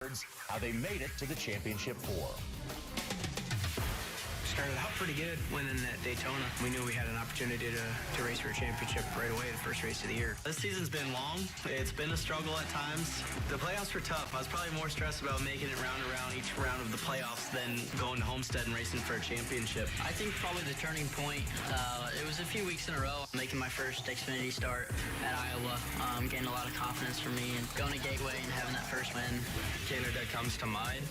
words how they made it to the championship 4. Started out pretty good winning at Daytona. We knew we had an opportunity to race for a championship right away, the first race of the year. This season's been long. It's been a struggle at times. The playoffs were tough. I was probably more stressed about making it round and round each round of the playoffs than going to Homestead and racing for a championship. I think probably the turning point, it was a few weeks in a row, making my first Xfinity start at Iowa, getting a lot of confidence for me, and going to Gateway and having that first win. Canada comes to mind.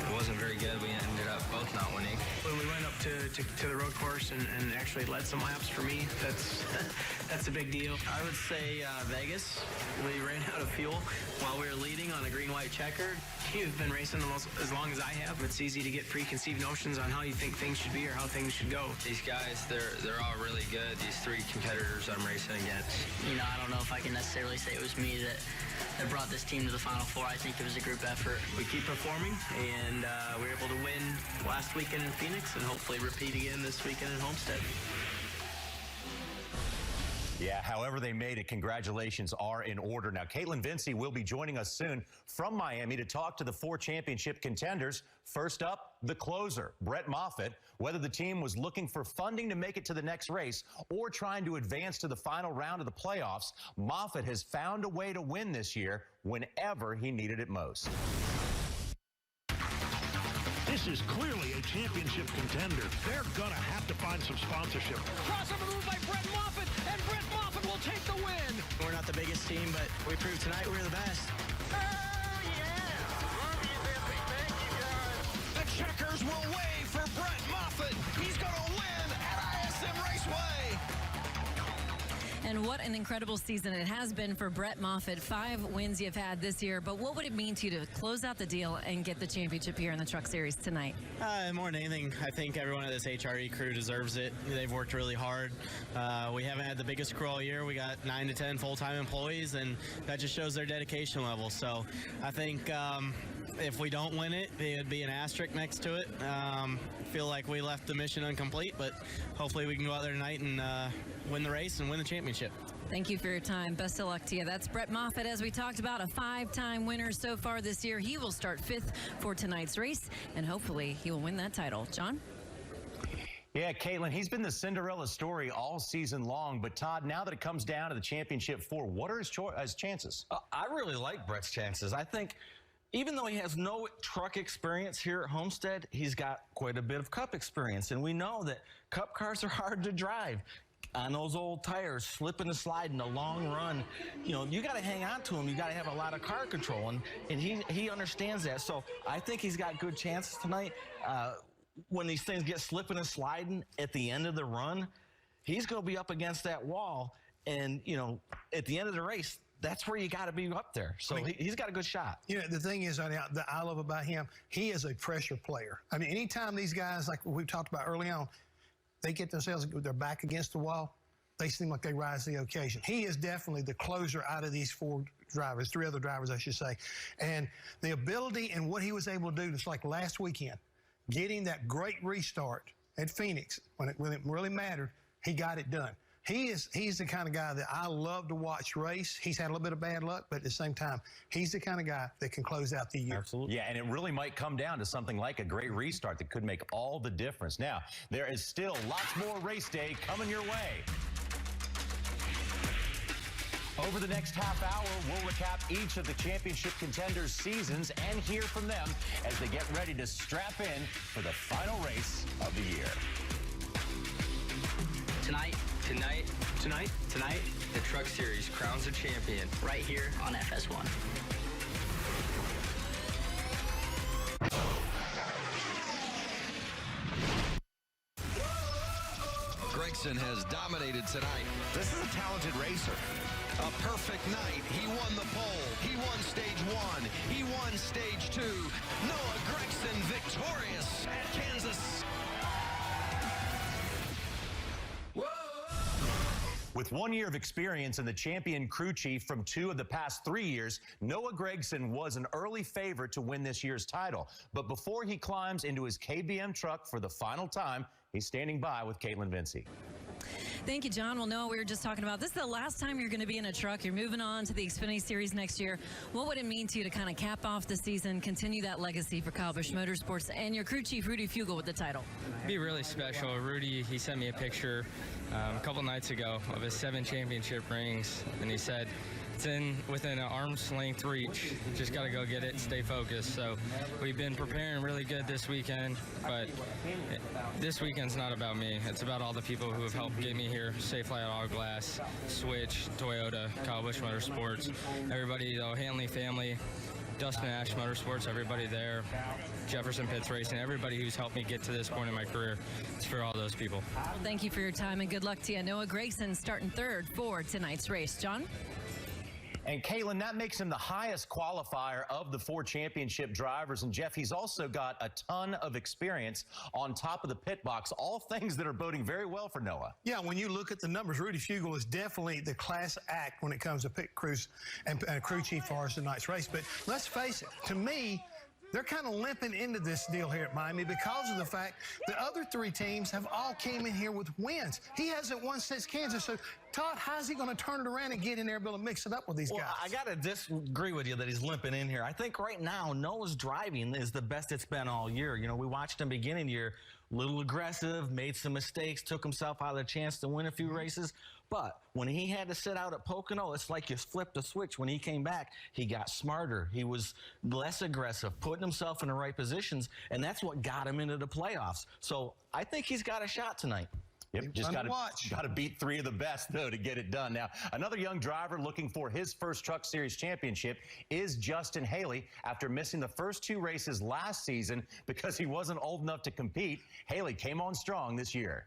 It wasn't very good. We ended up both not winning. When we went up to the road course and actually led some laps for me, that's a big deal. I would say Vegas. We ran out of fuel while we were leading on a green-white checker. You've been racing almost as long as I have. It's easy to get preconceived notions on how you think things should be or how things should go. These guys, they're all really good. These three competitors I'm racing against. You know, I don't know if I can necessarily say it was me that brought this team to the Final Four. I think it was a group effort. We keep performing, and we were able to win last weekend in Phoenix and hopefully repeat again this weekend in Homestead. Yeah, however they made it, congratulations are in order. Now, Caitlin Vincey will be joining us soon from Miami to talk to the 4 championship contenders. First up, the closer, Brett Moffitt. Whether the team was looking for funding to make it to the next race or trying to advance to the final round of the playoffs, Moffitt has found a way to win this year whenever he needed it most. This is clearly a championship contender. They're going to have to find some sponsorship. Crossover move by Brett Moffitt, and Brett Moffitt will take the win. We're not the biggest team, but we proved tonight we're the best. Oh, yeah. Thank you, guys. The checkers will wave for Brett Moffitt. He's going to win at ISM Raceway. And what an incredible season it has been for Brett Moffitt. 5 wins you've had this year, but what would it mean to you to close out the deal and get the championship here in the Truck Series tonight? More than anything, I think everyone at this HRE crew deserves it. They've worked really hard. We haven't had the biggest crew all year. We got 9 to 10 full-time employees, and that just shows their dedication level. So I think if we don't win it, it would be an asterisk next to it. Feel like we left the mission incomplete, but hopefully we can go out there tonight and win the race and win the championship. Thank you for your time. Best of luck to you. That's Brett Moffitt, as we talked about, a 5-time winner so far this year. He will start 5th for tonight's race, and hopefully he will win that title. John? Yeah, Caitlin, he's been the Cinderella story all season long. But, Todd, now that it comes down to the championship 4, what are his chances? I really like Brett's chances. I think even though he has no truck experience here at Homestead, he's got quite a bit of Cup experience. And we know that Cup cars are hard to drive. On those old tires, slipping and sliding, a long run, you know, you got to hang on to him. You got to have a lot of car control, and he understands that. So I think he's got good chances tonight. When these things get slipping and sliding at the end of the run, he's going to be up against that wall, and you know, at the end of the race, that's where you got to be up there. So he's got a good shot. You know, the thing is, that I love about him, he is a pressure player. I mean, anytime these guys, like we talked about early on, they get themselves, their back against the wall, they seem like they rise to the occasion. He is definitely the closer out of these 4 drivers, 3 other drivers, I should say. And the ability and what he was able to do, just like last weekend, getting that great restart at Phoenix, when it really mattered, he got it done. He's the kind of guy that I love to watch race. He's had a little bit of bad luck, but at the same time, he's the kind of guy that can close out the year. Absolutely. Yeah, and it really might come down to something like a great restart that could make all the difference. Now, there is still lots more race day coming your way. Over the next half hour, we'll recap each of the championship contenders' seasons and hear from them as they get ready to strap in for the final race of the year. Tonight, The Truck Series crowns a champion. right here on FS1. Gragson has dominated tonight. This is a talented racer. A perfect night. He won the pole. He won stage 1. He won stage 2. Noah Gragson victorious at Kansas. With 1 year of experience and the champion crew chief from 2 of the past 3 years, Noah Gragson was an early favorite to win this year's title. But before he climbs into his KBM truck for the final time, he's standing by with Caitlin Vincey. Thank you, John. Well, Noah, we were just talking about this is the last time you're going to be in a truck. You're moving on to the Xfinity Series next year. What would it mean to you to kind of cap off the season, continue that legacy for Kyle Busch Motorsports, and your crew chief, Rudy Fugle, with the title? It'd be really special. Rudy, he sent me a picture a couple nights ago of his 7 championship rings, and he said, it's within an arm's length reach. Just got to go get it and stay focused. So we've been preparing really good this weekend, but this weekend's not about me. It's about all the people who have helped get me here. Safe Flight Auto Glass, Switch, Toyota, Kyle Busch Motorsports, everybody, the Hanley family, Dustin Ash Motorsports, everybody there, Jefferson Pitts Racing, everybody who's helped me get to this point in my career. It's for all those people. Well, thank you for your time and good luck to you. Noah Gragson starting 3rd for tonight's race. John? And Caitlin, that makes him the highest qualifier of the 4 championship drivers. And Jeff, he's also got a ton of experience on top of the pit box, all things that are boding very well for Noah. Yeah, when you look at the numbers, Rudy Fugle is definitely the class act when it comes to pit crews and crew chief for tonight's race. But let's face it, to me, they're kind of limping into this deal here at Miami because of the fact the other 3 teams have all came in here with wins. He hasn't won since Kansas. So, Todd, how's he going to turn it around and get in there and be able to mix it up with these guys? I got to disagree with you that he's limping in here. I think right now Noah's driving is the best it's been all year. You know, we watched him beginning of the year, a little aggressive, made some mistakes, took himself out of the chance to win a few races. But when he had to sit out at Pocono, it's like you flipped a switch. When he came back, he got smarter. He was less aggressive, putting himself in the right positions, and that's what got him into the playoffs. So I think he's got a shot tonight. Yep, just got to beat 3 of the best, though, to get it done. Now, another young driver looking for his first Truck Series championship is Justin Haley. After missing the first 2 races last season because he wasn't old enough to compete, Haley came on strong this year.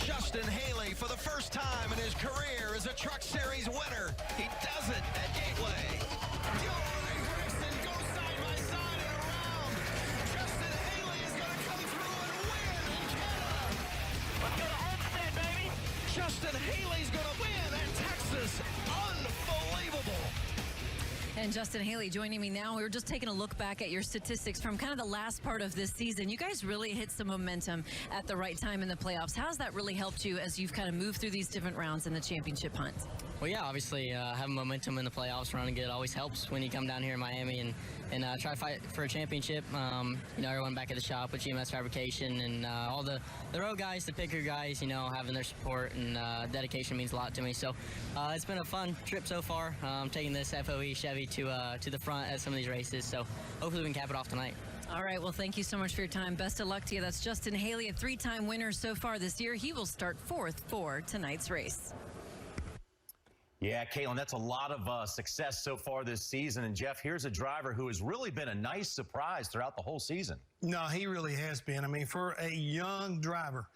Justin Haley, for the first time in his career, is a Truck Series winner. He does it at Gateway. Gragson goes side by side and around. Justin Haley is going to come through and win in Canada. Let's go to Homestead, baby. Justin Haley's going to win at Texas. Unbelievable. And Justin Haley joining me now. We were just taking a look back at your statistics from kind of the last part of this season. You guys really hit some momentum at the right time in the playoffs. How's that really helped you as you've kind of moved through these different rounds in the championship hunt? Well, yeah, obviously having momentum in the playoffs, running good always helps when you come down here in Miami and try to fight for a championship. You know, everyone back at the shop with GMS Fabrication and all the road guys, the picker guys, you know, having their support and dedication means a lot to me. So it's been a fun trip so far. Taking this FOE Chevy to the front at some of these races. So hopefully we can cap it off tonight. All right, well, thank you so much for your time. Best of luck to you. That's Justin Haley, a 3-time winner so far this year. He will start 4th for tonight's race. Yeah, Caitlin, that's a lot of success so far this season. And, Jeff, here's a driver who has really been a nice surprise throughout the whole season. No, he really has been. I mean, for a young driver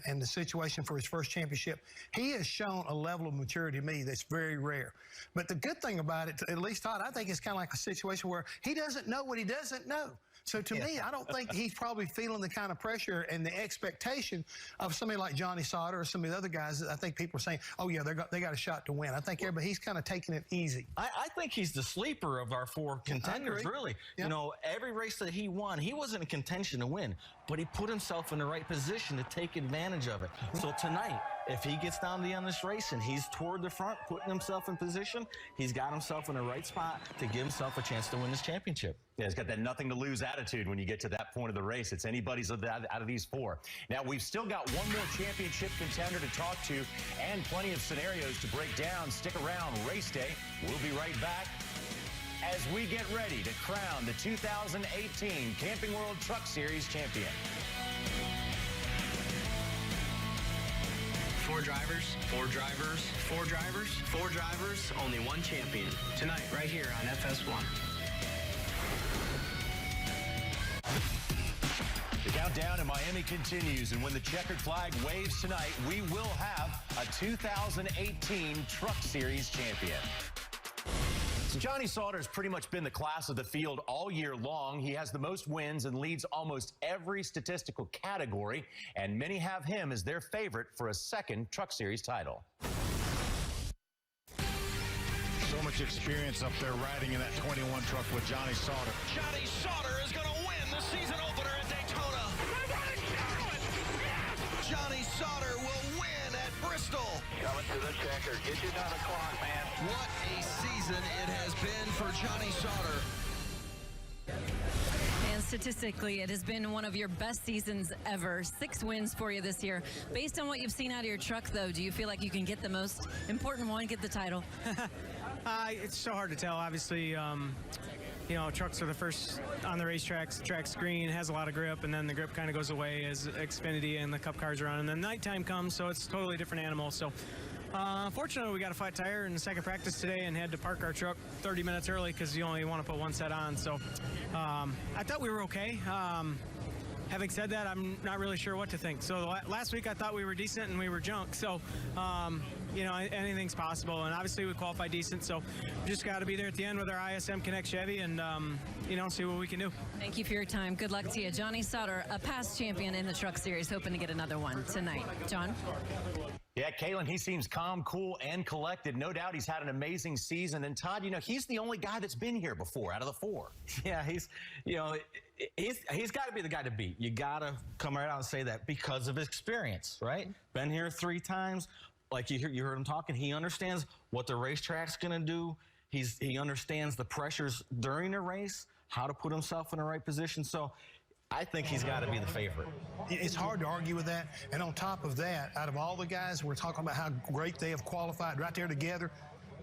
and the situation for his first championship, he has shown a level of maturity to me that's very rare. But the good thing about it, at least Todd, I think it's kind of like a situation where he doesn't know what he doesn't know. So to me, I don't think he's probably feeling the kind of pressure and the expectation of somebody like Johnny Sauter or some of the other guys that I think people are saying, oh, yeah, they got a shot to win. I think he's kind of taking it easy. I think he's the sleeper of our 4 contenders, really. Yeah. You know, every race that he won, he wasn't in contention to win, but he put himself in the right position to take advantage of it. So tonight, if he gets down to the end of this race and he's toward the front, putting himself in position, he's got himself in the right spot to give himself a chance to win this championship. Yeah, he's got that nothing to lose attitude when you get to that point of the race. It's anybody's out of these 4. Now, we've still got one more championship contender to talk to and plenty of scenarios to break down. Stick around. Race day. We'll be right back as we get ready to crown the 2018 Camping World Truck Series champion. 4 drivers, 4 drivers, 4 drivers, 4 drivers, only 1 champion. Tonight, right here on FS1. The countdown in Miami continues, and when the checkered flag waves tonight, we will have a 2018 Truck Series champion. So Johnny Sauter has pretty much been the class of the field all year long. He has the most wins and leads almost every statistical category, and many have him as their favorite for a second Truck Series title. So much experience up there riding in that 21 truck with Johnny Sauter. Johnny Sauter is going to win the season opener at Daytona. I want to show it! Yes! Sauter will win at Bristol. Coming to the checker. Get you down the clock, man. What a season it has been for Johnny Sauter. And statistically, it has been one of your best seasons ever. 6 wins for you this year. Based on what you've seen out of your truck, though, do you feel like you can get the most important one, get the title? It's so hard to tell. Obviously, you know, trucks are the first on the racetracks. The track's green, has a lot of grip, and then the grip kind of goes away as Xfinity and the Cup cars are on. And then nighttime comes, so it's a totally different animal. So, fortunately, we got a flat tire in the second practice today and had to park our truck 30 minutes early because you only want to put one set on. So, I thought we were okay. Having said that, I'm not really sure what to think. So last week I thought we were decent and we were junk. So, you know, anything's possible. And obviously we qualified decent. So just got to be there at the end with our ISM Connect Chevy and, you know, see what we can do. Thank you for your time. Good luck to you. Johnny Sauter, a past champion in the Truck Series, hoping to get another one tonight. John? Yeah, Caitlin, he seems calm, cool, and collected. No doubt he's had an amazing season. And Todd, you know, he's the only guy that's been here before out of the 4. Yeah, he's got to be the guy to beat. You got to come right out and say that because of his experience, right? Been here 3 times. Like you heard him talking. He understands what the racetrack's going to do. He understands the pressures during a race, how to put himself in the right position. So I think he's got to be the favorite. It's hard to argue with that. And on top of that, out of all the guys, we're talking about how great they have qualified right there together.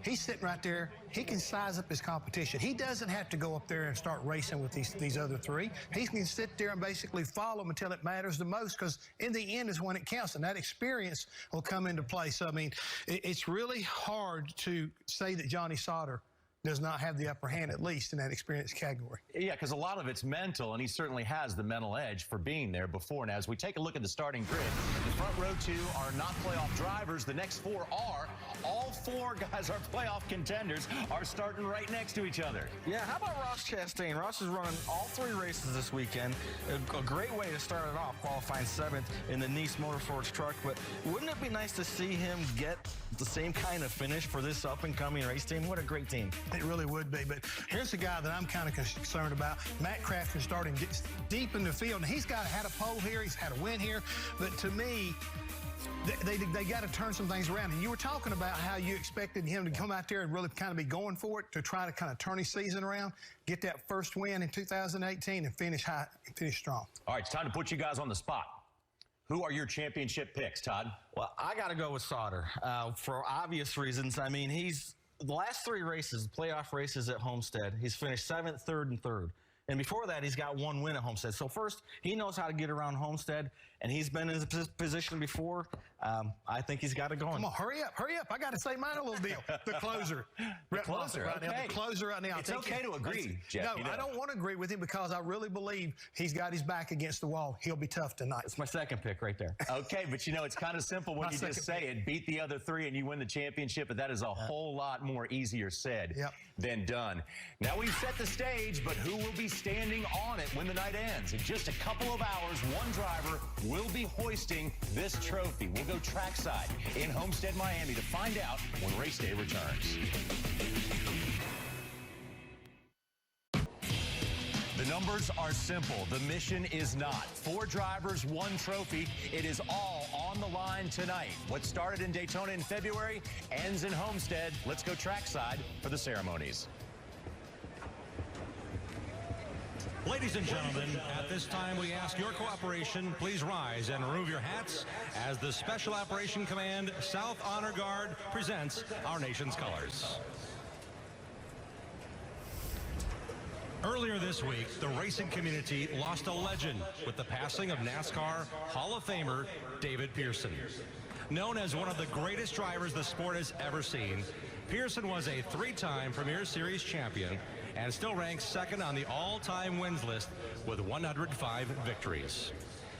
He's sitting right there. He can size up his competition. He doesn't have to go up there and start racing with these other 3. He can sit there and basically follow them until it matters the most, because in the end is when it counts, and that experience will come into play. So, I mean, it's really hard to say that Johnny Sauter does not have the upper hand, at least in that experience category. Yeah, because a lot of it's mental, and he certainly has the mental edge for being there before. And as we take a look at the starting grid, the front row 2 are not playoff drivers. The next 4 are. All 4 guys are playoff contenders, are starting right next to each other. Yeah, how about Ross Chastain? Ross is running all 3 races this weekend. A great way to start it off, qualifying 7th in the Nice Motorsports truck. But wouldn't it be nice to see him get the same kind of finish for this up-and-coming race team? What a great team. It really would be. But here's a guy that I'm kind of concerned about. Matt Crafton starting deep in the field. And he's had a pole here. He's had a win here. But to me, they got to turn some things around. And you were talking about how you expected him to come out there and really kind of be going for it to try to kind of turn his season around, get that first win in 2018 and finish high and finish strong. All right, it's time to put you guys on the spot. Who are your championship picks, Todd? Well, I got to go with Sauter for obvious reasons. I mean, the last 3 races, playoff races at Homestead, he's finished 7th, 3rd, and 3rd. And before that, he's got 1 win at Homestead. So first, he knows how to get around Homestead, and he's been in his position before. I think he's got it going. Come on, hurry up. I got to say mine a little deal. The closer. Brett Moffitt right now. The closer right now. It's okay to agree, Jeff. No, I don't want to agree with him because I really believe he's got his back against the wall. He'll be tough tonight. It's my second pick right there. Okay, but you know, it's kind of simple when you just say it. Beat the other 3 and you win the championship, but that is a whole lot more easier said than done. Now we've set the stage, but who will be standing on it when the night ends? In just a couple of hours, 1 driver will be hoisting this trophy. We'll go trackside in Homestead-Miami to find out when race day returns. The numbers are simple. The mission is not. 4 drivers, 1 trophy. It is all on the line tonight. What started in Daytona in February ends in Homestead. Let's go trackside for the ceremonies. Ladies and gentlemen, at this time we ask your cooperation. Please rise and remove your hats as the Special Operation Command South Honor Guard presents our nation's colors. Earlier this week, the racing community lost a legend with the passing of NASCAR Hall of Famer David Pearson. Known as one of the greatest drivers the sport has ever seen, Pearson was a 3-time Premier Series champion and still ranks 2nd on the all-time wins list with 105 victories.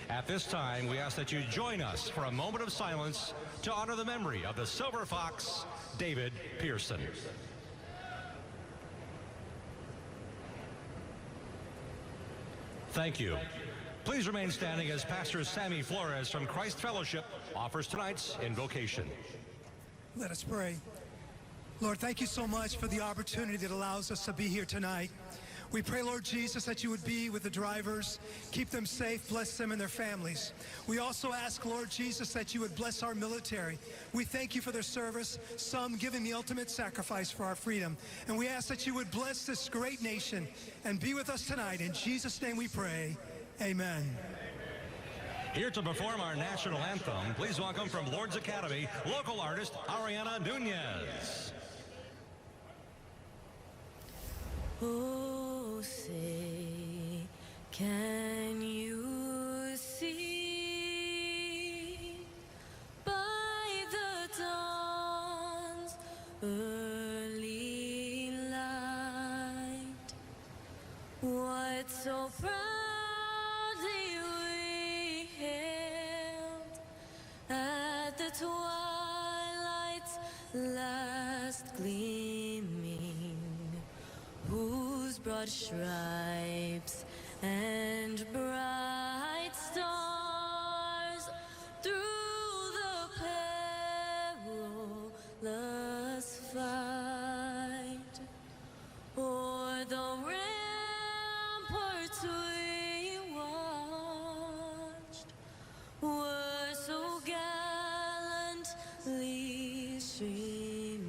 At this time, we ask that you join us for a moment of silence to honor the memory of the Silver Fox, David Pearson. Thank you. Please remain standing as Pastor Sammy Flores from Christ Fellowship offers tonight's invocation. Let us pray. Lord, thank you so much for the opportunity that allows us to be here tonight. We pray, Lord Jesus, that you would be with the drivers, keep them safe, bless them and their families. We also ask, Lord Jesus, that you would bless our military. We thank you for their service, some giving the ultimate sacrifice for our freedom. And we ask that you would bless this great nation and be with us tonight. In Jesus' name we pray, amen. Here to perform our national anthem, please welcome from Lord's Academy, local artist Ariana Nunez. Oh, say, can you see by the dawn's early light what so proudly we hailed at the twilight's last gleaming, whose broad stripes and bright stars through the perilous fight o'er the ramparts we watched were so gallantly streaming.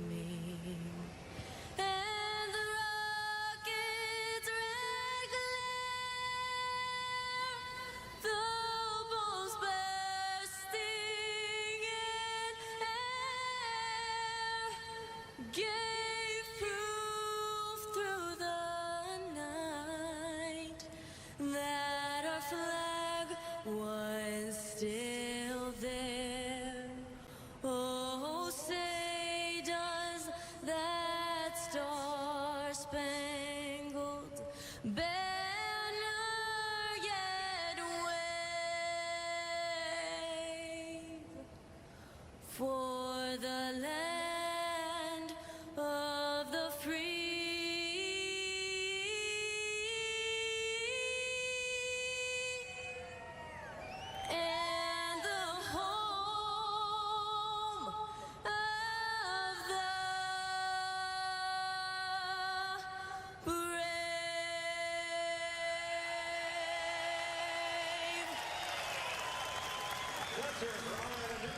Gave proof through the night that our flag was still there. Oh, say does that star-spangled banner yet wave for the land of the free and the home of the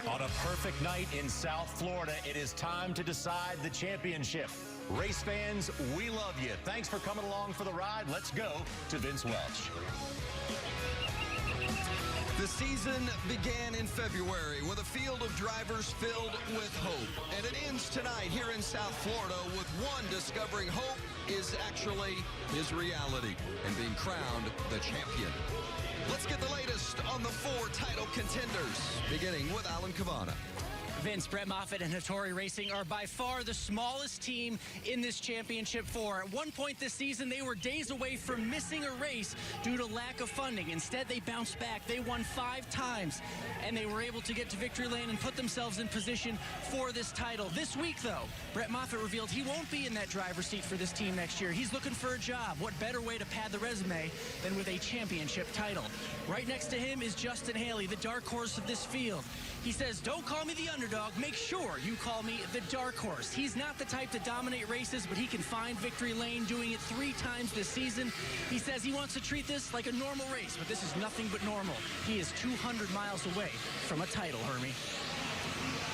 On a perfect night in South Florida, it is time to decide the championship. Race fans, we love you. Thanks for coming along for the ride. Let's go to Vince Welch. The season began in February with a field of drivers filled with hope. And it ends tonight here in South Florida with one discovering hope is actually his reality and being crowned the champion. Let's get the latest on the 4 title contenders, beginning with Alan Cavana. Vince, Brett Moffitt and Hattori Racing are by far the smallest team in this championship 4. At one point this season, they were days away from missing a race due to lack of funding. Instead, they bounced back. They won 5 times, and they were able to get to victory lane and put themselves in position for this title. This week, though, Brett Moffitt revealed he won't be in that driver's seat for this team next year. He's looking for a job. What better way to pad the resume than with a championship title? Right next to him is Justin Haley, the dark horse of this field. He says, don't call me the underdog. Make sure you call me the dark horse. He's not the type to dominate races, but he can find victory lane, doing it 3 times this season. He says he wants to treat this like a normal race, but this is nothing but normal. He is 200 miles away from a title, Hermie.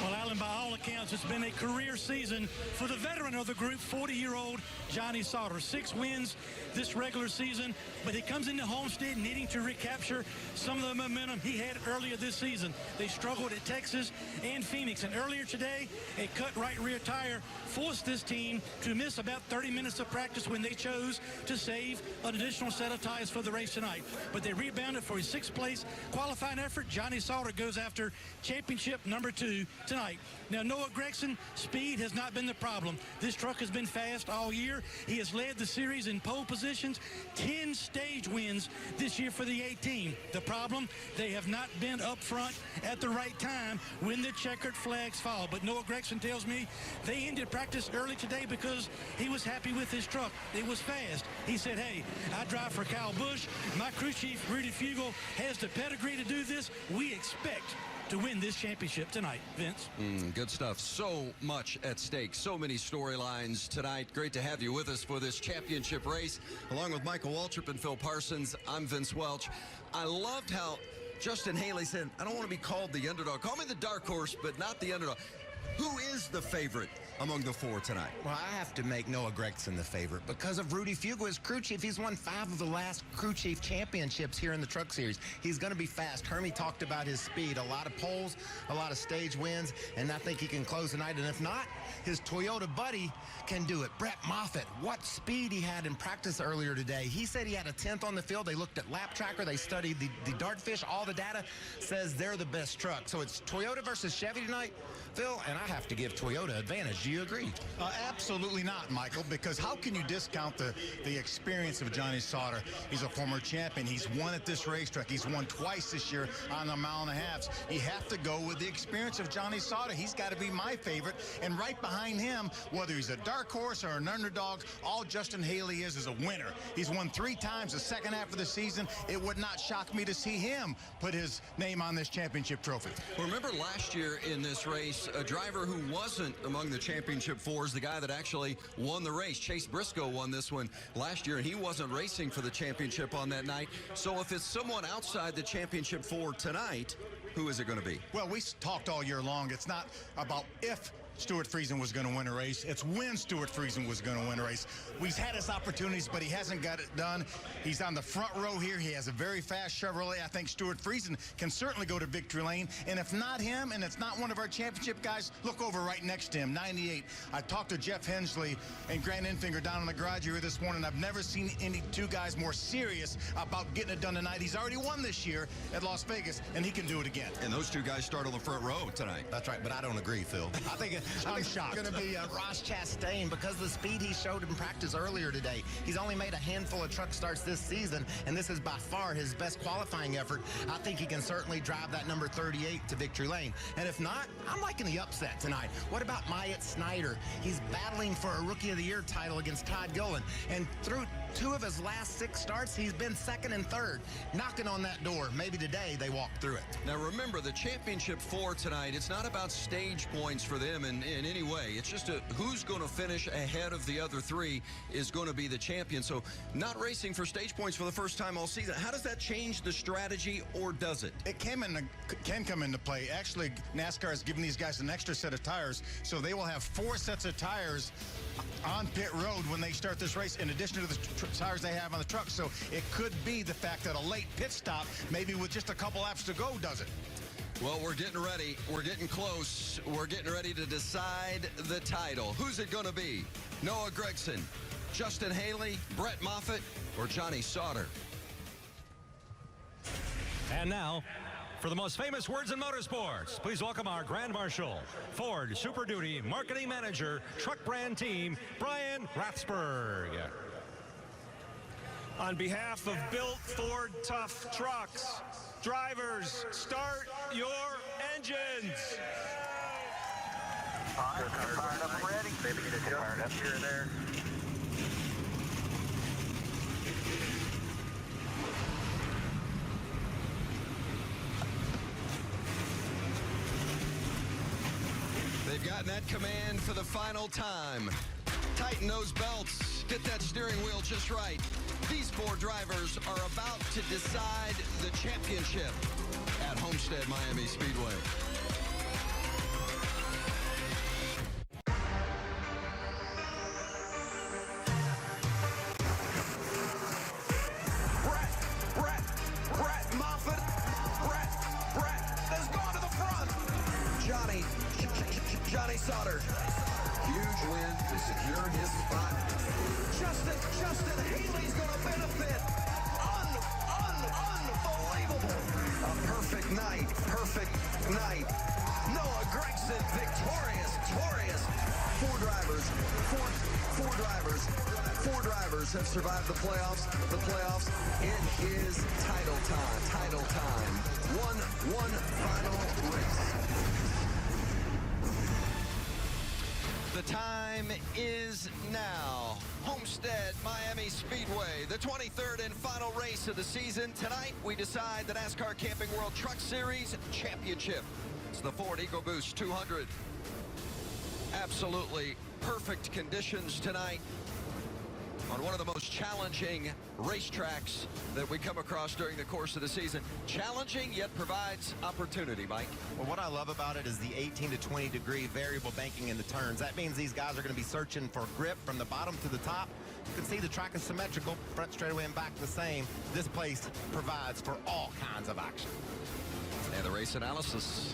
Well, Alan, by all accounts, it's been a career season for the veteran of the group, 40-year-old Johnny Sauter. 6 wins this regular season, but he comes into Homestead needing to recapture some of the momentum he had earlier this season. They struggled at Texas and Phoenix, and earlier today, a cut right rear tire forced this team to miss about 30 minutes of practice when they chose to save an additional set of tires for the race tonight. But they rebounded for a 6th place qualifying effort. Johnny Sauter goes after championship number 2 tonight. Now, Noah Gragson, speed has not been the problem. This truck has been fast all year. He has led the series in pole positions, 10 stage wins this year for the A team. The problem, they have not been up front at the right time when the checkered flags fall. But Noah Gragson tells me they ended practice early today because he was happy with his truck. It was fast. He said, hey, I drive for Kyle Busch. My crew chief, Rudy Fugle, has the pedigree to do this. We expect to win this championship tonight. Vince? Good stuff. So much at stake. So many storylines tonight. Great to have you with us for this championship race. Along with Michael Waltrip and Phil Parsons, I'm Vince Welch. I loved how Justin Haley said, I don't want to be called the underdog. Call me the dark horse, but not the underdog. Who is the favorite among the four tonight? Well, I have to make Noah Gragson the favorite because of Rudy Fuqua as crew chief. He's won 5 of the last crew chief championships here in the Truck Series. He's going to be fast. Hermie talked about his speed. A lot of poles, a lot of stage wins, and I think he can close the night. And if not, his Toyota buddy can do it. Brett Moffitt, what speed he had in practice earlier today. He said he had a 10th on the field. They looked at Lap Tracker. They studied the Dartfish. All the data says they're the best truck. So it's Toyota versus Chevy tonight, Phil, and I have to give Toyota advantage. Do you agree? Absolutely not, Michael, because how can you discount the experience of Johnny Sauter? He's a former champion. He's won at this racetrack. He's won twice this year on the mile and a halves. You have to go with the experience of Johnny Sauter. He's got to be my favorite. And right behind him, whether he's a dark horse or an underdog, all Justin Haley is a winner. He's won 3 times the second half of the season. It would not shock me to see him put his name on this championship trophy. Well, remember last year in this race, a driver who wasn't among the championship fours, the guy that actually won the race. Chase Briscoe won this one last year, and he wasn't racing for the championship on that night. So if it's someone outside the championship four tonight, who is it going to be? Well, we talked all year long. It's not about if Stuart Friesen was going to win a race. It's when Stuart Friesen was going to win a race. He's had his opportunities, but he hasn't got it done. He's on the front row here. He has a very fast Chevrolet. I think Stuart Friesen can certainly go to victory lane. And if not him, and it's not one of our championship guys, look over right next to him, 98. I talked to Jeff Hensley and Grant Enfinger down in the garage here this morning. I've never seen any 2 guys more serious about getting it done tonight. He's already won this year at Las Vegas, and he can do it again. And those 2 guys start on the front row tonight. That's right, but I don't agree, Phil. I think it's going to be Ross Chastain because of the speed he showed in practice earlier today. He's only made a handful of truck starts this season, and this is by far his best qualifying effort. I think he can certainly drive that number 38 to victory lane. And if not, I'm liking the upset tonight. What about Myatt Snyder? He's battling for a Rookie of the Year title against Todd Gillen, and through 2 of his last 6 starts, he's been 2nd and 3rd, knocking on that door. Maybe today they walk through it. Now remember, the championship four tonight, it's not about stage points for them in any way. It's just who's going to finish ahead of the other 3 is going to be the champion. So not racing for stage points for the first time all season. How does that change the strategy, or does it? It can come into play. Actually, NASCAR has given these guys an extra set of tires, so they will have 4 sets of tires on pit road when they start this race, in addition to the tires they have on the truck. So it could be the fact that a late pit stop, maybe with just a couple laps to go, does it. Well, we're getting ready. We're getting close. We're getting ready to decide the title. Who's it going to be? Noah Gragson, Justin Haley, Brett Moffitt, or Johnny Sauter? And now, for the most famous words in motorsports, please welcome our Grand Marshal, Ford Super Duty Marketing Manager, Truck Brand Team, Brian Rathsberg. On behalf of Built Ford Tough Trucks, drivers, start your engines. Fired up and ready. Maybe just fired up here and there. They've gotten that command for the final time. Tighten those belts. Get that steering wheel just right. These 4 drivers are about to decide the championship at Homestead-Miami Speedway. Brett Moffitt. Brett has gone to the front. Johnny Sauter. Huge win to secure his spot. Justin Haley's going to benefit. Unbelievable. A perfect night. Noah Gragson victorious. 4 drivers have survived the playoffs. It is title time. One final race. The time is now. Homestead-Miami Homestead-Miami Speedway, the 23rd and final race of the season. Tonight, we decide the NASCAR Camping World Truck Series Championship. It's the Ford EcoBoost 200. Absolutely perfect conditions tonight on one of the most challenging racetracks that we come across during the course of the season. Challenging, yet provides opportunity, Mike. Well, what I love about it is the 18 to 20 degree variable banking in the turns. That means these guys are going to be searching for grip from the bottom to the top. You can see the track is symmetrical, front straightaway and back the same. This place provides for all kinds of action. And the race analysis.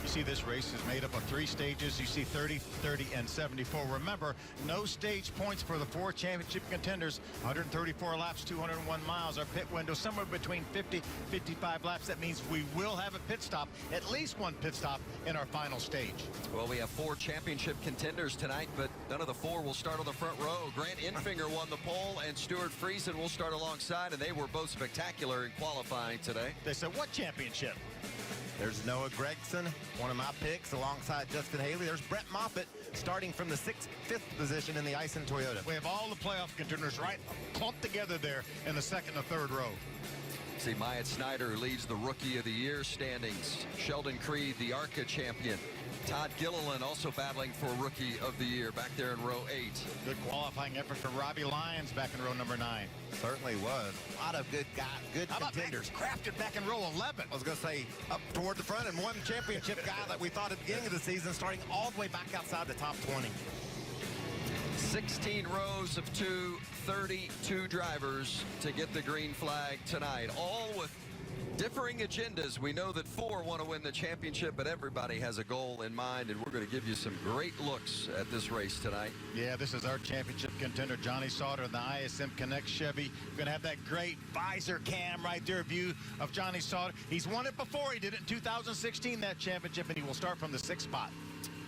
You see this race is made up of 3 stages. You see 30, 30, and 74. Remember, no stage points for the 4 championship contenders. 134 laps, 201 miles. Our pit window somewhere between 50, 55 laps. That means we will have a pit stop, at least one pit stop in our final stage. Well, we have 4 championship contenders tonight, but none of the 4 will start on the front row. Grant Enfinger won the pole, and Stuart Friesen will start alongside, and they were both spectacular in qualifying today. They said, what championship? There's Noah Gragson, one of my picks, alongside Justin Haley. There's Brett Moffitt, starting from the 5th position in the Ison Toyota. We have all the playoff contenders right clumped together there in the 2nd and 3rd row. See, Myatt Snyder leads the Rookie of the Year standings. Sheldon Creed, the ARCA champion. Todd Gilliland also battling for Rookie of the Year back there in row 8. Good qualifying effort for Robbie Lyons back in row number 9. Certainly was. A lot of good guys, good contenders. Crafted back in row 11. I was going to say up toward the front, and one championship guy that we thought at the beginning of the season starting all the way back outside the top 20. 16 rows of 32 drivers to get the green flag tonight, all with differing agendas. We know that 4 want to win the championship, but everybody has a goal in mind, and we're going to give you some great looks at this race tonight. Yeah, this is our championship contender, Johnny Sauter, the ISM Connect Chevy. We're going to have that great visor cam right there, view of Johnny Sauter. He's won it before. He did it in 2016, that championship, and he will start from the 6th spot.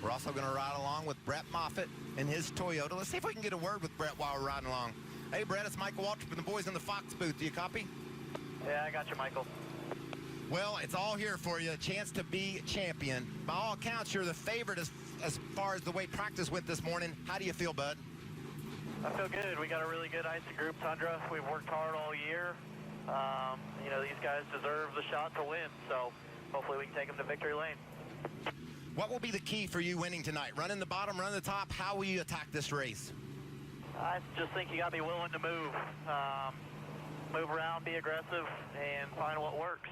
We're also going to ride along with Brett Moffitt and his Toyota. Let's see if we can get a word with Brett while we're riding along. Hey, Brett, it's Michael Waltrip and the boys in the Fox booth. Do you copy? Yeah, I got you, Michael. Well, it's all here for you. A chance to be champion. By all accounts, you're the favorite as far as the way practice went this morning. How do you feel, bud? I feel good. We got a really good icy group, Tundra. We've worked hard all year. You know, these guys deserve the shot to win, so hopefully we can take them to victory lane. What will be the key for you winning tonight? Running the bottom, running the top? How will you attack this race? I just think you got to be willing to move. Move around, be aggressive, and find what works.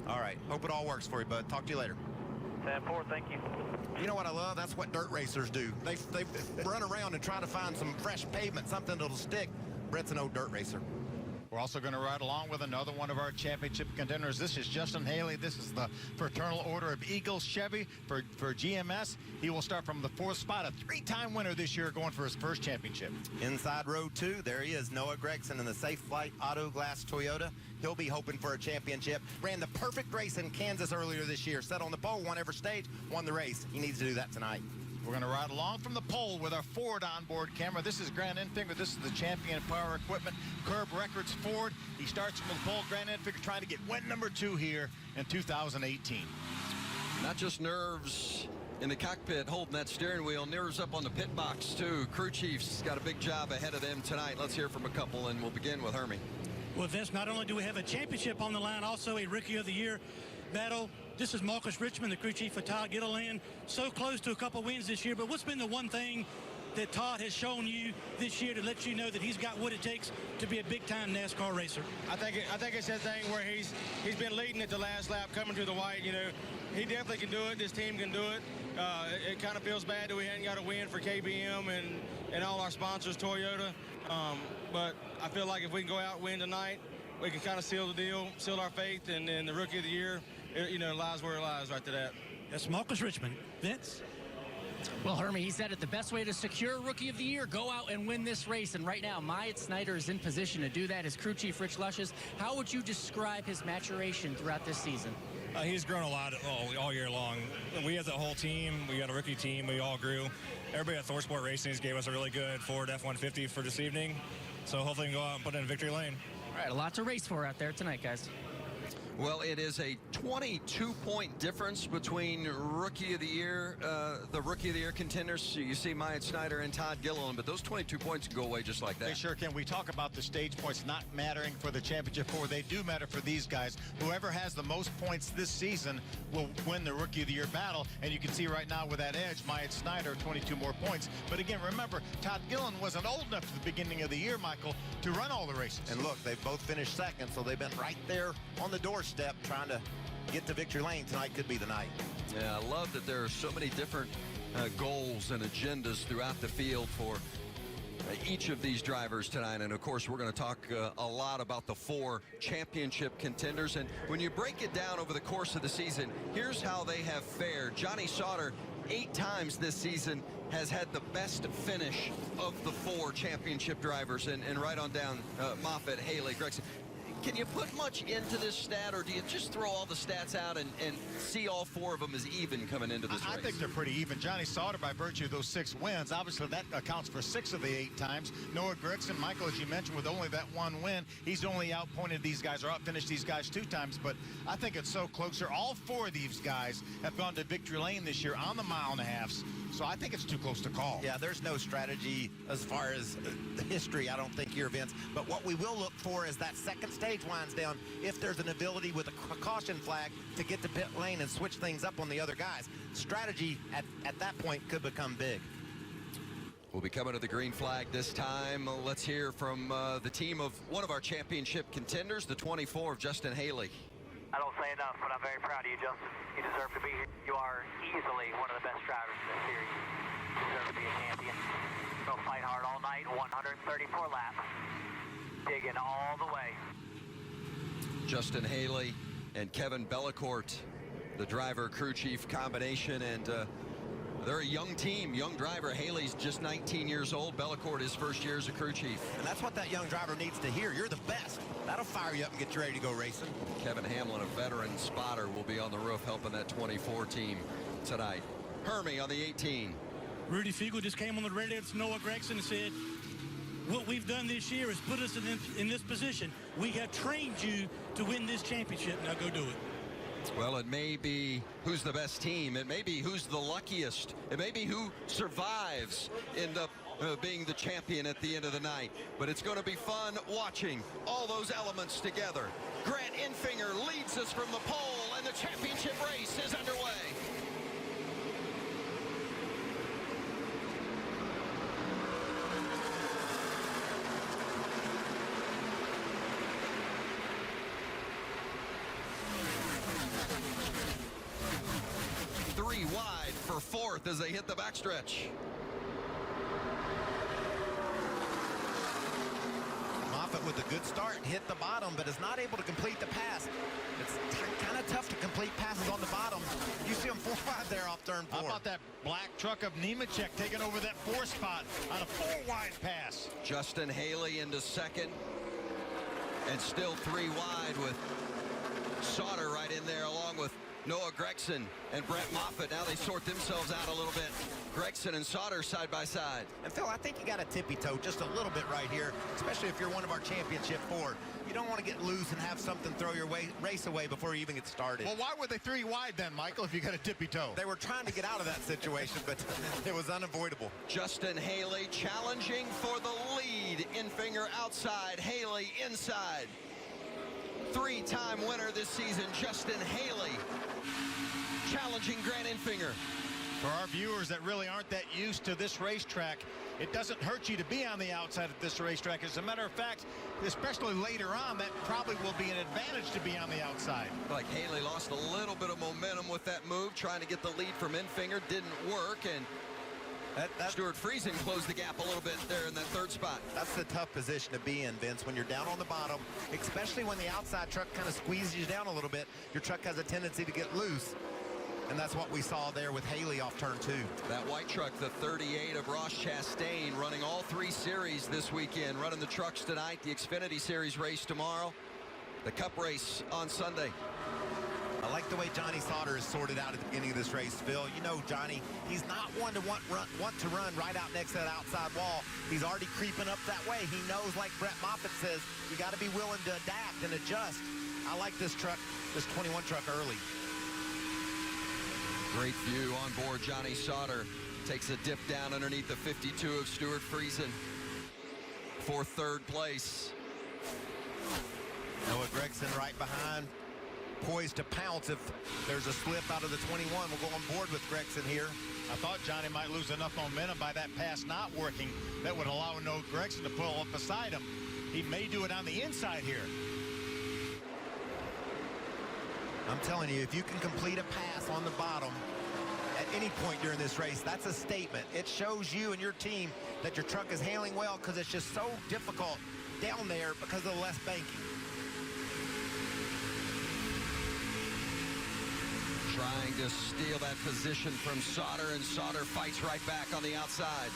All right. Hope it all works for you, bud. Talk to you later. 10-4, thank you. You know what I love? That's what dirt racers do. They run around and try to find some fresh pavement, something that'll stick. Brett's an old dirt racer. We're also going to ride along with another one of our championship contenders. This is Justin Haley. This is the Fraternal Order of Eagles Chevy for GMS. He will start from the 4th spot, a 3-time winner this year, going for his first championship. Inside row 2, there he is, Noah Gragson in the Safe Flight Auto Glass Toyota. He'll be hoping for a championship. Ran the perfect race in Kansas earlier this year. Set on the pole, won every stage, won the race. He needs to do that tonight. We're going to ride along from the pole with our Ford onboard camera. This is Grant Enfinger. This is the champion power equipment, Curb Records Ford. He starts from the pole. Grant Enfinger trying to get win number 2 here in 2018. Not just nerves in the cockpit holding that steering wheel, nerves up on the pit box too. Crew chief's got a big job ahead of them tonight. Let's hear from a couple, and we'll begin with Hermie. Well, Vince, not only do we have a championship on the line, also a Rookie of the Year battle. This is Marcus Richmond, the crew chief for Todd Gilliland. So close to a couple wins this year, but what's been the one thing that Todd has shown you this year to let you know that he's got what it takes to be a big-time NASCAR racer? I think it's that thing where he's been leading at the last lap, coming to the white. You know, he definitely can do it. This team can do it. It kind of feels bad that we hadn't got a win for KBM and all our sponsors, Toyota. But I feel like if we can go out and win tonight, we can kind of seal the deal, seal our faith, and then the Rookie of the Year, you know, lies where it lies right to that. That's Marcus Richmond. Vince? Well, Hermie, he said it, the best way to secure Rookie of the Year, go out and win this race. And right now, Myatt Snyder is in position to do that. His crew chief, Rich Lushes, how would you describe his maturation throughout this season? He's grown a lot all year long. We as a whole team, we got a rookie team, we all grew. Everybody at ThorSport Racing gave us a really good Ford F-150 for this evening. So hopefully we can go out and put it in victory lane. All right, a lot to race for out there tonight, guys. Well, it is a 22-point difference between Rookie of the Year, the Rookie of the Year contenders. So you see Myatt Snyder and Todd Gilliland, but those 22 points go away just like that. They sure can. We talk about the stage points not mattering for the championship four. They do matter for these guys. Whoever has the most points this season will win the Rookie of the Year battle. And you can see right now with that edge, Myatt Snyder, 22 more points. But again, remember, Todd Gilliland wasn't old enough at the beginning of the year, Michael, to run all the races. And look, they both finished second, so they've been right there on the doorstep trying to get to victory lane. Tonight could be the night. Yeah, I love that there are so many different goals and agendas throughout the field for each of these drivers tonight. And of course, we're going to talk a lot about the 4 championship contenders. And when you break it down over the course of the season, here's how they have fared. Johnny Sauter, 8 times this season, has had the best finish of the 4 championship drivers. And right on down, Moffitt, Haley, Gragson. Can you put much into this stat, or do you just throw all the stats out and see all 4 of them as even coming into this race? I think they're pretty even. Johnny Sauter, by virtue of those 6 wins, obviously that accounts for 6 of the 8 times. Noah Gragson, Michael, as you mentioned, with only that 1 win, he's only outpointed these guys or outfinished these guys 2 times. But I think it's so closer. All 4 of these guys have gone to victory lane this year on the mile-and-a-halfs. So I think it's too close to call. Yeah, there's no strategy as far as the history, I don't think, here, Vince. But what we will look for is that second stage winds down, if there's an ability with a caution flag to get to pit lane and switch things up on the other guys. Strategy at that point could become big. We'll be coming to the green flag this time. Let's hear from the team of one of our championship contenders, the 24 of Justin Haley. I don't say enough, but I'm very proud of you, Justin. You deserve to be here. You are easily one of the best drivers in this series. You deserve to be a champion. Go fight hard all night, 134 laps. Digging all the way. Justin Haley and Kevin Bellecourt, the driver-crew chief combination, and they're a young team, young driver. Haley's just 19 years old. Bellecourt, his first year as a crew chief. And that's what that young driver needs to hear. You're the best. That'll fire you up and get you ready to go racing. Kevin Hamlin, a veteran spotter, will be on the roof helping that 24 team tonight. Hermie on the 18. Rudy Fiegel just came on the radio to Noah Gragson and said, what we've done this year is put us in this position. We have trained you to win this championship. Now go do it. Well, it may be who's the best team. It may be who's the luckiest. It may be who survives end up being the champion at the end of the night. But it's going to be fun watching all those elements together. Grant Enfinger leads us from the pole, and the championship race is underway. Three wide for 4th as they hit the backstretch. Moffitt with a good start, hit the bottom, but is not able to complete the pass. It's kind of tough to complete passes on the bottom. You see him 4-5 there off turn 4. How about that black truck of Nemechek taking over that 4 spot on a 4-wide pass? Justin Haley into 2nd, and still 3 wide with Sauter right in there along with Noah Gragson and Brett Moffitt. Now they sort themselves out a little bit. Gragson and Sauter side by side. And Phil, I think you got a tippy toe just a little bit right here, especially if you're one of our championship 4. You don't want to get loose and have something throw your race away before you even get started. Well, why were they 3 wide then, Michael, if you got a tippy toe? They were trying to get out of that situation, but it was unavoidable. Justin Haley challenging for the lead. Enfinger outside, Haley inside. 3-time winner this season, Justin Haley, challenging Grant Enfinger. For our viewers that really aren't that used to this racetrack, it doesn't hurt you to be on the outside at this racetrack. As a matter of fact, especially later on, that probably will be an advantage to be on the outside. Like Haley lost a little bit of momentum with that move, trying to get the lead from Enfinger. Didn't work, and Stuart Friesen closed the gap a little bit there in that 3rd spot. That's the tough position to be in, Vince, when you're down on the bottom, especially when the outside truck kind of squeezes you down a little bit. Your truck has a tendency to get loose, and that's what we saw there with Haley off turn 2. That white truck, the 38 of Ross Chastain, running all 3 series this weekend, running the trucks tonight, the Xfinity Series race tomorrow, the Cup race on Sunday. I like the way Johnny Sauter is sorted out at the beginning of this race, Phil. You know Johnny, he's not one to want to run right out next to that outside wall. He's already creeping up that way. He knows, like Brett Moffitt says, you got to be willing to adapt and adjust. I like this truck, this 21 truck early. Great view on board. Johnny Sauter takes a dip down underneath the 52 of Stuart Friesen for third place. Noah Gragson right behind, poised to pounce if there's a slip out of the 21. We'll go on board with Gragson here. I thought Johnny might lose enough momentum by that pass not working that would allow Noah Gragson to pull up beside him. He may do it on the inside here. I'm telling you, if you can complete a pass on the bottom at any point during this race, that's a statement. It shows you and your team that your truck is handling well, because it's just so difficult down there because of the less banking. Trying to steal that position from Sauter, and Sauter fights right back on the outside.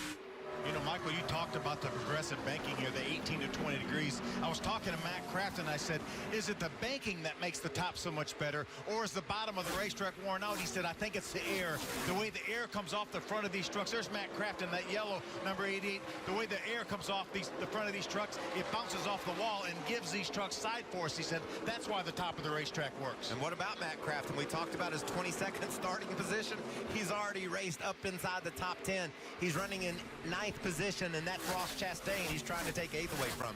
You know, Michael, you talked about the progressive banking here, the 18 to 20 degrees. I was talking to Matt Kraft, and I said, is it the banking that makes the top so much better, or is the bottom of the racetrack worn out? He said, I think it's the air. The way the air comes off the front of these trucks. There's Matt Kraft in that yellow, number 88. The way the air comes off the front of these trucks, it bounces off the wall and gives these trucks side force. He said, that's why the top of the racetrack works. And what about Matt Kraft? And we talked about his 22nd starting position. He's already raced up inside the top 10. He's running in 9th position, and that's Ross Chastain. He's trying to take 8th away from him.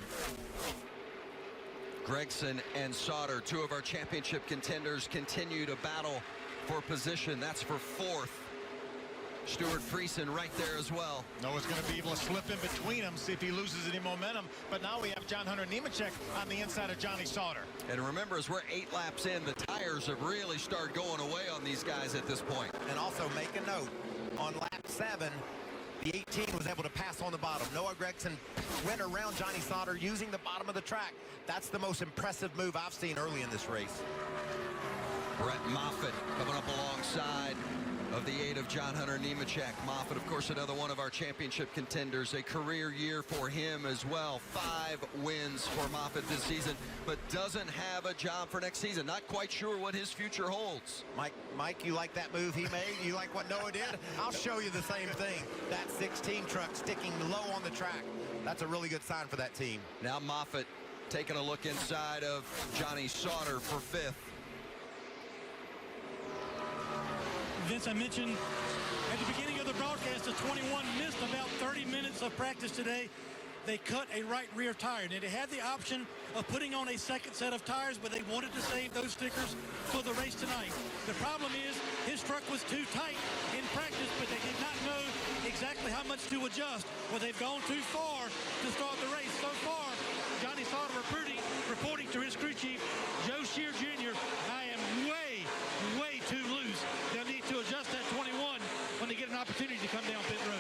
Gragson and Sauter, two of our championship contenders, continue to battle for position. That's for 4th. Stuart Friesen right there as well. Noah's going to be able to slip in between them, see if he loses any momentum. But now we have John Hunter Nemechek on the inside of Johnny Sauter. And remember, as we're 8 laps in, the tires have really started going away on these guys at this point. And also make a note, on lap 7, the 18 was able to pass on the bottom. Noah Gragson went around Johnny Sauter using the bottom of the track. That's the most impressive move I've seen early in this race. Brett Moffitt coming up alongside of the 8 of John Hunter Nemechek. Moffitt, of course, another one of our championship contenders. A career year for him as well. 5 wins for Moffitt this season, but doesn't have a job for next season. Not quite sure what his future holds. Mike, you like that move he made? You like what Noah did? I'll show you the same thing. That 16 truck sticking low on the track. That's a really good sign for that team. Now Moffitt taking a look inside of Johnny Sauter for 5th. Vince, I mentioned at the beginning of the broadcast, the 21 missed about 30 minutes of practice today. They cut a right rear tire. Now, they had the option of putting on a second set of tires, but they wanted to save those stickers for the race tonight. The problem is his truck was too tight in practice, but they did not know exactly how much to adjust. Well, they've gone too far to start the race. So far, Johnny Sauter reporting to his crew chief, Joe Shear Jr., I am way too loose. They'll need to adjust that 21 when they get an opportunity to come down pit road.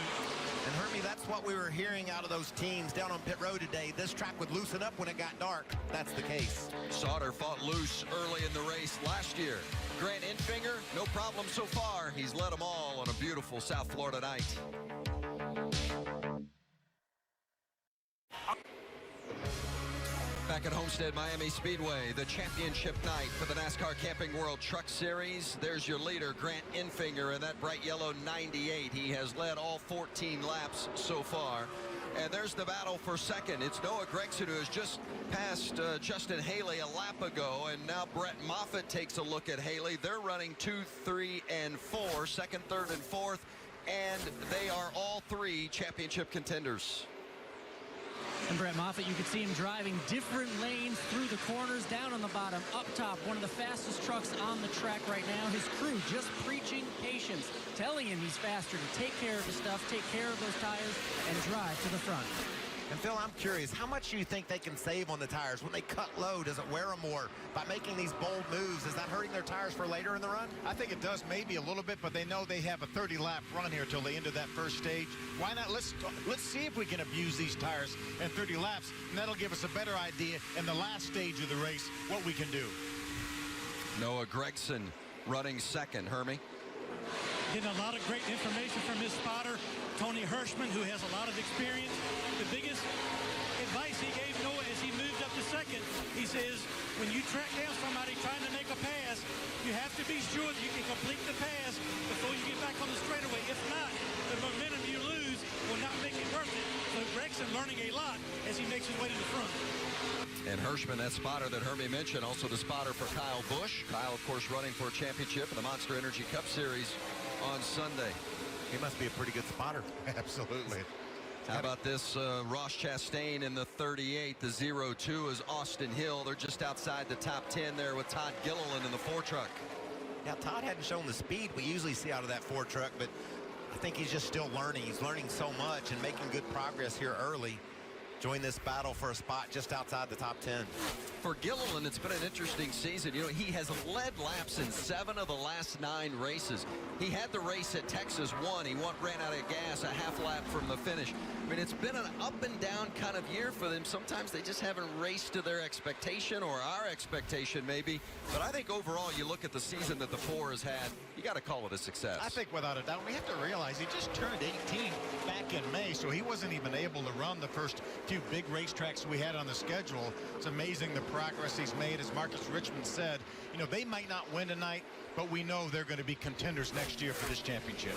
And Hermie, that's what we were hearing out of those teams down on pit road today. This track would loosen up when it got dark. That's the case. Sauter fought loose early in the race last year. Grant Enfinger, no problem so far. He's led them all on a beautiful South Florida night. Back at Homestead-Miami Speedway, the championship night for the NASCAR Camping World Truck Series. There's your leader, Grant Enfinger, in that bright yellow 98. He has led all 14 laps so far. And there's the battle for second. It's Noah Gragson, who has just passed Justin Haley a lap ago, and now Brett Moffitt takes a look at Haley. They're running 2, 3, and 4, second, third, and fourth, and they are all 3 championship contenders. And Brett Moffitt, you can see him driving different lanes through the corners, down on the bottom, up top. One of the fastest trucks on the track right now. His crew just preaching patience, telling him he's faster to take care of his stuff, take care of those tires, and drive to the front. And Phil, I'm curious, how much do you think they can save on the tires? When they cut low, does it wear them more? By making these bold moves, is that hurting their tires for later in the run? I think it does maybe a little bit, but they know they have a 30-lap run here till the end of that first stage. Why not? Let's see if we can abuse these tires in 30 laps, and that'll give us a better idea in the last stage of the race what we can do. Noah Gragson running second. Hermie? Getting a lot of great information from his spotter, Tony Hirschman, who has a lot of experience. The biggest advice he gave Noah as he moved up to second, he says, when you track down somebody trying to make a pass, you have Gragson learning a lot as he makes his way to the front. And Hirschman, that spotter that Hermie mentioned, also the spotter for Kyle Busch. Kyle, of course, running for a championship in the Monster Energy Cup Series on Sunday. He must be a pretty good spotter. Absolutely. How about this? Ross Chastain in the 38. The 02 is Austin Hill. They're just outside the top 10 there with Todd Gilliland in the 4 truck. Yeah, Todd hadn't shown the speed we usually see out of that 4 truck, but I think he's just still learning. He's learning so much and making good progress here early. Join this battle for a spot just outside the top 10. For Gilliland, it's been an interesting season. You know, he has led laps in 7 of the last 9 races. He had the race at Texas 1. He ran out of gas a half lap from the finish. I mean, it's been an up and down kind of year for them. Sometimes they just haven't raced to their expectation or our expectation maybe. But I think overall, you look at the season that the 4 has had, you got to call it a success. I think without a doubt, we have to realize he just turned 18 back in May, so he wasn't even able to run the first few big racetracks we had on the schedule. It's amazing the progress he's made. As Marcus Richmond said, you know, they might not win tonight, but we know they're going to be contenders next year for this championship.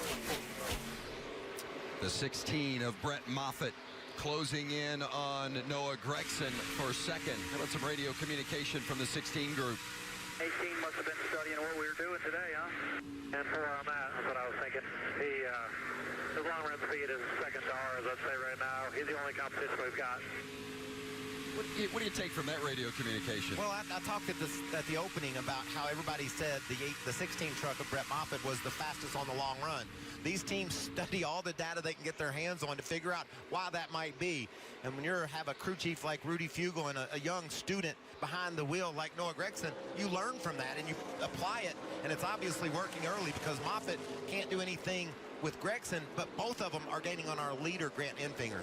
The 16 of Brett Moffitt closing in on Noah Gragson for second. How about some radio communication from the 16 group? 18 must have been studying what we were doing today, huh? And for where I'm at, that's what I was thinking. His long run speed is second to ours, I'd say right now. He's the only competition we've got. What do you take from that radio communication? Well, I talked at the opening about how everybody said the 16 truck of Brett Moffitt was the fastest on the long run. These teams study all the data they can get their hands on to figure out why that might be. And when you have a crew chief like Rudy Fugle and a young student behind the wheel like Noah Gragson, you learn from that and you apply it. And it's obviously working early because Moffitt can't do anything with Gragson, but both of them are gaining on our leader, Grant Enfinger.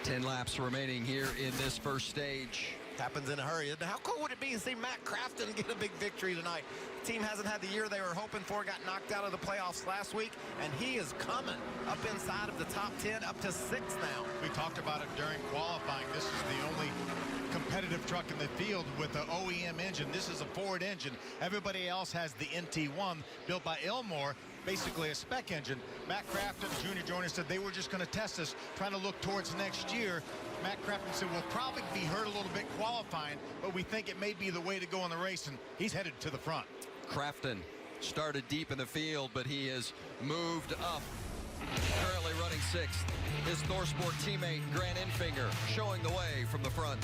10 laps remaining here in this first stage. Happens in a hurry. How cool would it be to see Matt Crafton get a big victory tonight? The team hasn't had the year they were hoping for, got knocked out of the playoffs last week, and he is coming up inside of the top 10, up to 6th now. We talked about it during qualifying. This is the only competitive truck in the field with the OEM engine. This is a Ford engine. Everybody else has the NT1 built by Elmore, basically a spec engine. Matt Crafton, Junior Joyner, said they were just going to test us, trying to look towards next year. Matt Crafton said we'll probably be hurt a little bit qualifying, but we think it may be the way to go in the race, and he's headed to the front. Crafton started deep in the field, but he has moved up. Currently running 6th. His ThorSport teammate, Grant Enfinger, showing the way from the front.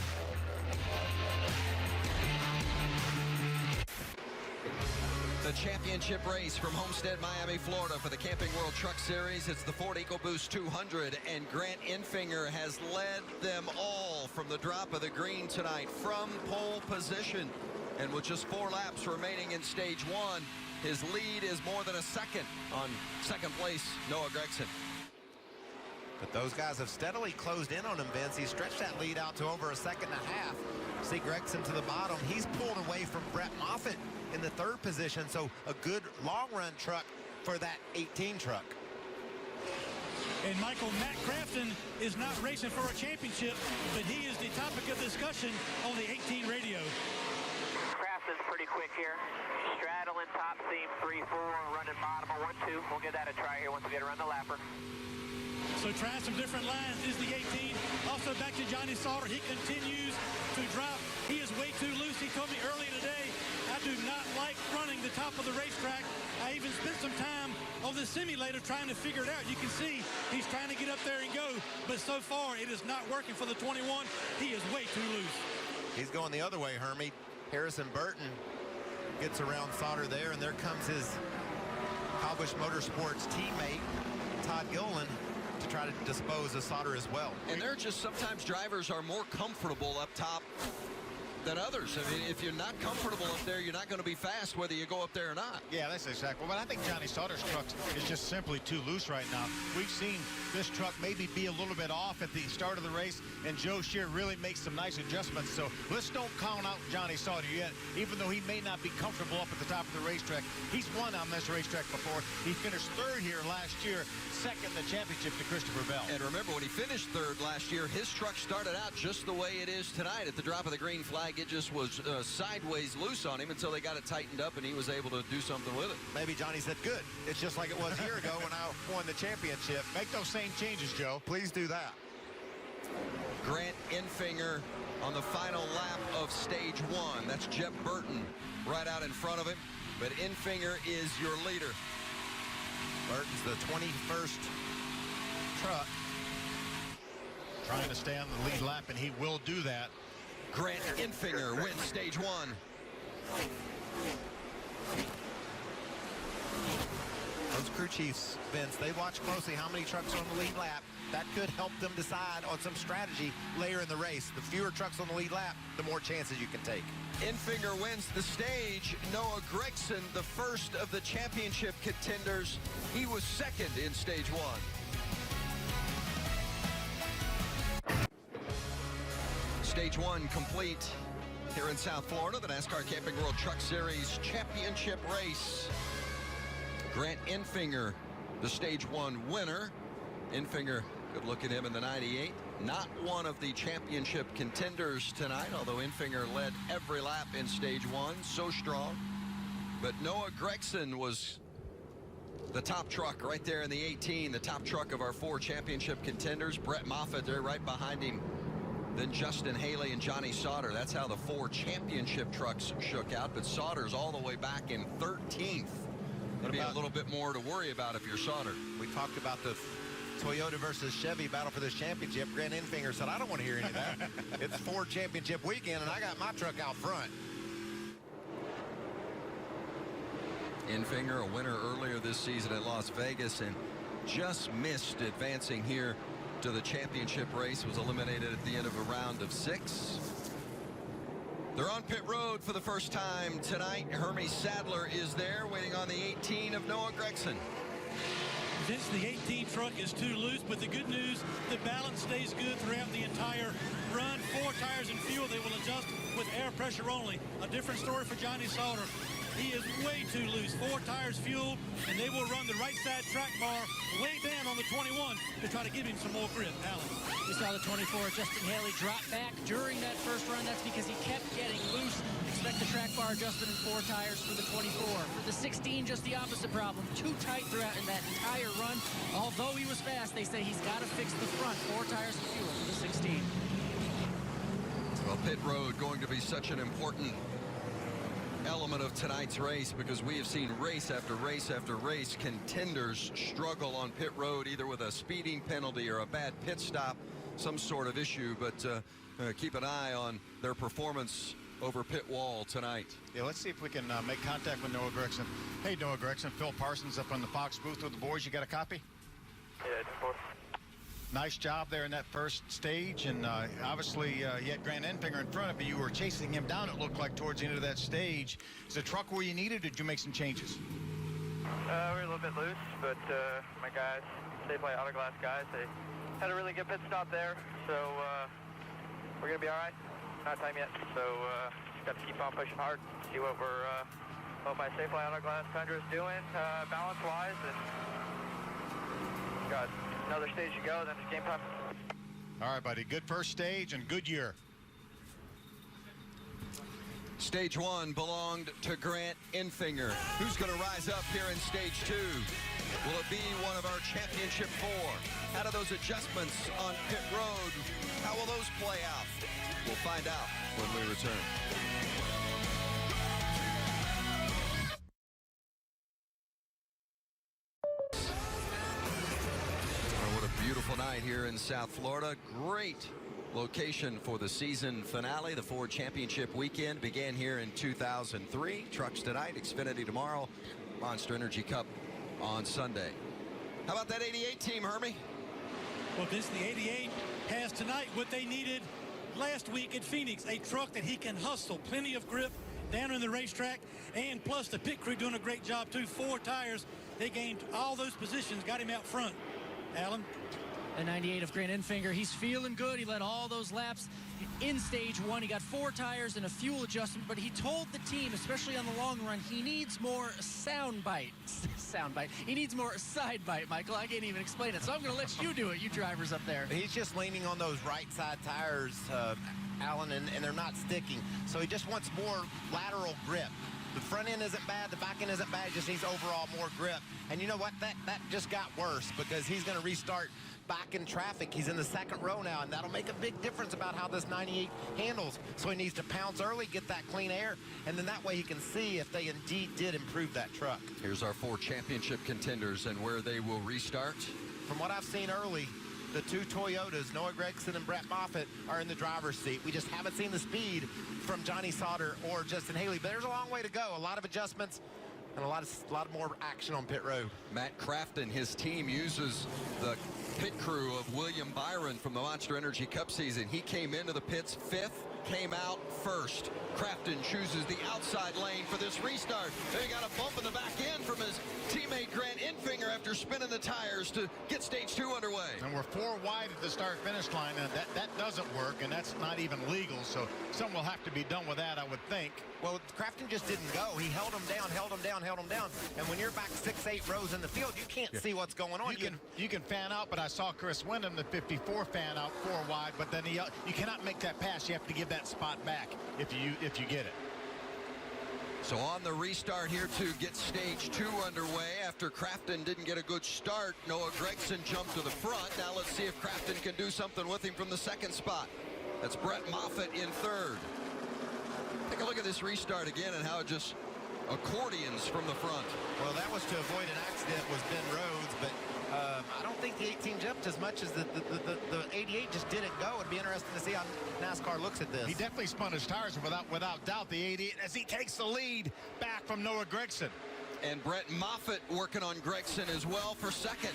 The championship race from Homestead-Miami, Florida for the Camping World Truck Series. It's the Ford EcoBoost 200, and Grant Enfinger has led them all from the drop of the green tonight from pole position. And with just 4 laps remaining in stage 1, his lead is more than a second on second place, Noah Gragson. But those guys have steadily closed in on him, Vince. He stretched that lead out to over a second and a half. See Gragson to the bottom. He's pulled away from Brett Moffitt in the 3rd position, so a good long-run truck for that 18 truck. And Michael, Matt Crafton is not racing for a championship, but he is the topic of discussion on the 18 radio. Crafton's pretty quick here. Straddling top seam 3-4, running bottom of 1-2. We'll give that a try here once we get around the lapper. So trying some different lines is the 18. Also back to Johnny Sauter. He continues to drop. He is way too loose. He told me earlier today, I do not like running the top of the racetrack. I even spent some time on the simulator trying to figure it out. You can see he's trying to get up there and go, but so far it is not working for the 21. He is way too loose. He's going the other way, Hermie. Harrison Burton gets around Sauter there, and there comes his Halbush Motorsports teammate, Todd Gilliland, to try to dispose of Sauter as well. And there are just sometimes drivers are more comfortable up top than others. I mean, if you're not comfortable up there, you're not going to be fast whether you go up there or not. Yeah, that's exactly. But I think Johnny Sauter's truck is just simply too loose right now. We've seen this truck maybe be a little bit off at the start of the race, and Joe Shear really makes some nice adjustments. So let's don't count out Johnny Sauter yet, even though he may not be comfortable up at the top of the racetrack. He's won on this racetrack before. He finished 3rd here last year, 2nd in the championship to Christopher Bell. And remember, when he finished 3rd last year, his truck started out just the way it is tonight at the drop of the green flag. like it just was sideways loose on him until they got it tightened up and he was able to do something with it. Maybe Johnny said, good. It's just like it was a year ago when I won the championship. Make those same changes, Joe. Please do that. Grant Enfinger on the final lap of stage 1. That's Jeb Burton right out in front of him. But Enfinger is your leader. Burton's the 21st truck. Trying to stay on the lead lap, and he will do that. Grant Enfinger wins stage 1. Those crew chiefs, Vince, they watch closely how many trucks are on the lead lap. That could help them decide on some strategy later in the race. The fewer trucks on the lead lap, the more chances you can take. Enfinger wins the stage. Noah Gragson, the first of the championship contenders. He was second in stage 1. Stage 1 complete here in South Florida, the NASCAR Camping World Truck Series championship race. Grant Enfinger, the stage 1 winner. Enfinger, good look at him in the 98. Not one of the championship contenders tonight, although Enfinger led every lap in stage 1. So strong. But Noah Gragson was the top truck right there in the 18, the top truck of our 4 championship contenders. Brett Moffitt there right behind him. Then Justin Haley and Johnny Sauter. That's how the 4 championship trucks shook out. But Sauter's all the way back in 13th. There'll be a little bit more to worry about if you're Sauter. We talked about the Toyota versus Chevy battle for this championship. Grant Enfinger said, I don't want to hear any of that. It's Ford championship weekend, and I got my truck out front. Enfinger, a winner earlier this season at Las Vegas, and just missed advancing here to the championship race. Was eliminated at the end of a round of 6. They're on pit road for the first time tonight. Hermie Sadler is there waiting on the 18 of Noah Gragson. Vince, the 18 truck is too loose, but the good news, the balance stays good throughout the entire run. 4 tires and fuel, they will adjust with air pressure only. A different story for Johnny Sauter. He is way too loose. 4 tires, fuel, and they will run the right side track bar way down on the 21 to try to give him some more grip. Alan. We saw the 24, Justin Haley, drop back during that first run. That's because he kept getting loose. Expect the track bar adjustment in 4 tires for the 24. For the 16, just the opposite problem. Too tight throughout in that entire run. Although he was fast, they say he's got to fix the front. 4 tires and fuel for the 16. Well, pit road going to be such an important element of tonight's race, because we have seen race after race after race contenders struggle on pit road, either with a speeding penalty or a bad pit stop, some sort of issue. But keep an eye on their performance over pit wall tonight. Yeah, let's see if we can make contact with Noah Gragson. Hey, Noah Gragson, Phil Parsons up on the Fox booth with the boys. You got a copy? Yeah, it's important. Nice job there in that first stage, and obviously you had Grant Enfinger in front of you. You were chasing him down, it looked like, towards the end of that stage. Is the truck where you needed, or did you make some changes? We were a little bit loose, but my guys, Safeway Autoglass guys, they had a really good pit stop there, so we're going to be all right. Not time yet, so just got to keep on pushing hard, see what my Safeway Autoglass Tundra is doing balance-wise, and got another stage to go, then it's game time. All right, buddy. Good first stage and good year. Stage 1 belonged to Grant Enfinger. Who's going to rise up here in stage 2? Will it be one of our championship 4? How do those adjustments on pit road, how will those play out? We'll find out when we return. Beautiful night here in South Florida. Great location for the season finale. The Ford Championship weekend began here in 2003. Trucks tonight, Xfinity tomorrow, Monster Energy Cup on Sunday. How about that 88 team, Hermie? Well, Vince, the 88 has tonight what they needed last week at Phoenix. A truck that he can hustle, plenty of grip down in the racetrack, and plus the pit crew doing a great job too. 4 tires, they gained all those positions, got him out front. Alan? The 98 of Grant Enfinger, he's feeling good. He led all those laps in stage 1. He got 4 tires and a fuel adjustment, but he told the team, especially on the long run, he needs more sound bite. He needs more side bite, Michael. I can't even explain it, so I'm going to let you do it, you drivers up there. He's just leaning on those right side tires. Alan, and they're not sticking. So he just wants more lateral grip. The front end isn't bad, the back end isn't bad, just needs overall more grip. And you know what, that just got worse because he's going to restart back in traffic. He's in the second row now, and that'll make a big difference about how this 98 handles. So he needs to pounce early, get that clean air, and then that way he can see if they indeed did improve that truck. Here's our 4 championship contenders and where they will restart. From what I've seen early, the 2 Toyotas, Noah Gragson and Brett Moffitt, are in the driver's seat. We just haven't seen the speed from Johnny Sauter or Justin Haley, but there's a long way to go. A lot of adjustments and a lot more action on pit road. Matt Crafton, his team uses the pit crew of William Byron from the Monster Energy Cup season. He came into the pits 5th, came out 1st. Crafton chooses the outside lane for this restart. They got a bump in the back end from his teammate Grant Infinger after spinning the tires to get stage 2 underway. And we're 4 wide at the start-finish line, and that doesn't work, and that's not even legal, so something will have to be done with that, I would think. Well, Crafton just didn't go. He held him down, held him down, held him down. And when you're back 6-8 rows in the field, you can't see what's going on. You can fan out, but I saw Chris Wyndham, the 54, fan out 4 wide, but then you cannot make that pass. You have to give that spot back if you get it. So on the restart here to get stage 2 underway after Crafton didn't get a good start, Noah Gragson jumped to the front. Now let's see if Crafton can do something with him from the 2nd spot. That's Brett Moffitt in 3rd. Take a look at this restart again and how it just accordions from the front. Well, that was to avoid an accident was Ben Rhodes, but I don't think the 18 jumped as much as the 88 just didn't go. It'd be interesting to see how NASCAR looks at this. He definitely spun his tires without doubt, the 88, as he takes the lead back from Noah Gragson. And Brett Moffitt working on Gragson as well for 2nd.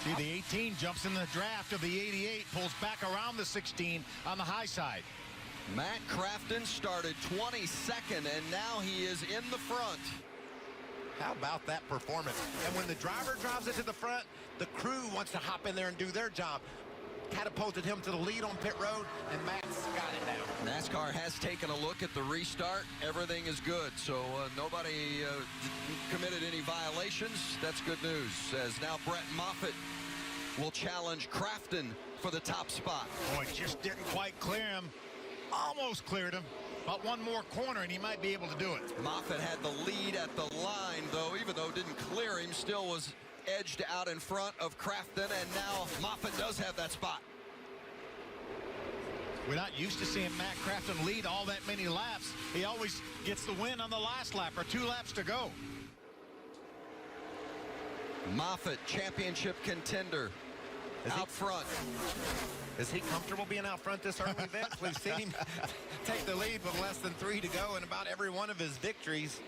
See, the 18 jumps in the draft of the 88, pulls back around the 16 on the high side. Matt Crafton started 22nd, and now he is in the front. How about that performance? And when the driver drives it to the front, the crew wants to hop in there and do their job. Catapulted him to the lead on pit road, and Matt's got it now. NASCAR has taken a look at the restart. Everything is good, so nobody committed any violations. That's good news, as now Brett Moffitt will challenge Crafton for the top spot. Boy, just didn't quite clear him. Almost cleared him. About one more corner, and he might be able to do it. Moffitt had the lead at the line, though, even though it didn't clear him, still was edged out in front of Crafton, and now Moffitt does have that spot. We're not used to seeing Matt Crafton lead all that many laps. He always gets the win on the last lap, or 2 laps to go. Moffitt, championship contender, out front. Is he comfortable being out front this early, Vince? We've seen him take the lead with less than 3 to go in about every one of his victories.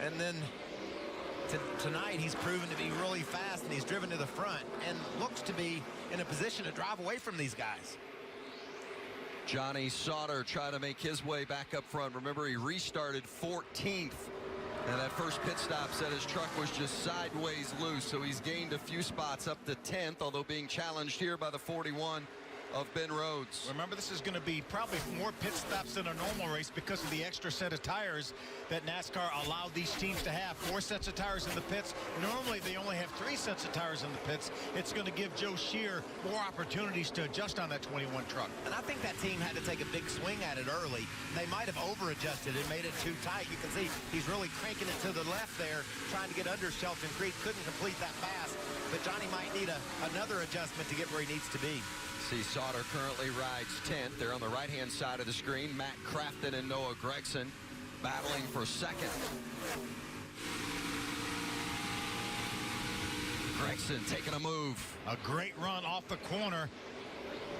And then tonight he's proven to be really fast, and he's driven to the front and looks to be in a position to drive away from these guys. Johnny Sauter trying to make his way back up front. Remember, he restarted 14th. And that first pit stop said his truck was just sideways loose, so he's gained a few spots up to 10th, although being challenged here by the 41 of Ben Rhodes. Remember, this is going to be probably more pit stops than a normal race because of the extra set of tires that NASCAR allowed these teams to have. 4 sets of tires in the pits. Normally, they only have 3 sets of tires in the pits. It's going to give Joe Shear more opportunities to adjust on that 21 truck. And I think that team had to take a big swing at it early. They might have over-adjusted and made it too tight. You can see he's really cranking it to the left there, trying to get under Shelton Creek. Couldn't complete that pass, but Johnny might need another adjustment to get where he needs to be. See, Sauter currently rides 10th. They're on the right-hand side of the screen. Matt Crafton and Noah Gragson battling for 2nd. Gragson taking a move. A great run off the corner.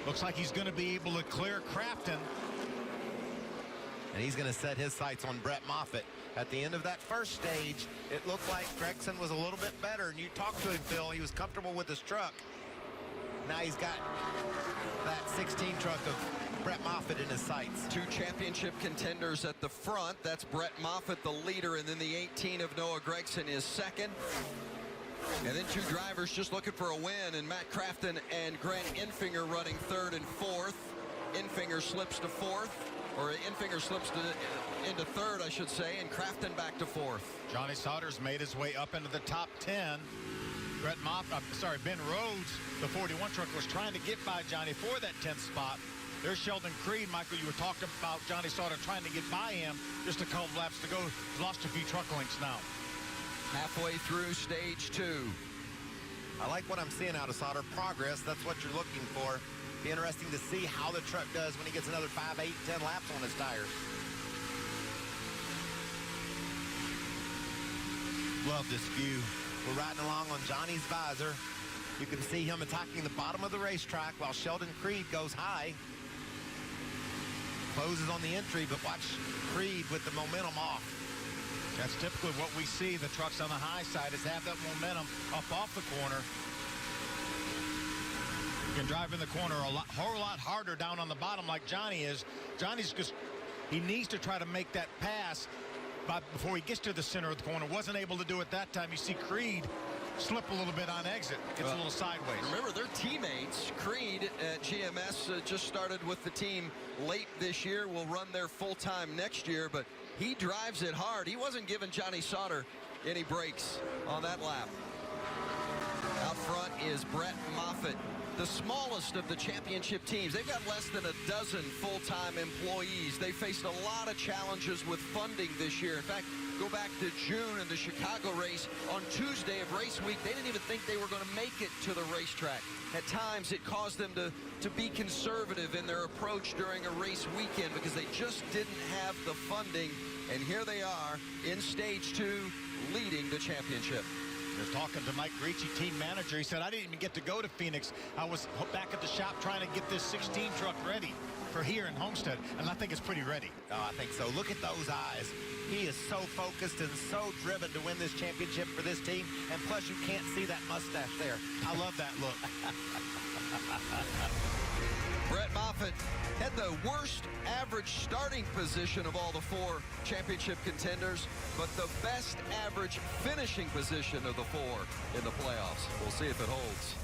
Looks like he's going to be able to clear Crafton. And he's going to set his sights on Brett Moffitt. At the end of that first stage, it looked like Gragson was a little bit better. And you talked to him, Phil. He was comfortable with his truck. Now he's got that 16 truck of Brett Moffitt in his sights. 2 championship contenders at the front. That's Brett Moffitt, the leader, and then the 18 of Noah Gragson is 2nd. And then 2 drivers just looking for a win, and Matt Crafton and Grant Infinger running 3rd and 4th. Infinger slips to 4th, or Infinger slips into 3rd, I should say, and Crafton back to 4th. Johnny Sauter's made his way up into the top 10. Ben Rhodes, the 41 truck, was trying to get by Johnny for that 10th spot. There's Sheldon Creed. Michael, you were talking about Johnny Sauter trying to get by him. Just a couple laps to go. Lost a few truck lengths now. Halfway through stage 2. I like what I'm seeing out of Sauter. Progress, that's what you're looking for. Be interesting to see how the truck does when he gets another 5, 8, 10 laps on his tires. Love this view. We're riding along on Johnny's visor. You can see him attacking the bottom of the racetrack while Sheldon Creed goes high. Closes on the entry, but watch Creed with the momentum off. That's typically what we see. The trucks on the high side is have that momentum up off the corner. You can drive in the corner a whole lot harder down on the bottom like Johnny is. Johnny's just, he needs to try to make that pass before he gets to the center of the corner. Wasn't able to do it that time. You see Creed slip a little bit on exit. Gets a little sideways. Remember, they're teammates. Creed at GMS just started with the team late this year. Will run there full-time next year, but he drives it hard. He wasn't giving Johnny Sauter any breaks on that lap. Out front is Brett Moffitt, the smallest of the championship teams. They've got less than a dozen full-time employees. They faced a lot of challenges with funding this year. In fact, go back to June in the Chicago race. On Tuesday of race week, they didn't even think they were going to make it to the racetrack. At times, it caused them to be conservative in their approach during a race weekend because they just didn't have the funding. And here they are in stage 2, leading the championship. Just talking to Mike Ricci, team manager. He said, I didn't even get to go to Phoenix. I was back at the shop trying to get this 16 truck ready for here in Homestead, and I think it's pretty ready. Oh, I think so. Look at those eyes. He is so focused and so driven to win this championship for this team, and plus you can't see that mustache there. I love that look. Brett Moffitt had the worst average starting position of all the 4 championship contenders, but the best average finishing position of the 4 in the playoffs. We'll see if it holds.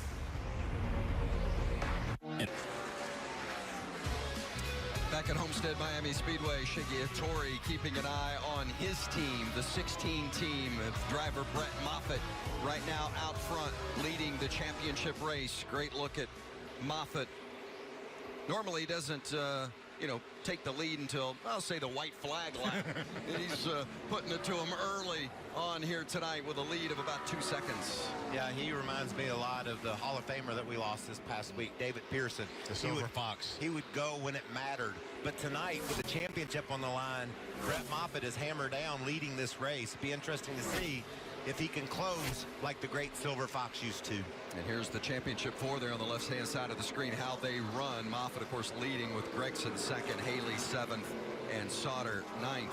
Back at Homestead-Miami Speedway, Shiggy keeping an eye on his team, the 16 team of driver Brett Moffitt right now out front leading the championship race. Great look at Moffitt. Normally he doesn't, take the lead until, I'll say, the white flag lap. He's putting it to him early on here tonight with a lead of about 2 seconds. Yeah, he reminds me a lot of the Hall of Famer that we lost this past week, David Pearson. The Silver Fox. He would go when it mattered. But tonight, with the championship on the line, Brett Moffitt is hammered down leading this race. It'd be interesting to see if he can close like the great Silver Fox used to. And here's the championship 4 there on the left-hand side of the screen, how they run. Moffitt, of course, leading with Gragson 2nd, Haley 7th, and Sauter 9th.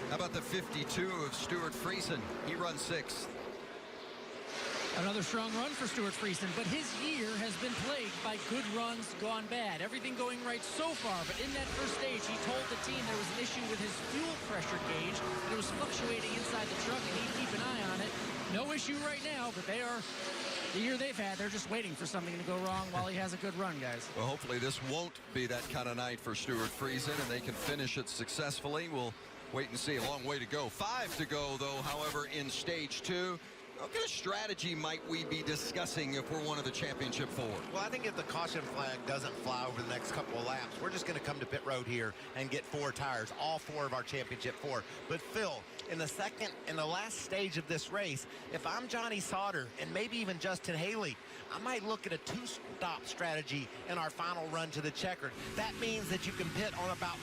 How about the 52 of Stuart Friesen? He runs 6th. Another strong run for Stuart Friesen, but his year has been plagued by good runs gone bad. Everything going right so far, but in that first stage, he told the team there was an issue with his fuel pressure gauge. It was fluctuating inside the truck, and he'd keep an eye on it. No issue right now, but the year they've had, they're just waiting for something to go wrong while he has a good run, guys. Well, hopefully this won't be that kind of night for Stuart Friesen, and they can finish it successfully. We'll wait and see. A long way to go. 5 to go, though, however, in stage 2. What kind of strategy might we be discussing if we're one of the championship 4? Well, I think if the caution flag doesn't fly over the next couple of laps, we're just going to come to pit road here and get 4 tires, all 4 of our championship 4. But Phil, in the last stage of this race, if I'm Johnny Sauter and maybe even Justin Haley, I might look at a 2-stop strategy in our final run to the checkered. That means that you can pit on about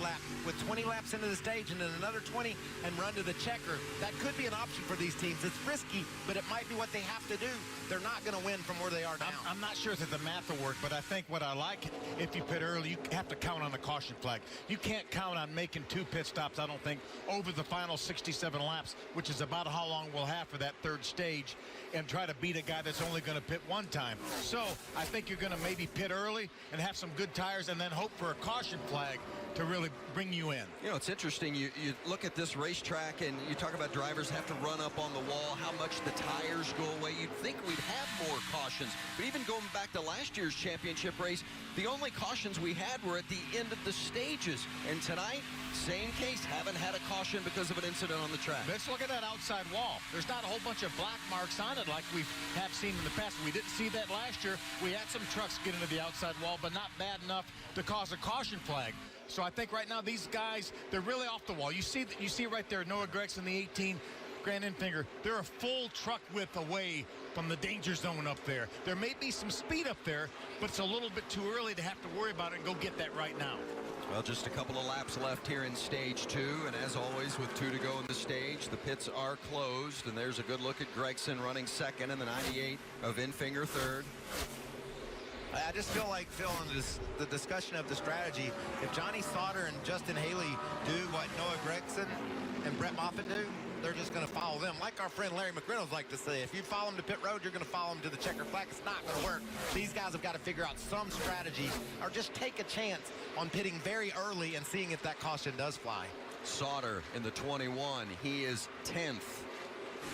with 20 laps into the stage and then another 20 and run to the checker. That could be an option for these teams. It's risky, but it might be what they have to do. They're not going to win from where they are now. I'm not sure that the math will work, but I think what I like, if you pit early, you have to count on the caution flag. You can't count on making 2 pit stops, I don't think, over the final 67 laps, which is about how long we'll have for that 3rd stage, and try to beat a guy that's only going to pit 1 time. So I think you're going to maybe pit early and have some good tires and then hope for a caution flag to really bring you in. You know, it's interesting. You look at this racetrack and you talk about drivers have to run up on the wall, how much the tires go away. You'd think we'd have more caution cautions. But even going back to last year's championship race, the only cautions we had were at the end of the stages. And tonight, same case, haven't had a caution because of an incident on the track. Let's look at that outside wall. There's not a whole bunch of black marks on it like we have seen in the past. We didn't see that last year. We had some trucks get into the outside wall, but not bad enough to cause a caution flag. So I think right now these guys, they're really off the wall. You see right there, Noah Gragson, the 18, Grant Enfinger. They're a full truck width away from the danger zone up there. There may be some speed up there, but it's a little bit too early to have to worry about it and go get that right now. Well, just a couple of laps left here in stage 2, and as always, with 2 to go in the stage, the pits are closed, and there's a good look at Gragson running second and the 98 of Enfinger third. I just feel like, Phil, in the discussion of the strategy, if Johnny Sauter and Justin Haley do what Noah Gragson and Brett Moffitt do, they're just going to follow them. Like our friend Larry McReynolds like to say, if you follow them to pit road, you're going to follow them to the checker flag. It's not going to work. These guys have got to figure out some strategy or just take a chance on pitting very early and seeing if that caution does fly. Sauter in the 21. He is 10th.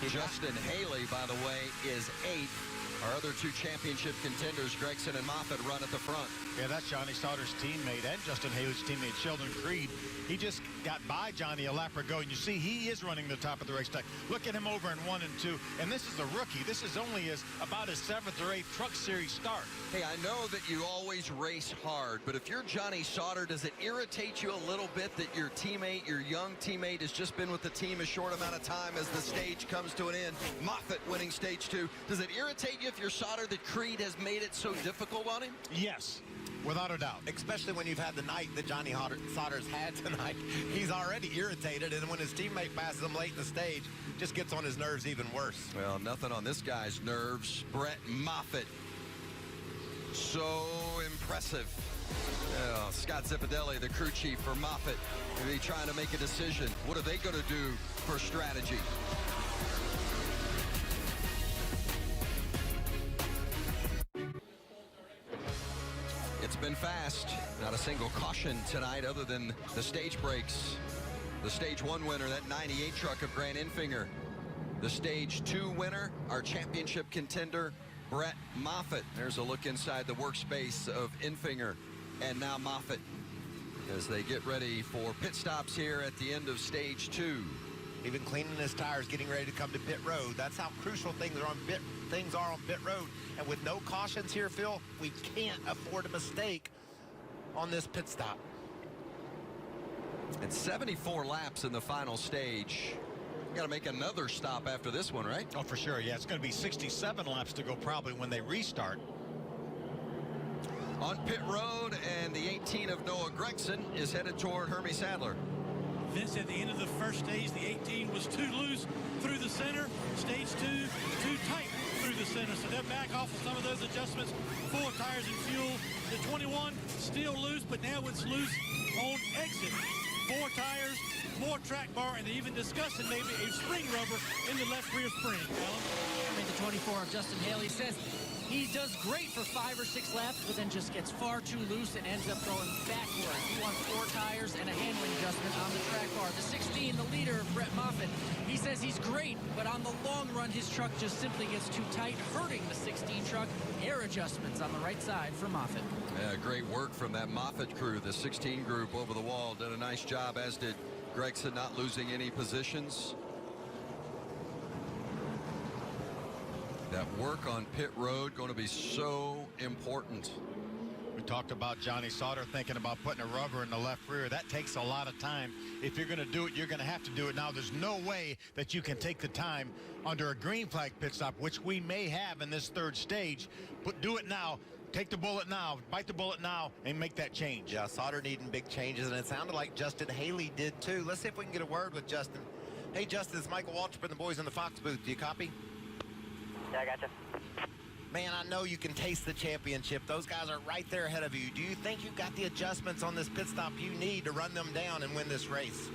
Justin Haley, by the way, is 8th. Our other 2 championship contenders, Gragson and Moffitt, run at the front. Yeah, that's Johnny Sauter's teammate and Justin Haley's teammate, Sheldon Creed. He just got by Johnny a lap ago, and you see he is running the top of the racetrack. Look at him over in 1 and 2, and this is a rookie. This is only about his 7th or 8th Truck Series start. Hey, I know that you always race hard, but if you're Johnny Sauter, does it irritate you a little bit that your teammate, your young teammate, has just been with the team a short amount of time as the stage comes to an end? Moffitt winning stage 2. Does it irritate you if you're Sauter that Creed has made it so difficult on him? Yes, without a doubt. Especially when you've had the night that Johnny Sauter's had tonight. He's already irritated, and when his teammate passes him late in the stage, just gets on his nerves even worse. Well, nothing on this guy's nerves. Brett Moffitt. So impressive. Scott Zipadelli, the crew chief for Moffitt, will be trying to make a decision. What are they going to do for strategy? It's been fast. Not a single caution tonight other than the stage breaks. The stage 1 winner, that 98 truck of Grant Enfinger. The stage 2 winner, our championship contender, Brett Moffitt. There's a look inside the workspace of Enfinger and now Moffitt as they get ready for pit stops here at the end of stage 2. Even cleaning his tires, getting ready to come to pit road. That's how crucial things are on pit road. And with no cautions here, Phil, we can't afford a mistake on this pit stop. It's 74 laps in the final stage. Got to make another stop after this one, right? Oh, for sure. Yeah, it's going to be 67 laps to go probably when they restart. On pit road, and the 18 of Noah Gragson is headed toward Hermie Sadler. Vince, at the end of the first stage, the 18 was too loose through the center. Stage 2, too tight through the center. So they're back off of some of those adjustments. 4 tires and fuel. The 21 still loose, but now it's loose on exit. 4 tires, more track bar, and even discussing maybe a spring rubber in the left rear spring. Alan? The 24 of Justin Haley says he does great for 5 or 6 laps, but then just gets far too loose and ends up going backward. He wants 4 tires and a handling adjustment on the track bar. The 16, the leader, Brett Moffitt, he says he's great, but on the long run, his truck just simply gets too tight, hurting the 16 truck. Air adjustments on the right side for Moffitt. Yeah, great work from that Moffitt crew. The 16 group over the wall did a nice job, as did Gragson, not losing any positions. That work on pit road going to be so important. We talked about Johnny Sauter thinking about putting a rubber in the left rear. That takes a lot of time. If you're going to do it, you're going to have to do it now. There's no way that you can take the time under a green flag pit stop, which we may have in this 3rd stage. But do it now. Take the bullet now, bite the bullet now, and make that change. Yeah, Sauter needing big changes, and it sounded like Justin Haley did too. Let's see if we can get a word with Justin. Hey, Justin, it's Michael Waltrip and the boys in the Fox booth. Do you copy? Yeah, I gotcha. Man, I know you can taste the championship. Those guys are right there ahead of you. Do you think you've got the adjustments on this pit stop you need to run them down and win this race?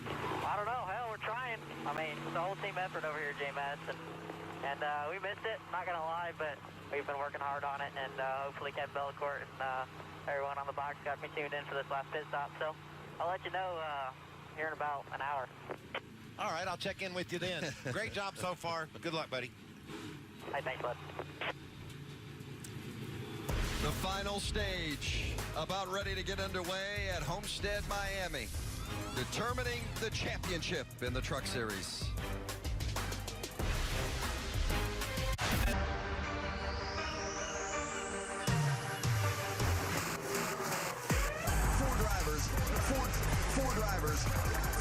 I don't know. Hell, we're trying. I mean, it's a whole team effort over here, J-Mats, and we missed it, not going to lie, but we've been working hard on it, and hopefully Kevin Bellecourt and everyone on the box got me tuned in for this last pit stop, so I'll let you know here in about an hour. All right, I'll check in with you then. Great job so far. Good luck, buddy. Hey, thanks, bud. The final stage about ready to get underway at Homestead-Miami, determining the championship in the Truck Series.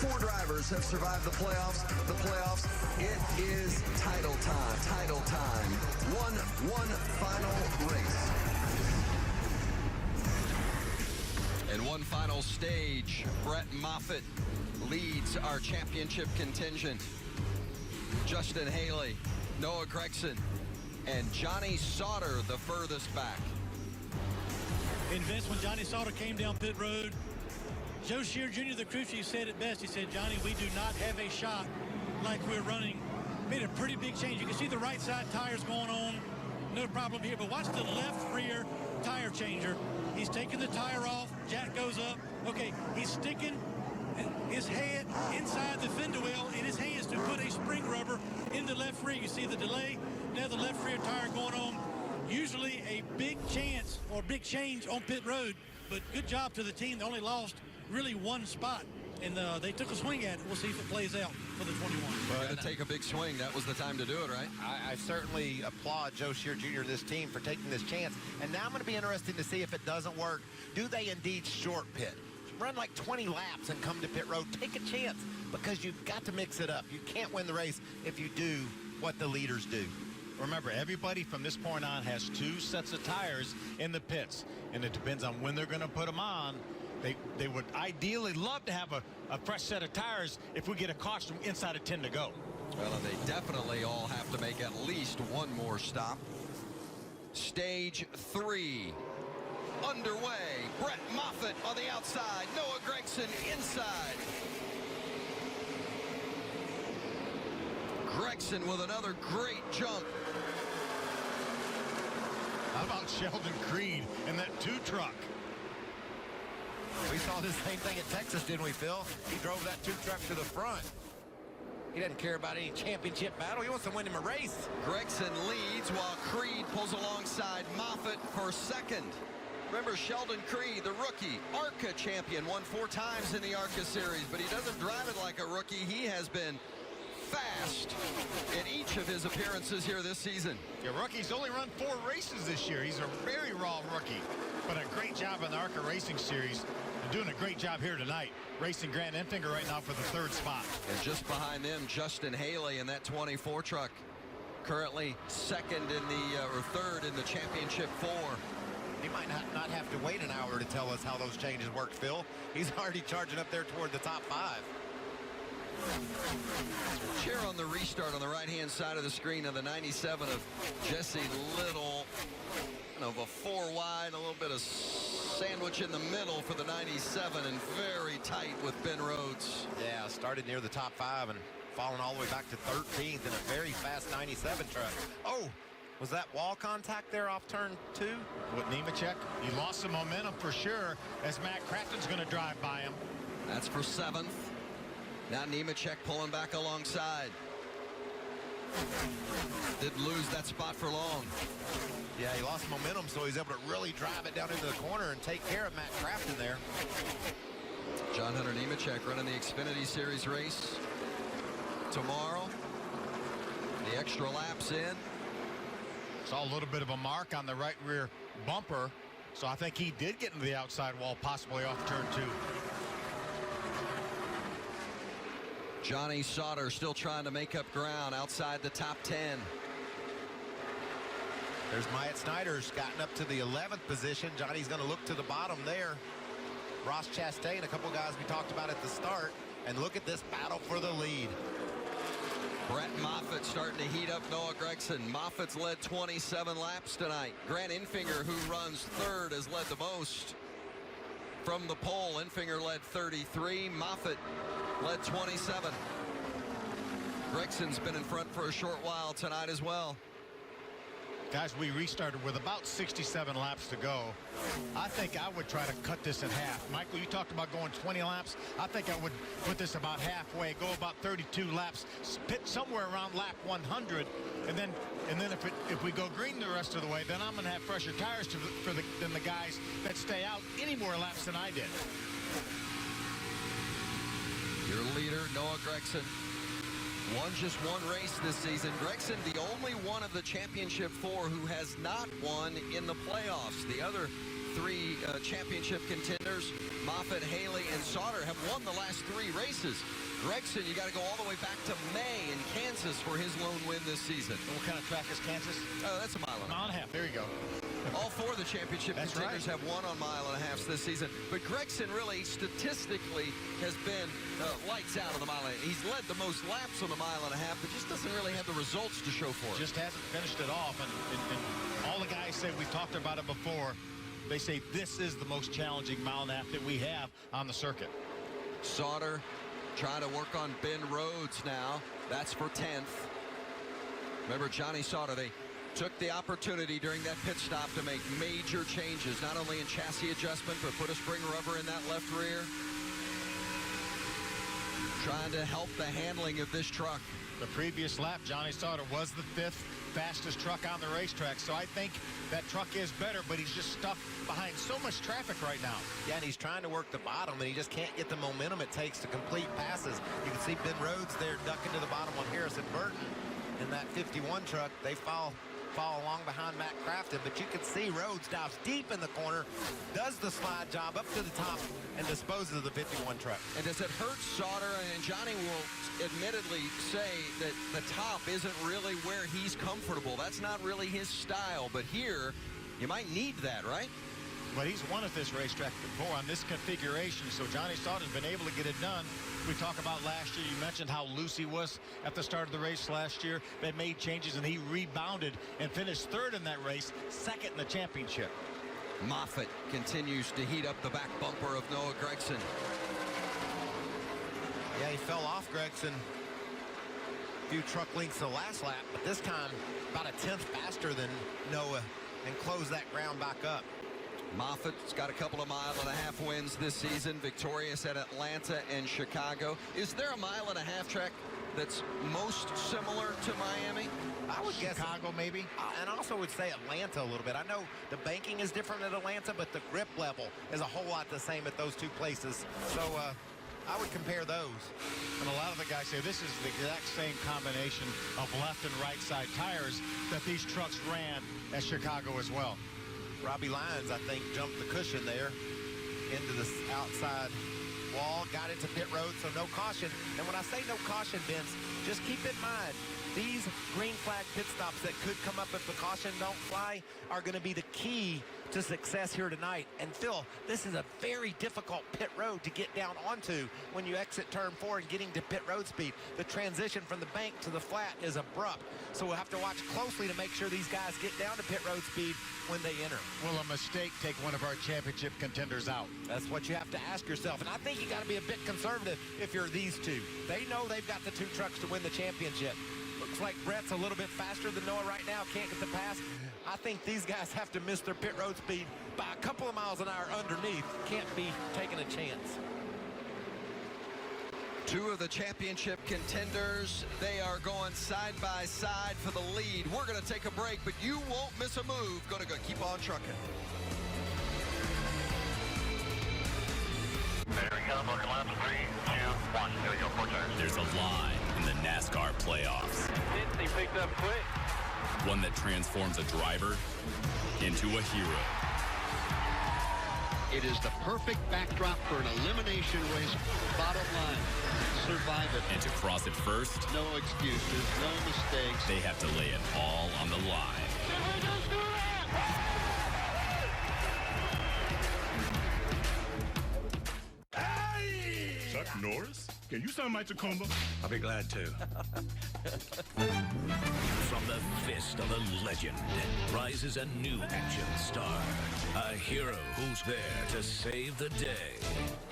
Four drivers have survived the playoffs. It is title time. One final race. In one final stage, Brett Moffitt leads our championship contingent. Justin Haley, Noah Gragson, and Johnny Sauter the furthest back. And Vince, when Johnny Sauter came down pit road, Joe Shear Jr., the crew chief, said it best. He said, Johnny, we do not have a shot like we're running. Made a pretty big change. You can see the right side tires going on. No problem here. But watch the left rear tire changer. He's taking the tire off. Jack goes up. Okay, he's sticking his head inside the fender well in his hands to put a spring rubber in the left rear. You see the delay. Now the left rear tire going on. Usually a big chance or big change on pit road. But good job to the team. They only lost really one spot, and they took a swing at it. We'll see if it plays out for the 21. Well, to take a big swing, that was the time to do it, right? I certainly applaud Joe Shear Jr. and this team for taking this chance. And now I'm going to be interested to see if it doesn't work. Do they indeed short pit? Run like 20 laps and come to pit road. Take a chance, because you've got to mix it up. You can't win the race if you do what the leaders do. Remember, everybody from this point on has 2 sets of tires in the pits, and it depends on when they're going to put them on. They would ideally love to have a fresh set of tires if we get a caution inside of 10 to go. Well, and they definitely all have to make at least one more stop. Stage 3 underway. Brett Moffitt on the outside. Noah Gragson inside. Gragson with another great jump. How about Sheldon Creed and that 2 truck? We saw the same thing at Texas, didn't we, Phil? He drove that 2 truck to the front. He doesn't care about any championship battle. He wants to win him a race. Gragson leads while Creed pulls alongside Moffitt for second. Remember Sheldon Creed, the rookie, ARCA champion, won 4 times in the ARCA series, but he doesn't drive it like a rookie. He has been fast in each of his appearances here this season. Yeah, rookie's only run 4 races this year. He's a very raw rookie, but a great job in the ARCA Racing Series. And doing a great job here tonight, racing Grant Enfinger right now for the 3rd spot. And just behind them, Justin Haley in that 24 truck, currently second in the or 3rd in the championship 4. He might not have to wait an hour to tell us how those changes work, Phil. He's already charging up there toward the top 5. Cheer on the restart on the right-hand side of the screen of the 97 of Jesse Little. Of a 4 wide, a little bit of sandwich in the middle for the 97, and very tight with Ben Rhodes. Yeah, started near the top 5 and falling all the way back to 13th in a very fast 97 truck. Oh, was that wall contact there off turn 2? With Nemechek, he lost some momentum for sure, as Matt Crafton's going to drive by him. That's for 7th. Now Nemechek pulling back alongside. Didn't lose that spot for long. Yeah, he lost momentum, so he's able to really drive it down into the corner and take care of Matt Crafton there. John Hunter Nemechek running the Xfinity Series race tomorrow. The extra laps in. Saw a little bit of a mark on the right rear bumper, so I think he did get into the outside wall, possibly off turn 2. Johnny Sauter still trying to make up ground outside the top 10. There's Myatt Snyder's gotten up to the 11th position. Johnny's going to look to the bottom there. Ross Chastain, a couple guys we talked about at the start. And look at this battle for the lead. Brett Moffitt starting to heat up Noah Gragson. Moffitt's led 27 laps tonight. Grant Enfinger, who runs 3rd, has led the most. From the pole, Enfinger led 33. Moffitt led 27. Gregson's been in front for a short while tonight as well. Guys, we restarted with about 67 laps to go. I think I would try to cut this in half. Michael, you talked about going 20 laps. I think I would put this about halfway, go about 32 laps, pit somewhere around lap 100, and then And then if we go green the rest of the way, then I'm going to have fresher tires than the guys that stay out any more laps than I did. Your leader, Noah Gragson, won just one race this season. Gragson, the only one of the championship 4 who has not won in the playoffs. The other 3 championship contenders, Moffitt, Haley, and Sauter, have won the last 3 races. Gragson, you got to go all the way back to May in Kansas for his lone win this season. What kind of track is Kansas? That's a mile and a half. There you go. All 4 of the championship contenders have won on mile and a half this season. But Gragson really statistically has been lights out on the mile and a half. He's led the most laps on the mile and a half, but just doesn't really have the results to show for it. Just hasn't finished it off. And all the guys say, we've talked about it before, they say this is the most challenging mile and a half that we have on the circuit. Sauter trying to work on Ben Rhodes now. That's for 10th. Remember, Johnny Sauter, they took the opportunity during that pit stop to make major changes, not only in chassis adjustment, but put a spring rubber in that left rear. Trying to help the handling of this truck. The previous lap, Johnny Sauter was the 5th fastest truck on the racetrack. So I think that truck is better, but he's just stuck behind so much traffic right now. Yeah, and he's trying to work the bottom, and he just can't get the momentum it takes to complete passes. You can see Ben Rhodes there ducking to the bottom on Harrison Burton in that 51 truck. They fall along behind Matt Crafton, but you can see Rhodes dives deep in the corner, does the slide job up to the top, and disposes of the 51 truck. And does it hurt Sauter? And Johnny will admittedly say that the top isn't really where he's comfortable. That's not really his style, but here you might need that, right? But he's won at this racetrack before on this configuration, so Johnny Sauter's been able to get it done. We talk about last year, you mentioned how loose he was at the start of the race last year. They made changes, and he rebounded and finished 3rd in that race, 2nd in the championship. Moffitt continues to heat up the back bumper of Noah Gragson. Yeah, he fell off Gragson a few truck lengths the last lap, but this time about a 10th faster than Noah and closed that ground back up. Moffitt's got a couple of mile and a half wins this season, victorious at Atlanta and Chicago. Is there a mile and a half track that's most similar to Miami? I would guess Chicago, maybe. And also would say Atlanta a little bit. I know the banking is different at Atlanta, but the grip level is a whole lot the same at those 2 places. So I would compare those. And a lot of the guys say this is the exact same combination of left and right side tires that these trucks ran at Chicago as well. Robbie Lyons, I think, jumped the cushion there into the outside wall, got into pit road, so no caution. And when I say no caution, Vince, just keep in mind, these green flag pit stops that could come up if the caution don't fly are going to be the key to success here tonight. And Phil, this is a very difficult pit road to get down onto when you exit turn 4 and getting to pit road speed. The transition from the bank to the flat is abrupt. So we'll have to watch closely to make sure these guys get down to pit road speed when they enter. Will a mistake take one of our championship contenders out? That's what you have to ask yourself. And I think you got to be a bit conservative if you're these 2. They know they've got the 2 trucks to win the championship. Looks like Brett's a little bit faster than Noah right now. Can't get the pass. I think these guys have to miss their pit road speed by a couple of miles an hour underneath. Can't be taking a chance. 2 of the championship contenders, they are going side by side for the lead. We're going to take a break, but you won't miss a move. Going to go keep on trucking. There we go. Looking left. 3, 2, 1. Here we go. 4 tires. There's a line in the NASCAR playoffs. They picked up quick. One that transforms a driver into a hero. It is the perfect backdrop for an elimination race. Bottom line, survive it. And to cross it first, no excuses, no mistakes. They have to lay it all on the line. Chuck Norris? Can you sign my Tacoma? I'll be glad to. From the fist of a legend rises a new action star. A hero who's there to save the day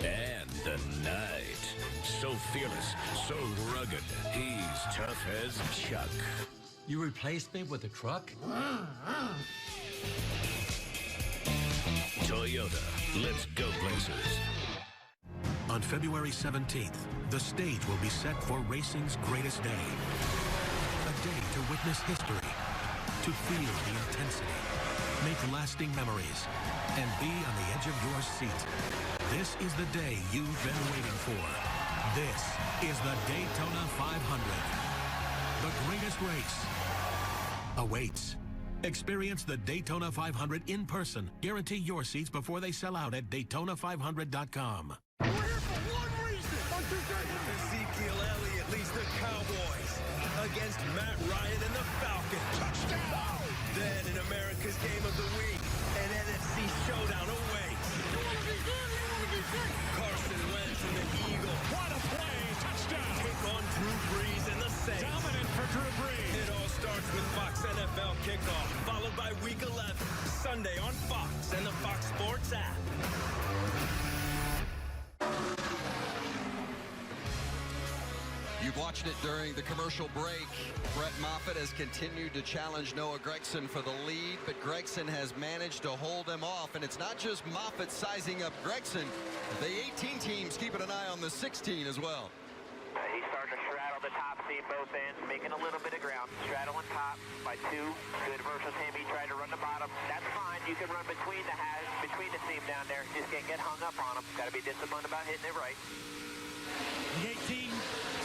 and the night. So fearless, so rugged, he's tough as Chuck. You replaced me with a truck? Toyota, let's go places. On February 17th, the stage will be set for racing's greatest day. A day to witness history to feel the intensity, make lasting memories, and be on the edge of your seat. This is the day you've been waiting for. This is the Daytona 500. The greatest race awaits. Experience the Daytona 500 in person. Guarantee your seats before they sell out at Daytona500.com. We're here for one reason. Ezekiel Elliott leads the Cowboys against Matt Ryan and the Falcons. Touchdown! Then in America's Game of the Week, an NFC showdown awaits. You want to be good, you want to be good. Carson Wentz and the Eagles. What a play! Touchdown! Take on Drew Brees and the Saints. Dominant for Drew Brees. It all starts with Fox NFL Kickoff, followed by Week 11, Sunday on Fox and the Fox Sports app. You've watched it during the commercial break. Brett Moffitt has continued to challenge Noah Gragson for the lead, but Gragson has managed to hold him off. And it's not just Moffitt sizing up Gragson. The 18 team's keeping an eye on the 16 as well. He's starting to straddle the top seam both ends, making a little bit of ground. Straddling top by 2. Good versus him. He tried to run the bottom. That's fine. You can run between the seam down there. Just can't get hung up on him. Got to be disciplined about hitting it right. The 18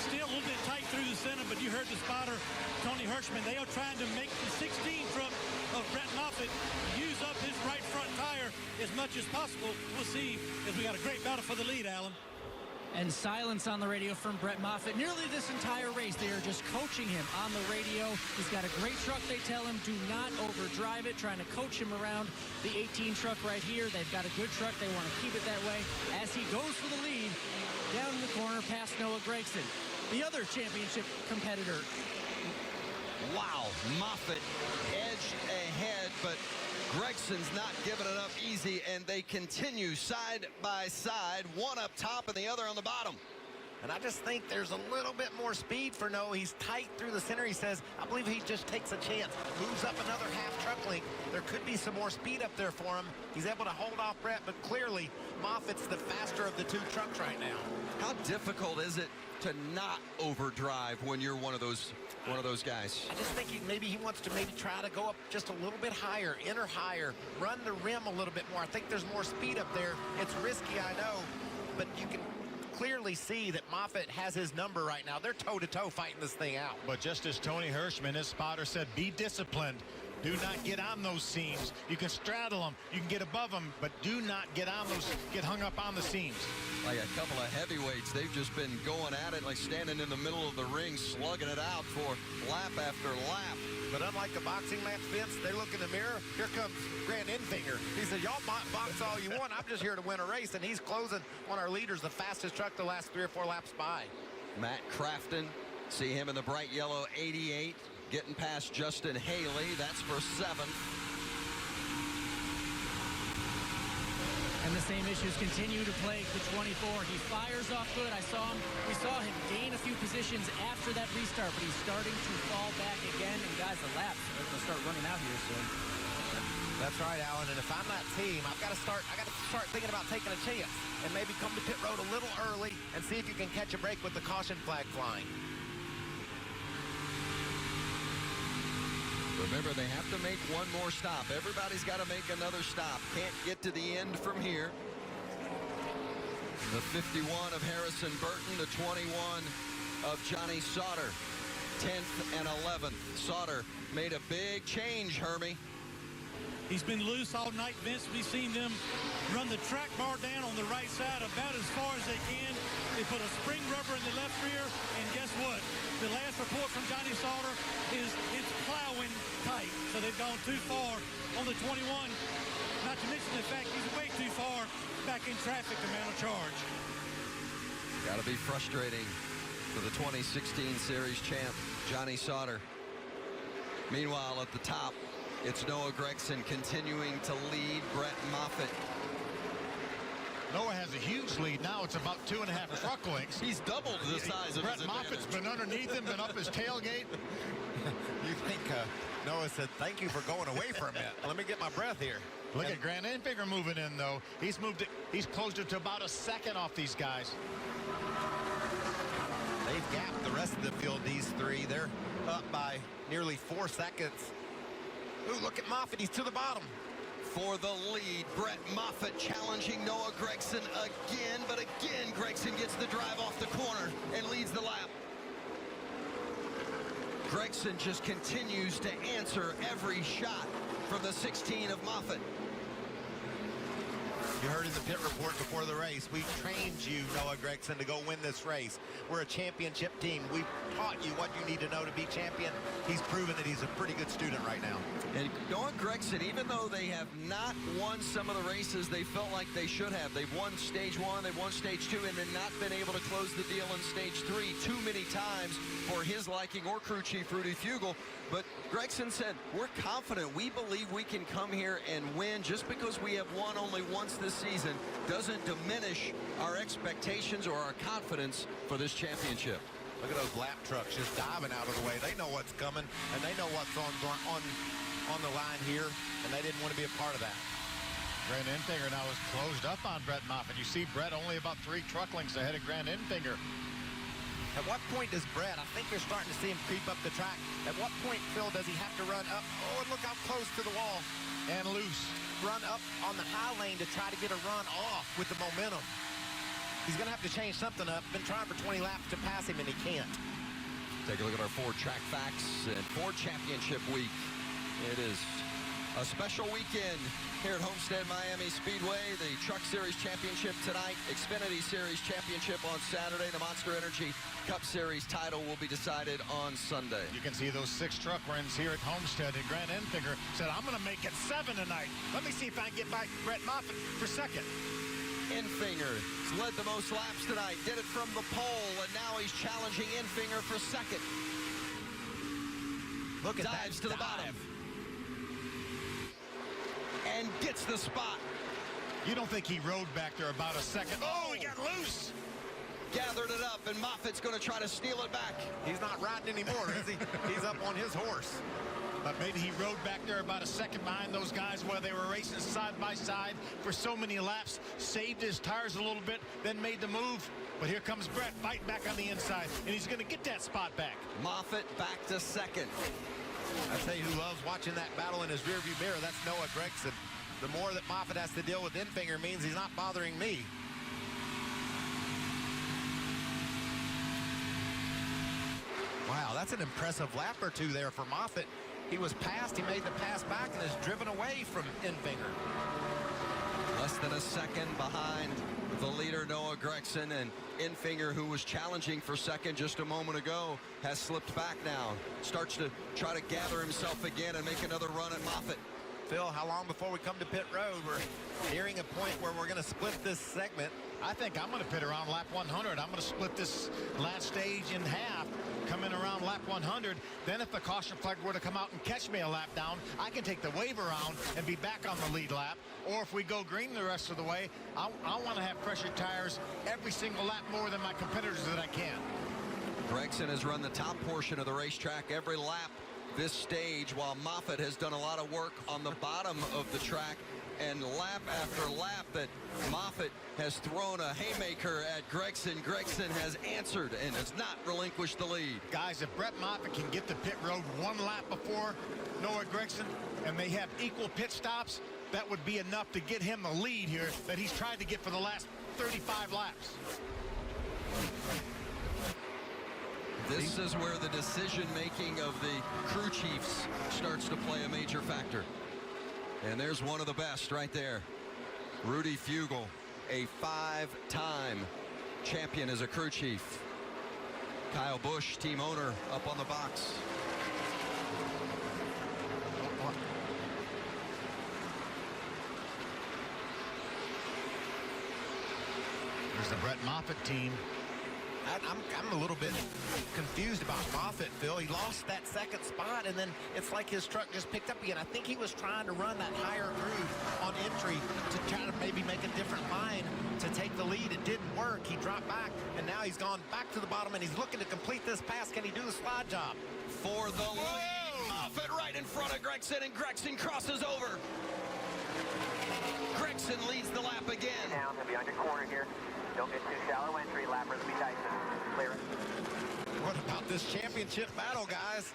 still a little bit tight through the center, but you heard the spotter, Tony Hirschman. They are trying to make the 16 truck of Brett Moffitt use up his right front tire as much as possible. We'll see as we got a great battle for the lead, Alan. And silence on the radio from Brett Moffitt. Nearly this entire race, they are just coaching him on the radio. He's got a great truck, they tell him. Do not overdrive it, trying to coach him around the 18 truck right here. They've got a good truck. They want to keep it that way. As he goes for the lead, down in the corner past Noah Gragson, the other championship competitor. Wow, Moffitt edged ahead, but Gregson's not giving it up easy, and they continue side by side, one up top and the other on the bottom. And I just think there's a little bit more speed for Noah. He's tight through the center, he says. I believe he just takes a chance, moves up another half truck length. There could be some more speed up there for him. He's able to hold off Brett, but clearly Moffitt's the faster of the two trucks right now. How difficult is it to not overdrive when you're one of those guys? I just think maybe he wants to try to go up just a little bit higher, enter higher, run the rim a little bit more. I think there's more speed up there. It's risky, I know, but you can clearly see that Moffitt has his number right now. They're toe-to-toe fighting this thing out. But just as Tony Hirschman, his spotter, said, be disciplined. Do not get on those seams. You can straddle them, you can get above them, but do not get hung up on the seams. Like a couple of heavyweights, they've just been going at it, like standing in the middle of the ring, slugging it out for lap after lap. But unlike the boxing match, Vince, they look in the mirror. Here comes Grant Enfinger. He said, y'all box all you want. I'm just here to win a race. And he's closing on our leaders, the fastest truck the last 3 or 4 laps by. Matt Crafton, see him in the bright yellow 88, getting past Justin Haley. That's for 7th. And the same issues continue to plague the 24. He fires off good. We saw him gain a few positions after that restart, but he's starting to fall back again. And guys, the laps are going to start running out here soon. That's right, Alan. And if I'm that team, I got to start thinking about taking a chance and maybe come to pit road a little early and see if you can catch a break with the caution flag flying. Remember, they have to make one more stop. Everybody's got to make another stop. Can't get to the end from here. The 51 of Harrison Burton, the 21 of Johnny Sauter. 10th and 11th. Sauter made a big change, Hermie. He's been loose all night, Vince. We've seen them run the track bar down on the right side about as far as they can. They put a spring rubber in the left rear, and guess what? The last report from Johnny Sauter is it's plowing tight. So they've gone too far on the 21. Not to mention the fact he's way too far back in traffic to mount a charge. Got to be frustrating for the 2016 Series champ, Johnny Sauter. Meanwhile, at the top, it's Noah Gragson continuing to lead Brett Moffitt. Noah has a huge lead now. It's about 2.5 truck lengths. He's doubled the size of his Brett Moffitt's been underneath him, been up his tailgate. You think Noah said, thank you for going away for a minute. Let me get my breath here. Look at Grant Enfinger moving in, though. He's closed it to about a second off these guys. They've gapped the rest of the field, these three. They're up by nearly 4 seconds. Ooh, look at Moffitt. He's to the bottom. For the lead, Brett Moffitt challenging Noah Gragson again, but again, Gragson gets the drive off the corner and leads the lap. Gragson just continues to answer every shot from the 16 of Moffitt. You heard in the pit report before the race, we trained you, Noah Gragson, to go win this race. We're a championship team. We've taught you what you need to know to be champion. He's proven that he's a pretty good student right now. And Noah Gragson, even though they have not won some of the races they felt like they should have, they've won stage 1, they've won stage 2, and then not been able to close the deal in stage 3 too many times for his liking or crew chief Rudy Fugle. But Gragson said, we're confident. We believe we can come here and win. Just because we have won only once this season doesn't diminish our expectations or our confidence for this championship. Look at those lap trucks just diving out of the way. They know what's coming, and they know what's on the line here, and they didn't want to be a part of that. Grant Enfinger now is closed up on Brett Moffitt. You see Brett only about 3 truck lengths ahead of Grant Enfinger. At what point does Brett, I think you're starting to see him creep up the track. At what point, Phil, does he have to run up? Oh, and look how close to the wall. And loose. Run up on the high lane to try to get a run off with the momentum. He's going to have to change something up. Been trying for 20 laps to pass him, and he can't. Take a look at our Ford track facts and Ford Championship Week. It is a special weekend here at Homestead-Miami Speedway. The Truck Series Championship tonight, Xfinity Series Championship on Saturday. The Monster Energy Cup Series title will be decided on Sunday. You can see those 6 truck wins here at Homestead, and Grant Enfinger said, I'm going to make it 7 tonight. Let me see if I can get by Brett Moffitt for second. Enfinger led the most laps tonight, did it from the pole, and now he's challenging Enfinger for second. Look at Dives that to the bottom. And gets the spot. You don't think he rode back there about a second? Oh, he got loose. Gathered it up, and Moffitt's going to try to steal it back. He's not riding anymore, is he? He's up on his horse. But maybe he rode back there about a second behind those guys while they were racing side by side for so many laps, saved his tires a little bit, then made the move. But here comes Brett fighting back on the inside, and he's going to get that spot back. Moffitt back to second. I tell you who loves watching that battle in his rearview mirror, that's Noah Gragson. The more that Moffitt has to deal with Enfinger means he's not bothering me. Wow, that's an impressive lap or two there for Moffitt. He was passed, he made the pass back, and is driven away from Enfinger. Less than a second behind the leader, Noah Gragson, and Enfinger, who was challenging for second just a moment ago, has slipped back now. Starts to try to gather himself again and make another run at Moffitt. Phil, how long before we come to pit road? We're nearing a point where we're going to split this segment. I think I'm going to pit around lap 100. I'm going to split this last stage in half, come in around lap 100. Then if the caution flag were to come out and catch me a lap down, I can take the wave around and be back on the lead lap. Or if we go green the rest of the way, I want to have fresher tires every single lap more than my competitors that I can. Gragson has run the top portion of the racetrack every lap this stage, while Moffitt has done a lot of work on the bottom of the track. And lap after lap that Moffitt has thrown a haymaker at Gragson, Gragson has answered and has not relinquished the lead. Guys, if Brett Moffitt can get to pit road 1 lap before Noah Gragson and they have equal pit stops, that would be enough to get him the lead here that he's tried to get for the last 35 laps. This is where the decision-making of the crew chiefs starts to play a major factor. And there's one of the best right there. Rudy Fugle, a 5-time champion as a crew chief. Kyle Busch, team owner, up on the box. There's the Brett Moffitt team. I'm a little bit confused about Moffitt, Phil. He lost that second spot, and then it's like his truck just picked up again. I think he was trying to run that higher groove on entry to try to maybe make a different line to take the lead. It didn't work. He dropped back, and now he's gone back to the bottom, and he's looking to complete this pass. Can he do the slide job? For the lead, Moffitt right in front of Gragson, and Gragson crosses over. Gragson leads the lap again. Down to behind your corner here. Don't get too shallow entry. Lappers will be Tyson. Clear. What about this championship battle, guys?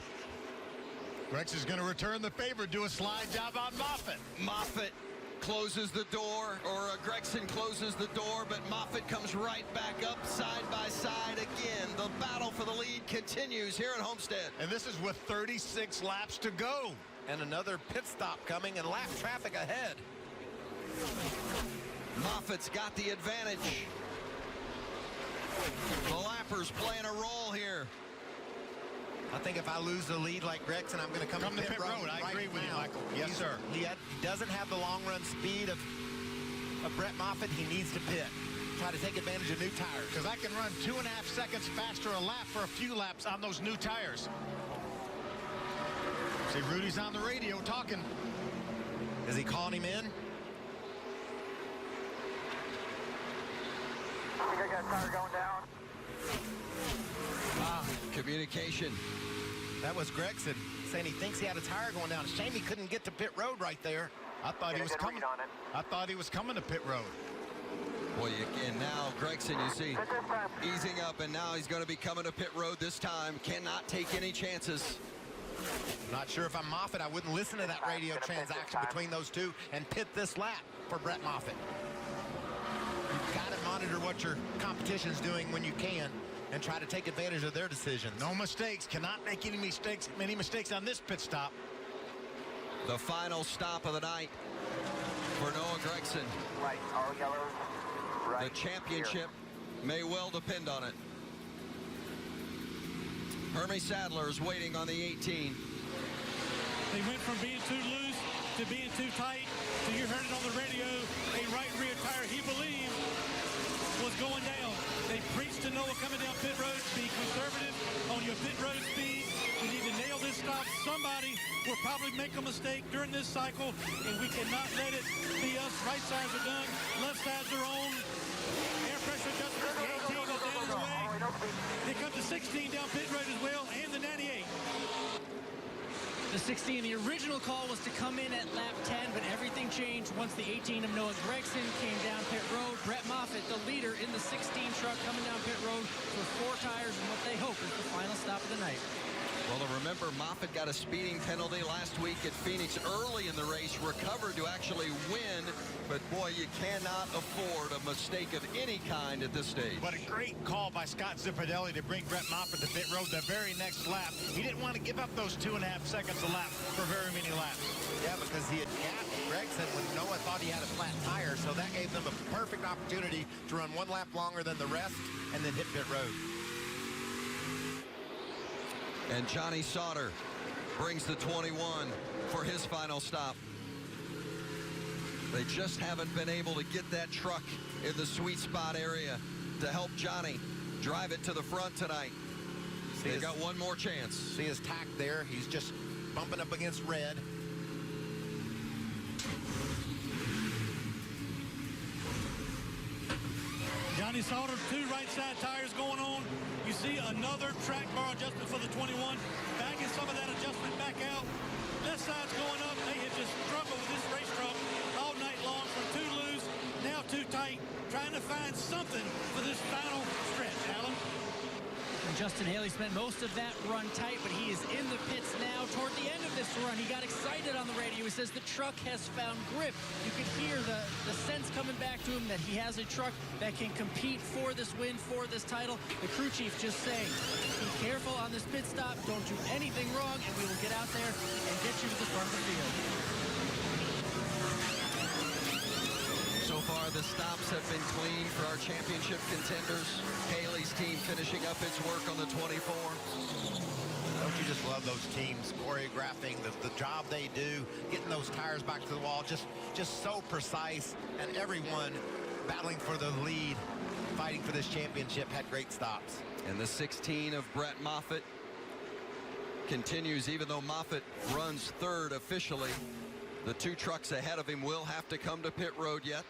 Gregson's going to return the favor, do a slide job on Moffitt. Moffitt closes the door, or Gragson closes the door, but Moffitt comes right back up side by side again. The battle for the lead continues here at Homestead. And this is with 36 laps to go. And another pit stop coming and lap traffic ahead. Moffitt's got the advantage. The lappers playing a role here. I think if I lose the lead like Gragson, I'm going to come to pit road. I agree with you, Michael. Yes, sir. He doesn't have the long run speed of Brett Moffitt. He needs to pit. Try to take advantage of new tires. Because I can run 2.5 seconds faster a lap for a few laps on those new tires. See, Rudy's on the radio talking. Is he calling him in? I think I got a tire going down. Communication. That was Gragson saying he thinks he had a tire going down. Shame he couldn't get to pit road right there. I thought he was coming. I thought he was coming to pit road. Well, and now Gragson, you see, easing up, and now he's going to be coming to pit road this time. Cannot take any chances. Not sure if I'm Moffitt. I wouldn't listen to that radio transaction between those two and pit this lap for Brett Moffitt. You've got to monitor what your competition's doing when you can and try to take advantage of their decisions. No mistakes. Cannot make any mistakes on this pit stop. The final stop of the night for Noah Gragson. Right, all yellows. Right. The championship may well depend on it. Hermie Sadler is waiting on the 18. They went from being too loose to being too tight. So you heard it on the radio. A right rear tire, he believed, was going down. They preached to Noah coming down pit road, be conservative on your pit road speed. We need to nail this stop. Somebody will probably make a mistake during this cycle, and we cannot let it be us. Right sides are done, left sides are on. Air pressure adjustment, the 18 goes down the way. Here comes the 16 down pit road as well, and the 98. The 16, the original call was to come in at lap 10, but everything changed once the 18 of Noah Gragson came down pit road. Brett Moffitt, the leader in the 16 truck, coming down pit road for 4 tires and what they hope is the final stop of the night. Well, remember, Moffitt got a speeding penalty last week at Phoenix early in the race, recovered to actually win. But, boy, you cannot afford a mistake of any kind at this stage. But a great call by Scott Zipadelli to bring Brett Moffitt to pit road the very next lap. He didn't want to give up those 2.5 seconds a lap for very many laps. Yeah, because he had gapped Gragson when Noah thought he had a flat tire, so that gave them a perfect opportunity to run 1 lap longer than the rest and then hit pit road. And Johnny Sauter brings the 21 for his final stop. They just haven't been able to get that truck in the sweet spot area to help Johnny drive it to the front tonight. They've got one more chance. See his tack there. He's just bumping up against red. Johnny Sauter, 2 right side tires going on. You see another track bar adjustment for the 21. Backing some of that adjustment back out. Left side's going up. They have just struggled with this race truck all night long from too loose, now too tight, trying to find something for this final stretch, Alan. And Justin Haley spent most of that run tight, but he is in the pits now. Toward the end of this run, he got excited on the radio. He says the truck has found grip. You could hear the sense coming back to him that he has a truck that can compete for this win, for this title. The crew chief just saying, be careful on this pit stop. Don't do anything wrong, and we will get out there and get you to the front of the field. So far, the stops have been clean for our championship contenders. Haley's team finishing up its work on the 24. Don't you just love those teams choreographing the job they do, getting those tires back to the wall, just so precise, and everyone battling for the lead, fighting for this championship, had great stops. And the 16 of Brett Moffitt continues, even though Moffitt runs third officially. The 2 trucks ahead of him will have to come to pit road yet.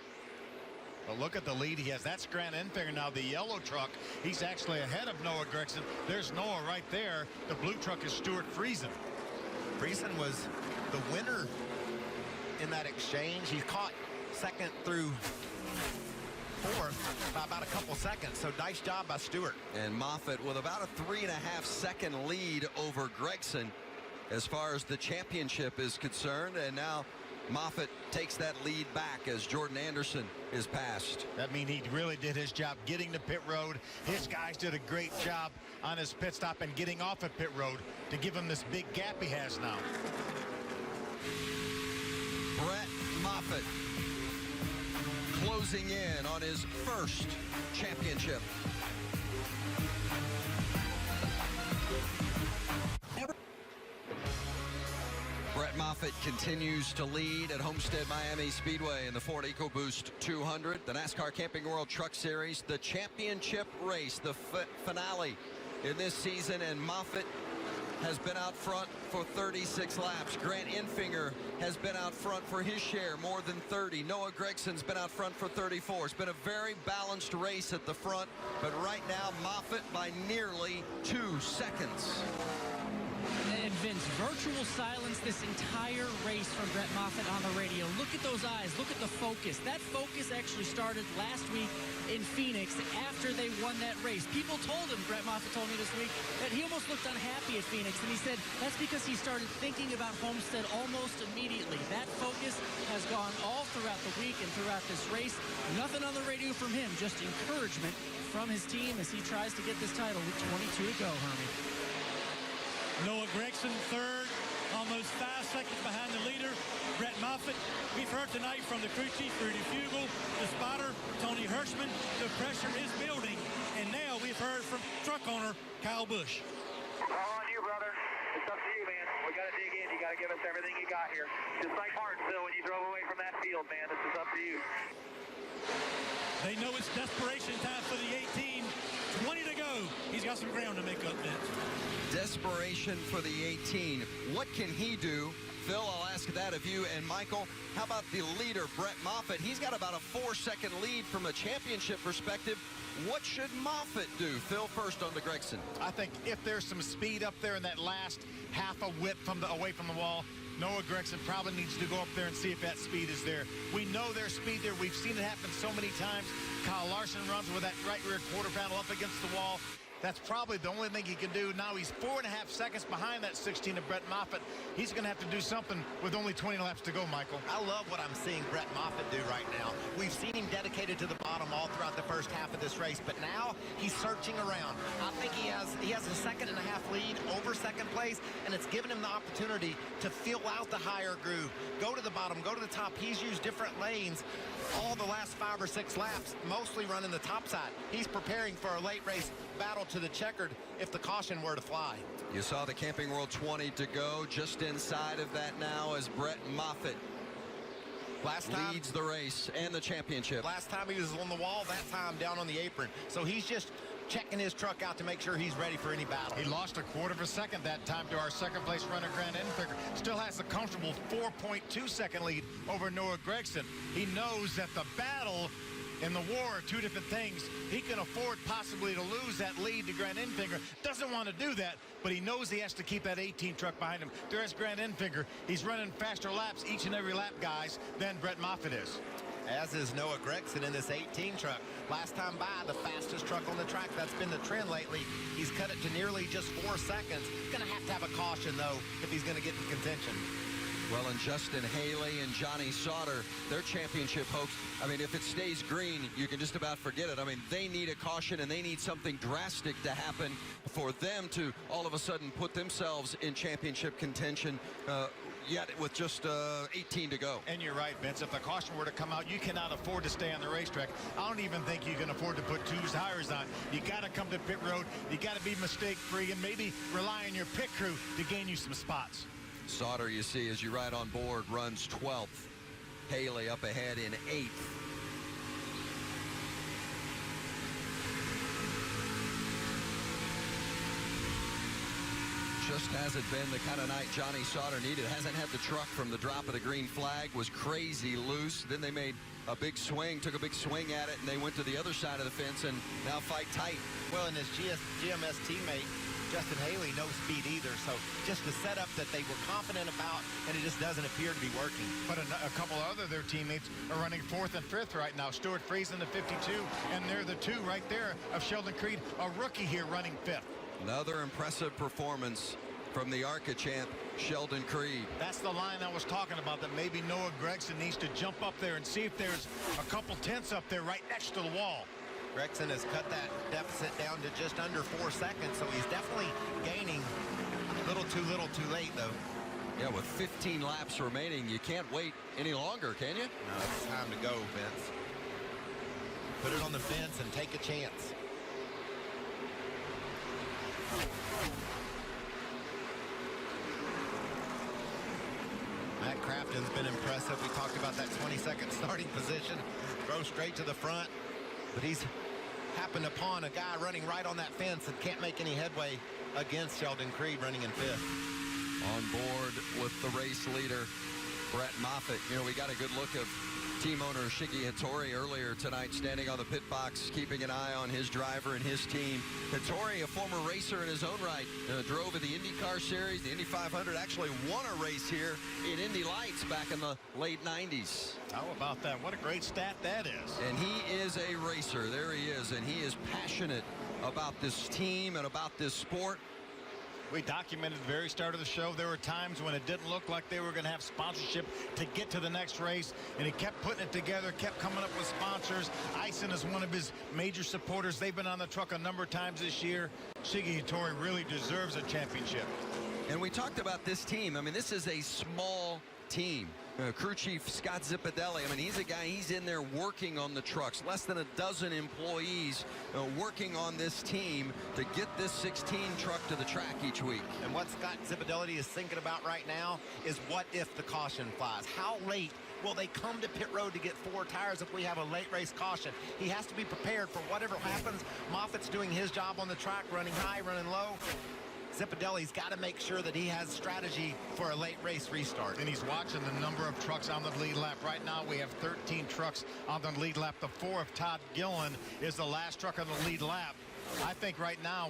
But look at the lead he has. That's Grant Enfinger now, the yellow truck. He's actually ahead of Noah Gragson. There's Noah right there. The blue truck is Stuart Friesen. Friesen was the winner in that exchange. He caught second through fourth by about a couple seconds. So nice job by Stuart. And Moffitt with about a 3.5 second lead over Gragson. as far as the championship is concerned, and now Moffitt takes that lead back as Jordan Anderson is passed. That means he really did his job getting to pit road. His guys did a great job on his pit stop and getting off at pit road to give him this big gap he has now. Brett Moffitt closing in on his first championship. Brett Moffitt continues to lead at Homestead-Miami Speedway in the Ford EcoBoost 200, the NASCAR Camping World Truck Series, the championship race, the finale in this season, and Moffitt has been out front for 36 laps. Grant Enfinger has been out front for his share, more than 30. Noah Gregson's been out front for 34. It's been a very balanced race at the front, but right now Moffitt by nearly 2 seconds. And Vince, virtual silence this entire race from Brett Moffitt on the radio. Look at those eyes. Look at the focus. That focus actually started last week in Phoenix after they won that race. People told him, Brett Moffitt told me this week, that he almost looked unhappy at Phoenix. And he said that's because he started thinking about Homestead almost immediately. That focus has gone all throughout the week and throughout this race. Nothing on the radio from him, just encouragement from his team as he tries to get this title with 22 to go, Hermie. Noah Gragson third, almost 5 seconds behind the leader, Brett Moffitt. We've heard tonight from the crew chief, Rudy Fugle, the spotter, Tony Hirschman. The pressure is building. And now we've heard from truck owner, Kyle Busch. All on you, brother. It's up to you, man. We got to dig in. You got to give us everything you got here. Just like Martinsville when you drove away from that field, man. This is up to you. They know it's desperation time for the 18. 20 to go. He's got some ground to make up, Vince. Desperation for the 18. What can he do? Phil, I'll ask that of you. And Michael, how about the leader, Brett Moffitt? He's got about a 4-second lead from a championship perspective. What should Moffitt do? Phil, first on to Gragson. I think if there's some speed up there in that last half a whip from away from the wall, Noah Gragson probably needs to go up there and see if that speed is there. We know there's speed there. We've seen it happen so many times. Kyle Larson runs with that right rear quarter panel up against the wall. That's probably the only thing he can do. Now he's 4.5 seconds behind that 16 of Brett Moffitt. He's going to have to do something with only 20 laps to go, Michael. I love what I'm seeing Brett Moffitt do right now. We've seen him dedicated to the bottom all throughout the first half of this race, but now he's searching around. I think he has a 1.5 second lead over second place, and it's given him the opportunity to feel out the higher groove, go to the bottom, go to the top. He's used different lanes all the last 5 or 6 laps, mostly running the top side. He's preparing for a late race battle to the checkered if the caution were to fly. You saw the Camping World 20 to go. Just inside of that now as Brett Moffitt leads the race and the championship. Last time he was on the wall, that time down on the apron. So he's just checking his truck out to make sure he's ready for any battle. He lost a 1/4 second that time to our second place runner, Grant Enfinger. Still has a comfortable 4.2 second lead over Noah Gragson. He knows that the battle and the war are 2 different things. He can afford possibly to lose that lead to Grant Enfinger. Doesn't want to do that, but he knows he has to keep that 18 truck behind him. There's Grant Enfinger. He's running faster laps each and every lap, guys, than Brett Moffitt is. As is Noah Gragson in this 18 truck. Last time by, the fastest truck on the track. That's been the trend lately. He's cut it to nearly just 4 seconds. Going to have a caution, though, if he's going to get in contention. Well, and Justin Haley and Johnny Sauter, their championship hopes, I mean, if it stays green, you can just about forget it. I mean, they need a caution, and they need something drastic to happen for them to all of a sudden put themselves in championship contention, yet with just 18 to go. And you're right, Vince. If the caution were to come out, you cannot afford to stay on the racetrack. I don't even think you can afford to put 2 tires on. You got to come to pit road. You got to be mistake-free and maybe rely on your pit crew to gain you some spots. Sauter, you see, as you ride on board, runs 12th. Haley up ahead in 8th. Just hasn't been the kind of night Johnny Sauter needed. Hasn't had the truck from the drop of the green flag. Was crazy loose. Then they made a big swing, took a big swing at it, and they went to the other side of the fence and now fight tight. Well, and his GMS teammate, Justin Haley, no speed either. So just a setup that they were confident about, and it just doesn't appear to be working. But a couple of their teammates are running 4th and 5th right now. Stuart Friesen, the 52, and they're the 2 right there of Sheldon Creed, a rookie here running 5th. Another impressive performance from the ARCA champ, Sheldon Creed. That's the line I was talking about, that maybe Noah Gragson needs to jump up there and see if there's a couple tenths up there right next to the wall. Gragson has cut that deficit down to just under 4 seconds, so he's definitely gaining. Little too late, though. Yeah, with 15 laps remaining, you can't wait any longer, can you? No, it's time to go, Vince. Put it on the fence and take a chance. Matt Crafton's been impressive. We talked about that 22nd starting position. Throw straight to the front. But he's happened upon a guy running right on that fence and can't make any headway against Sheldon Creed running in 5th. On board with the race leader, Brett Moffitt. You know, we got a good look of team owner Shiggy Hattori earlier tonight, standing on the pit box, keeping an eye on his driver and his team. Hattori, a former racer in his own right, drove in the IndyCar Series, the Indy 500, actually won a race here in Indy Lights back in the late 90s. How about that? What a great stat that is. And he is a racer. There he is, and he is passionate about this team and about this sport. We documented the very start of the show. There were times when it didn't look like they were going to have sponsorship to get to the next race, and he kept putting it together, kept coming up with sponsors. Ison is one of his major supporters. They've been on the truck a number of times this year. Shiggy Hattori really deserves a championship. And we talked about this team. I mean, this is a small team. Crew Chief Scott Zipadelli, I mean, he's a guy, he's in there working on the trucks. Less than a dozen employees working on this team to get this 16 truck to the track each week. And what Scott Zipadelli is thinking about right now is what if the caution flies? How late will they come to pit road to get 4 tires if we have a late race caution? He has to be prepared for whatever happens. Moffitt's doing his job on the track, running high, running low. Zipadelli's got to make sure that he has strategy for a late race restart. And he's watching the number of trucks on the lead lap. Right now we have 13 trucks on the lead lap. The 4 of Todd Gillen is the last truck on the lead lap. I think right now,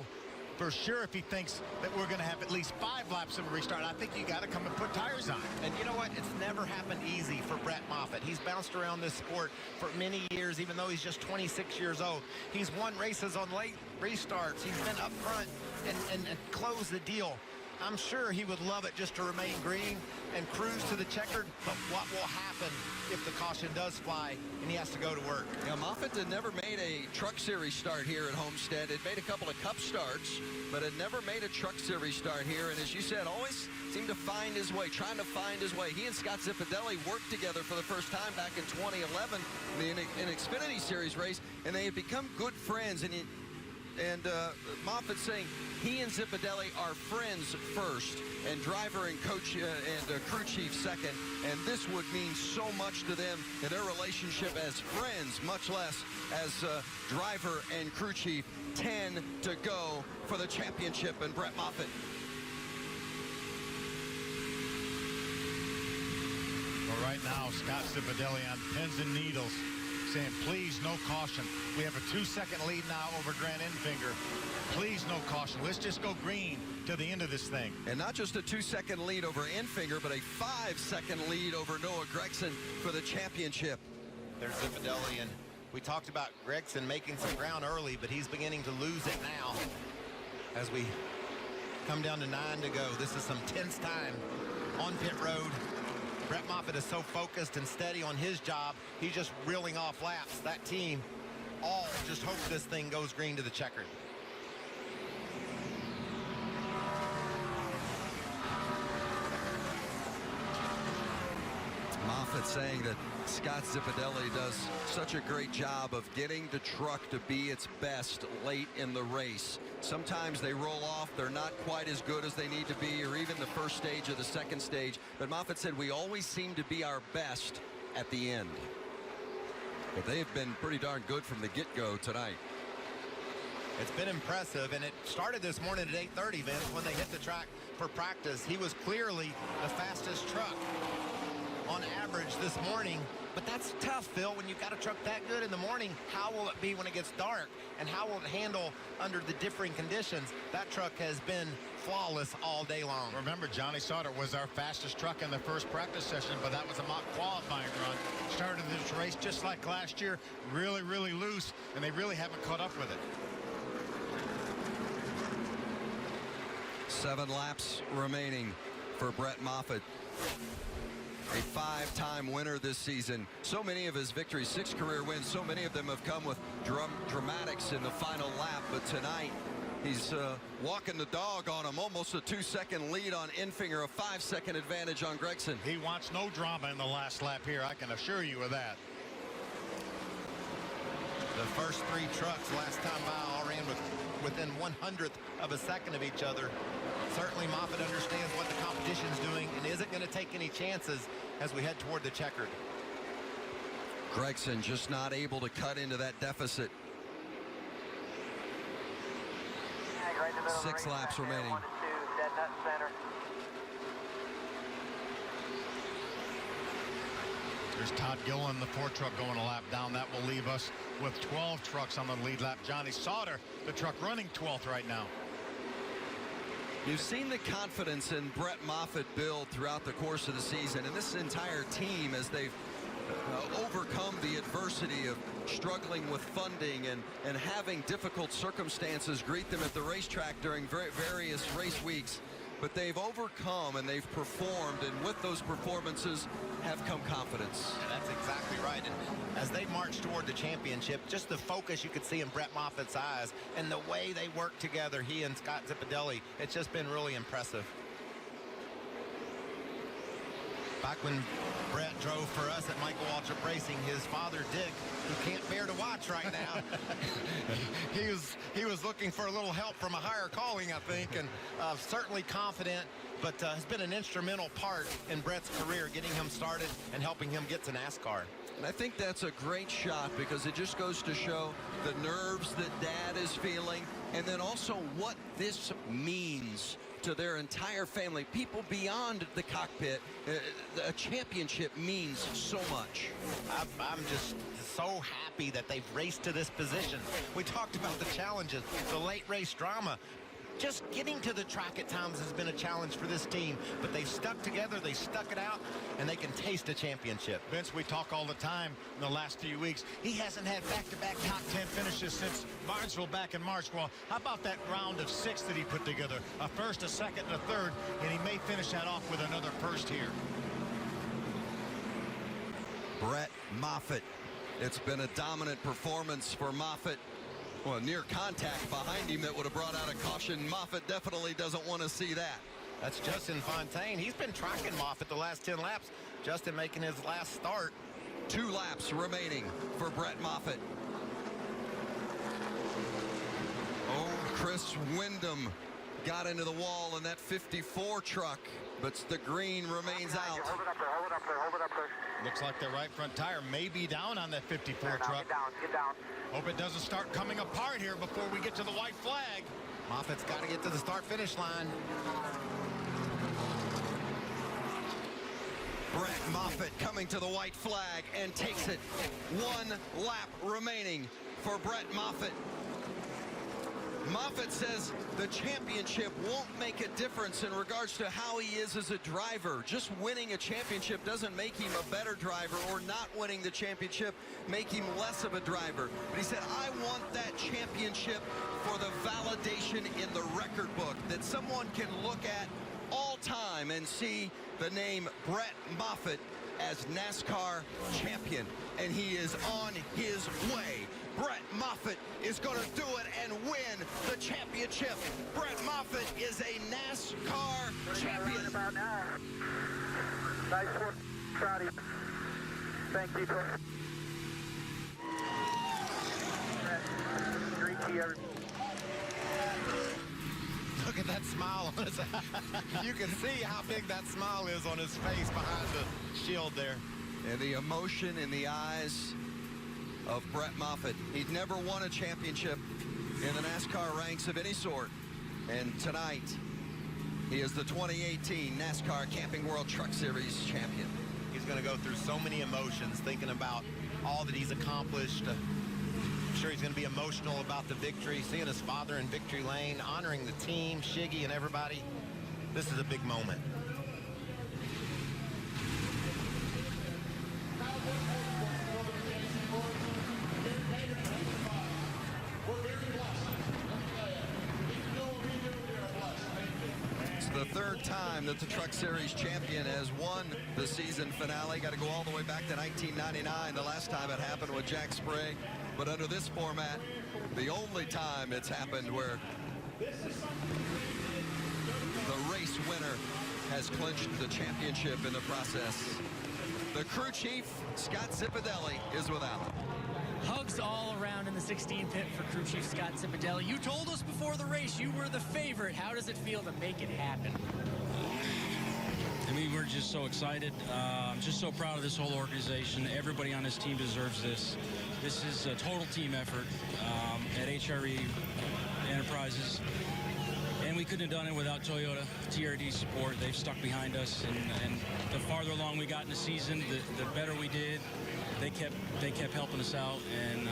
for sure, if he thinks that we're going to have at least 5 laps of a restart, I think you got to come and put tires on. And you know what? It's never happened easy for Brett Moffitt. He's bounced around this sport for many years, even though he's just 26 years old. He's won races on late restarts. He's been up front and closed the deal. I'm sure he would love it just to remain green and cruise to the checkered, but what will happen if the caution does fly and he has to go to work? Yeah, Moffitt had never made a truck series start here at Homestead. It made a couple of cup starts, but had never made a truck series start here. And as you said, always seemed to find his way, trying to find his way. He and Scott Zipadelli worked together for the first time back in 2011 in an Xfinity Series race, and they had become good friends. And Moffitt saying he and Zipadelli are friends first, and driver and coach and crew chief second. And this would mean so much to them in their relationship as friends, much less as driver and crew chief. 10 to go for the championship, and Brett Moffitt. Well, right now, Scott Zipadelli on pins and needles, saying, please, no caution. We have a 2-second lead now over Grant Enfinger. Please, no caution. Let's just go green to the end of this thing. And not just a 2-second lead over Enfinger, but a 5-second lead over Noah Gragson for the championship. There's Zipadelli, and we talked about Gragson making some ground early, but he's beginning to lose it now as we come down to 9 to go. This is some tense time on pit road. Brett Moffitt is so focused and steady on his job, he's just reeling off laps. That team all just hope this thing goes green to the checkered. Moffitt saying that Scott Zipadelli does such a great job of getting the truck to be its best late in the race. Sometimes they roll off, they're not quite as good as they need to be, or even the first stage or the second stage. But Moffitt said we always seem to be our best at the end. But they have been pretty darn good from the get-go tonight. It's been impressive, and it started this morning at 8:30, Vince, when they hit the track for practice. He was clearly the fastest truck on average this morning, but that's tough, Phil, when you've got a truck that good in the morning. How will it be when it gets dark, and how will it handle under the differing conditions? That truck has been flawless all day long. Remember, Johnny Sauter was our fastest truck in the first practice session, but that was a mock qualifying run. Started this race just like last year, really, really loose, and they really haven't caught up with it. 7 laps remaining for Brett Moffitt. A 5-time winner this season. So many of his victories, 6 career wins, so many of them have come with dramatics in the final lap. But tonight, he's walking the dog on him. Almost a 2-second lead on Enfinger, a 5-second advantage on Gragson. He wants no drama in the last lap here, I can assure you of that. The first 3 trucks last time by all ran within 1/100th of a second of each other. Certainly Moffitt understands what the competition's doing and isn't going to take any chances as we head toward the checkered. Gragson just not able to cut into that deficit. 6 laps remaining. 1 to 2, dead nut center. There's Todd Gillen, the 4 truck going a lap down. That will leave us with 12 trucks on the lead lap. Johnny Sauter, the truck running 12th right now. You've seen the confidence in Brett Moffitt build throughout the course of the season, and this entire team as they've overcome the adversity of struggling with funding and having difficult circumstances greet them at the racetrack during various race weeks. But they've overcome and they've performed, and with those performances have come confidence. Yeah, that's exactly right. And as they march toward the championship, just the focus you could see in Brett Moffitt's eyes and the way they work together, he and Scott Zipadelli, it's just been really impressive. Back when Brett drove for us at Michael Waltrip Racing, his father, Dick, who can't bear to watch right now, he was looking for a little help from a higher calling, I think, and certainly confident, but has been an instrumental part in Brett's career, getting him started and helping him get to NASCAR. And I think that's a great shot because it just goes to show the nerves that Dad is feeling, and then also what this means to their entire family, people beyond the cockpit. A championship means so much. I'm just so happy that they've raced to this position. We talked about the challenges, the late race drama. Just getting to the track at times has been a challenge for this team, but they've stuck together, they stuck it out, and they can taste a championship. Vince, we talk all the time in the last few weeks. He hasn't had back-to-back top 10 finishes since Barnesville back in March. Well, how about that round of 6 that he put together? A first, a second, and a third, and he may finish that off with another first here. Brett Moffitt. It's been a dominant performance for Moffitt. Well, near contact behind him that would have brought out a caution. Moffitt definitely doesn't want to see that. That's Justin Fontaine. He's been tracking Moffitt the last 10 laps. Justin making his last start. 2 laps remaining for Brett Moffitt. Oh, Chris Wyndham got into the wall in that 54 truck, but the green remains out. Hold it up there, hold it up there, hold it up there. Looks like the right front tire may be down on that 54 truck. Get down, get down. Hope it doesn't start coming apart here before we get to the white flag. Moffitt's got to get to the start-finish line. Brett Moffitt coming to the white flag and takes it. 1 lap remaining for Brett Moffitt. Moffitt says the championship won't make a difference in regards to how he is as a driver. Just winning a championship doesn't make him a better driver, or not winning the championship make him less of a driver. But he said, I want that championship for the validation in the record book, that someone can look at all time and see the name Brett Moffitt as NASCAR champion. And he is on his way. Brett Moffitt is going to do it and win the championship. Brett Moffitt is a NASCAR champion. About now. Nice work, Scotty. Thank you, bro. Look at that smile on his You can see how big that smile is on his face behind the shield there. And the emotion in the eyes of Brett Moffitt. He'd never won a championship in the NASCAR ranks of any sort. And tonight, he is the 2018 NASCAR Camping World Truck Series champion. He's going to go through so many emotions thinking about all that he's accomplished. I'm sure he's going to be emotional about the victory, seeing his father in victory lane, honoring the team, Shiggy, and everybody. This is a big moment. the third time that the Truck Series champion has won the season finale. Got to go all the way back to 1999, the last time it happened with Jack Sprague. But under this format, the only time it's happened where the race winner has clinched the championship in the process. The crew chief, Scott Zipadelli, is with Alan. Hugs all around in the 16 pit for crew chief Scott Zipadelli. You told us before the race you were the favorite. How does it feel to make it happen? I mean, we're just so excited. I'm just so proud of this whole organization. Everybody on this team deserves this. This is a total team effort at HRE Enterprises. And we couldn't have done it without Toyota TRD support. They've stuck behind us, and the farther along we got in the season, the better we did. They kept helping us out, and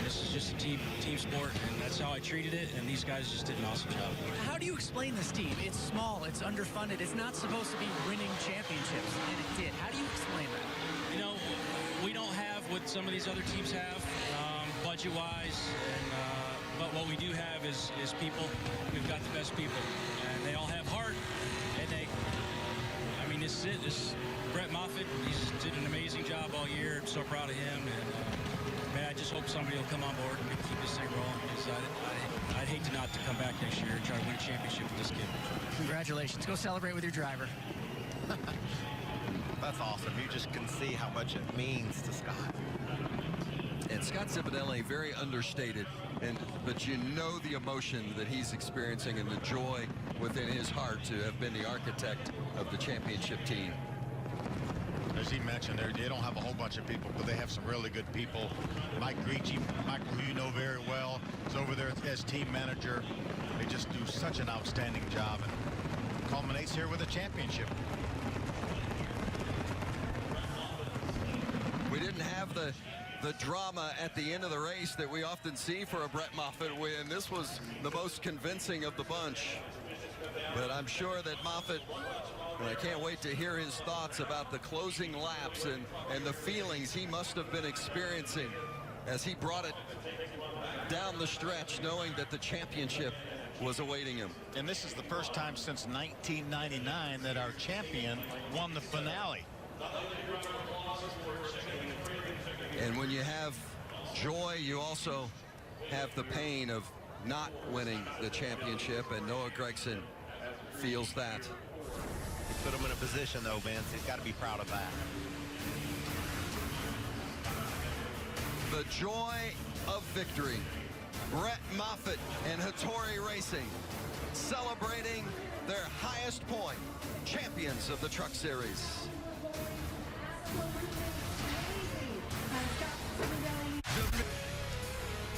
this is just a team sport, and that's how I treated it, and these guys just did an awesome job. How do you explain this team? It's small, it's underfunded, it's not supposed to be winning championships, and it did. How do you explain that? You know, we don't have what some of these other teams have, budget-wise, but what we do have is people. We've got the best people, and they all have heart, and I mean, this is it. This Brett Moffitt, he's did an amazing job all year. I'm so proud of him, and man, I just hope somebody will come on board and keep this thing rolling, because I'd hate to not to come back next year and try to win a championship with this kid. Congratulations. Go celebrate with your driver. That's awesome. You just can see how much it means to Scott. And Scott Zipadelli, very understated, but you know the emotion that he's experiencing and the joy within his heart to have been the architect of the championship team. As he mentioned, they don't have a whole bunch of people, but they have some really good people. Mike Griechi, Michael, who you know very well, is over there as team manager. They just do such an outstanding job, and culminates here with a championship. We didn't have the drama at the end of the race that we often see for a Brett Moffitt win. This was the most convincing of the bunch. But I'm sure that Moffitt, and I can't wait to hear his thoughts about the closing laps and the feelings he must have been experiencing as he brought it down the stretch, knowing that the championship was awaiting him. And this is the first time since 1999 that our champion won the finale. And when you have joy, you also have the pain of not winning the championship, and Noah Gragson feels that. You put him in a position, though, Vince. He's got to be proud of that. The joy of victory. Brett Moffitt and Hattori Racing celebrating their highest point, champions of the Truck Series.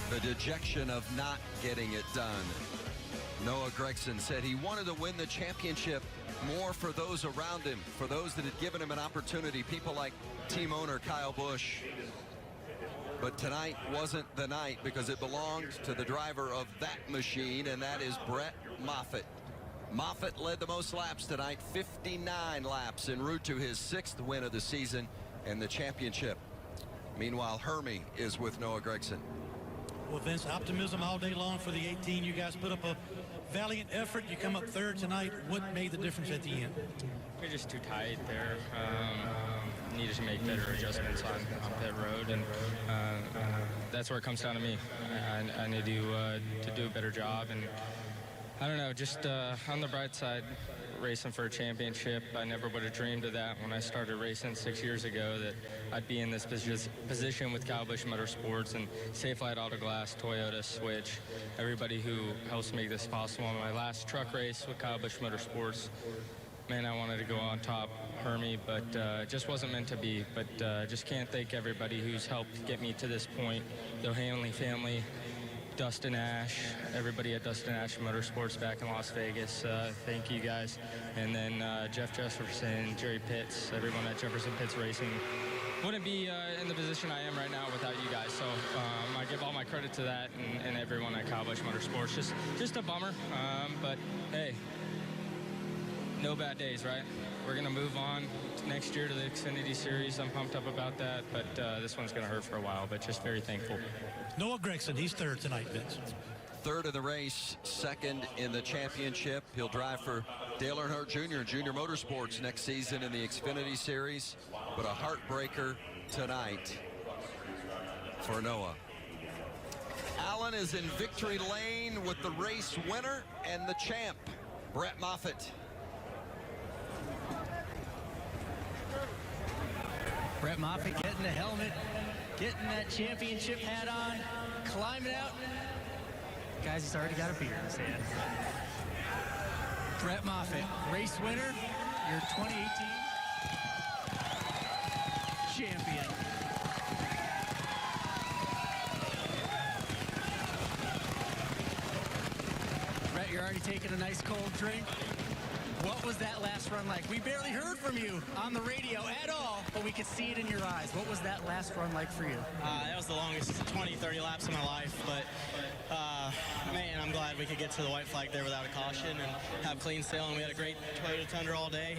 The dejection of not getting it done. Noah Gragson said he wanted to win the championship more for those around him, for those that had given him an opportunity, people like team owner Kyle Busch. But tonight wasn't the night, because it belonged to the driver of that machine, and that is Brett Moffitt. Moffitt led the most laps tonight, 59 laps en route to his 6th win of the season and the championship. Meanwhile, Hermie is with Noah Gragson. Well, Vince, optimism all day long for the 18. You guys put up a valiant effort. You come up third tonight. What made the difference at the end? We're just too tight there. Needed to make better adjustments on pit road, and that's where it comes down to me. I need to do a better job, and I don't know, just on the bright side, racing for a championship. I never would have dreamed of that when I started racing 6 years ago, that I'd be in this position with Kyle Busch Motorsports and Safe Light Auto Glass, Toyota, Switch, everybody who helps make this possible. In my last truck race with Kyle Busch Motorsports, man, I wanted to go on top, Hermie, but it just wasn't meant to be. But just can't thank everybody who's helped get me to this point. The Hanley family, Dustin Ash, everybody at Dustin Ash Motorsports back in Las Vegas. Thank you guys. And then Jeff Jefferson, Jerry Pitts, everyone at Jefferson Pitts Racing. Wouldn't be in the position I am right now without you guys. So I give all my credit to that and everyone at Kyle Busch Motorsports. Just a bummer, but hey, no bad days, right? We're going to move on next year to the Xfinity Series. I'm pumped up about that, but this one's going to hurt for a while, but just very thankful. Noah Gragson, he's third tonight, Vince. third in the race, second in the championship. He'll drive for Dale Earnhardt Jr. and Junior Motorsports next season in the Xfinity Series. But a heartbreaker tonight for Noah. Allen is in victory lane with the race winner and the champ, Brett Moffitt. Brett Moffitt getting the helmet, getting that championship hat on, climbing out. Guys, he's already got a beer in his hand. Brett Moffitt, race winner, your 2018 champion. Brett, you're already taking a nice cold drink. What was that last run like? We barely heard from you on the radio at all, but we could see it in your eyes. What was that last run like for you? That was the longest 20, 30 laps of my life, but man, I'm glad we could get to the white flag there without a caution and have clean sailing. We had a great Toyota Tundra all day.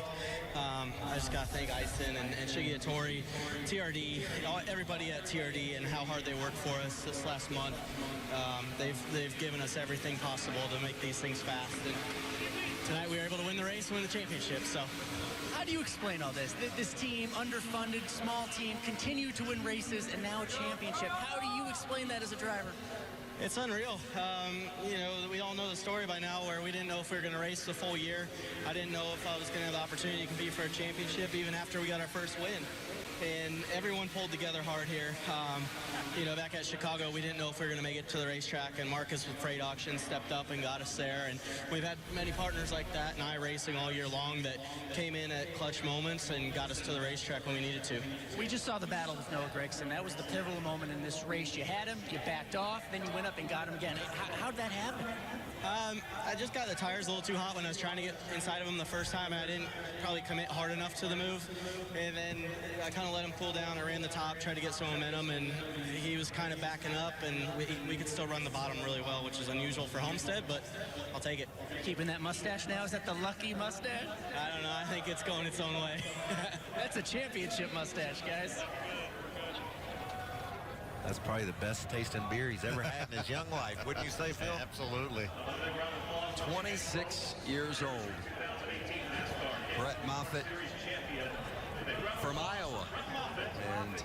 I just got to thank Ison and Shigetori, TRD, everybody at TRD and how hard they worked for us this last month. They've given us everything possible to make these things fast. And tonight we were able to win the race and win the championship. So, how do you explain all this? This team, underfunded, small team, continue to win races and now a championship. How do you explain that as a driver? it's unreal. You know, we all know the story by now where we didn't know if we were going to race the full year. I didn't know if I was going to have the opportunity to compete for a championship even after we got our first win. And everyone pulled together hard here. You know, back at Chicago, we didn't know if we were going to make it to the racetrack, and Marcus with Freight Auction stepped up and got us there. And we've had many partners like that and iRacing all year long that came in at clutch moments and got us to the racetrack when we needed to. We just saw the battle with Noah Gragson. That was the pivotal moment in this race. You had him, you backed off, then you went up and got him again. How did that happen? I just got the tires a little too hot when I was trying to get inside of him the first time. I didn't probably commit hard enough to the move. And then I kind of let him cool down. I ran the top, tried to get some momentum, and he was kind of backing up, and we could still run the bottom really well, which is unusual for Homestead, but I'll take it. Keeping that mustache now? Is that the lucky mustache? I don't know. I think it's going its own way. That's a championship mustache, guys. That's probably the best tasting beer he's ever had in his young life. Wouldn't you say, Phil? Absolutely. 26 years old. Brett Moffitt from Iowa, and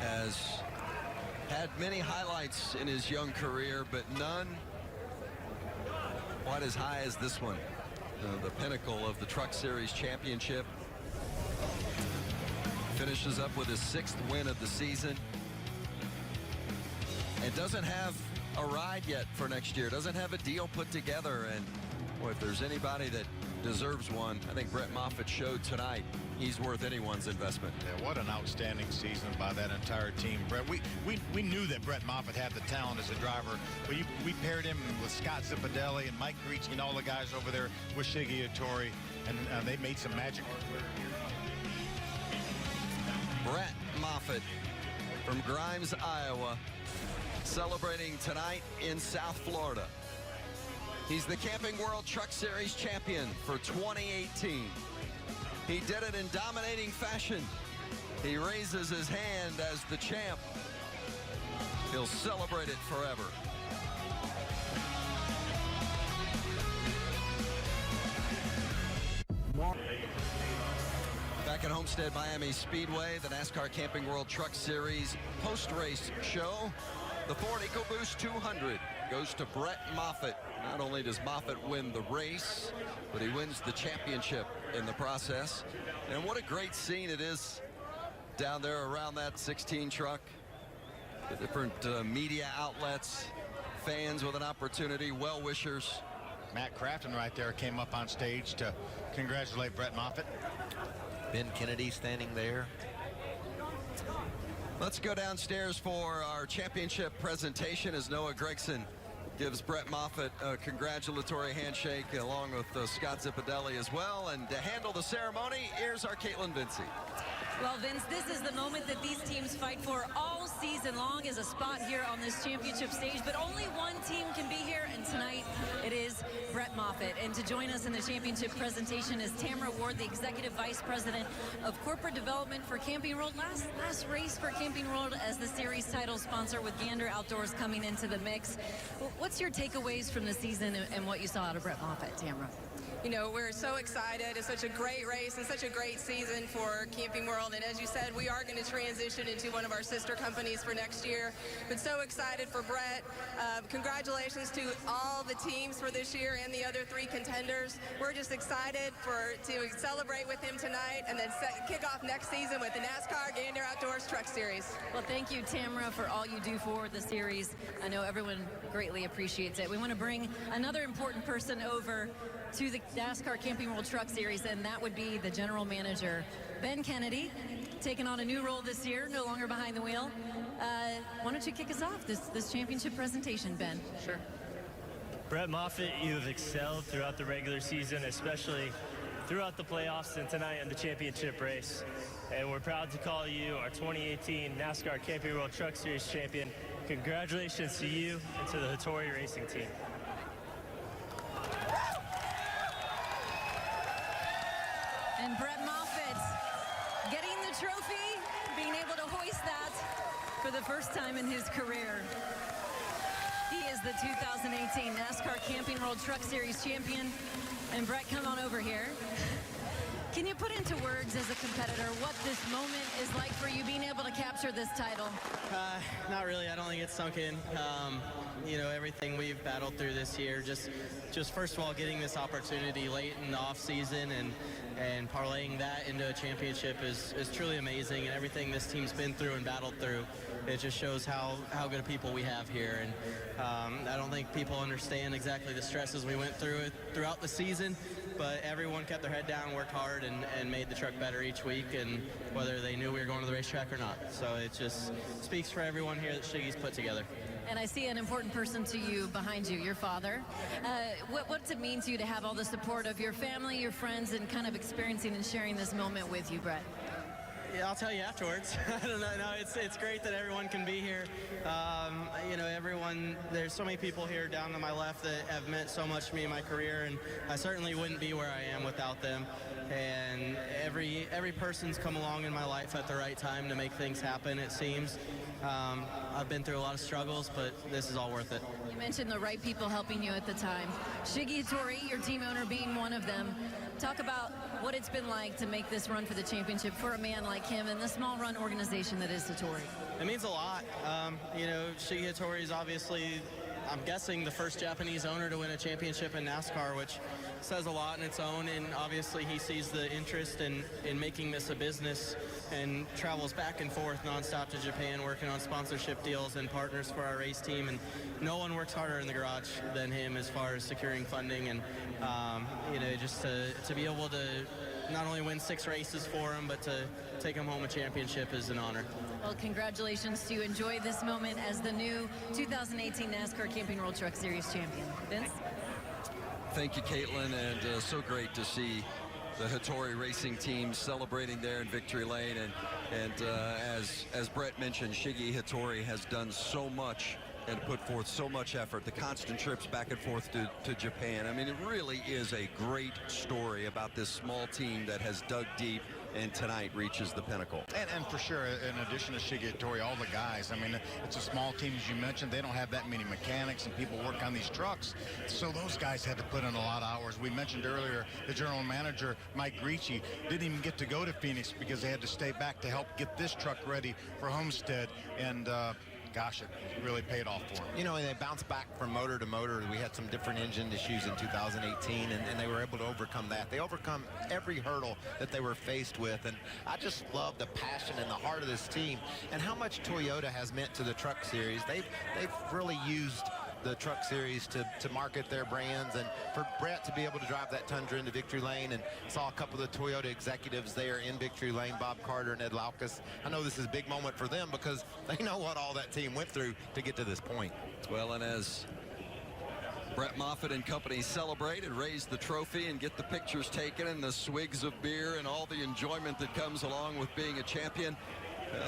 has had many highlights in his young career, but none quite as high as this one. The pinnacle of the Truck Series championship. Finishes up with his 6th win of the season. And doesn't have a ride yet for next year. Doesn't have a deal put together. And boy, if there's anybody that deserves one, I think Brett Moffitt showed tonight he's worth anyone's investment. Yeah, what an outstanding season by that entire team, Brett. We knew that Brett Moffitt had the talent as a driver, but we paired him with Scott Zipadelli and Mike Gragson and all the guys over there with Shigetori, and they made some magic. Brett Moffitt from Grimes, Iowa, celebrating tonight in South Florida. He's the Camping World Truck Series champion for 2018. He did it in dominating fashion. He raises his hand as the champ. He'll celebrate it forever. Back at Homestead-Miami Speedway, the NASCAR Camping World Truck Series post-race show. The Ford EcoBoost 200 goes to Brett Moffitt. Not only does Moffitt win the race, but he wins the championship in the process. And what a great scene it is down there around that 16 truck. The different media outlets, fans with an opportunity, well-wishers. Matt Crafton right there came up on stage to congratulate Brett Moffitt. Ben Kennedy standing there. Let's go downstairs for our championship presentation as Noah Gragson gives Brett Moffitt a congratulatory handshake along with Scott Zipadelli as well. And to handle the ceremony, here's our Caitlin Vincey. Well, Vince, this is the moment that these teams fight for all season long, is a spot here on this championship stage, but only one team can be here, and tonight it is Brett Moffitt. And to join us in the championship presentation is Tamara Ward, the Executive Vice President of Corporate Development for Camping World. Last race for Camping World as the series title sponsor with Gander Outdoors coming into the mix. What's your takeaways from the season and what you saw out of Brett Moffitt, Tamara? You know, we're so excited. It's such a great race and such a great season for Camping World. And as you said, we are going to transition into one of our sister companies for next year. But so excited for Brett. Congratulations to all the teams for this year and the other 3 contenders. We're just excited to celebrate with him tonight and then kick off next season with the NASCAR Gander Outdoors Truck Series. Well, thank you, Tamara, for all you do for the series. I know everyone greatly appreciates it. We want to bring another important person over to the NASCAR Camping World Truck Series, and that would be the general manager, Ben Kennedy, taking on a new role this year, no longer behind the wheel. Why don't you kick us off this championship presentation, Ben? Sure. Brett Moffitt, you have excelled throughout the regular season, especially throughout the playoffs and tonight in the championship race. And we're proud to call you our 2018 NASCAR Camping World Truck Series champion. Congratulations to you and to the Hattori Racing team. And Brett Moffitt getting the trophy, being able to hoist that for the first time in his career. He is the 2018 NASCAR Camping World Truck Series champion. And Brett, come on over here. Can you put into words as a competitor what this moment is like for you being able to capture this title? Not really. I don't think it's sunk in. You know, everything we've battled through this year, just first of all, getting this opportunity late in the off season and parlaying that into a championship is truly amazing. And everything this team's been through and battled through, it just shows how good of people we have here. And I don't think people understand exactly the stresses we went through throughout the season, but everyone kept their head down, worked hard, and made the truck better each week, and whether they knew we were going to the racetrack or not. So it just speaks for everyone here that Shiggy's put together. And I see an important person to you behind you, your father. What's it mean to you to have all the support of your family, your friends, and kind of experiencing and sharing this moment with you, Brett? Yeah, I'll tell you afterwards. I don't know. No, it's great that everyone can be here. You know, everyone, there's so many people here down to my left that have meant so much to me in my career, and I certainly wouldn't be where I am without them. And every person's come along in my life at the right time to make things happen, it seems. I've been through a lot of struggles, but this is all worth it. You mentioned the right people helping you at the time. Shiggy Hattori, your team owner, being one of them. Talk about what it's been like to make this run for the championship for a man like him and the small run organization that is Hattori. It means a lot. You know, Shiggy Hattori is obviously, I'm guessing, the first Japanese owner to win a championship in NASCAR, which says a lot in its own, and obviously he sees the interest in making this a business and travels back and forth nonstop to Japan working on sponsorship deals and partners for our race team, and no one works harder in the garage than him as far as securing funding, and you know, just to be able to not only win 6 races for him, but to take him home a championship is an honor. Well, congratulations to you. Enjoy this moment as the new 2018 NASCAR Camping World Truck Series champion. Vince? Thank you, Caitlin, and so great to see the Hattori Racing team celebrating there in Victory Lane. And as Brett mentioned, Shiggy Hattori has done so much and put forth so much effort, the constant trips back and forth to Japan. I mean, it really is a great story about this small team that has dug deep and tonight reaches the pinnacle. And for sure, in addition to Shiggy Hattori, all the guys, I mean, it's a small team, as you mentioned. They don't have that many mechanics and people work on these trucks. So those guys had to put in a lot of hours. We mentioned earlier, the general manager, Mike Grieche, didn't even get to go to Phoenix because they had to stay back to help get this truck ready for Homestead. And gosh, it really paid off for them. You know, and they bounced back from motor to motor. We had some different engine issues in 2018, and they were able to overcome that. They overcome every hurdle that they were faced with, and I just love the passion and the heart of this team and how much Toyota has meant to the truck series. They've really used the truck series to market their brands, and for Brett to be able to drive that Tundra into Victory Lane, and saw a couple of the Toyota executives there in Victory Lane, Bob Carter and Ed Laukus. I know this is a big moment for them because they know what all that team went through to get to this point. Well, and as Brett Moffitt and company celebrate and raise the trophy and get the pictures taken and the swigs of beer and all the enjoyment that comes along with being a champion.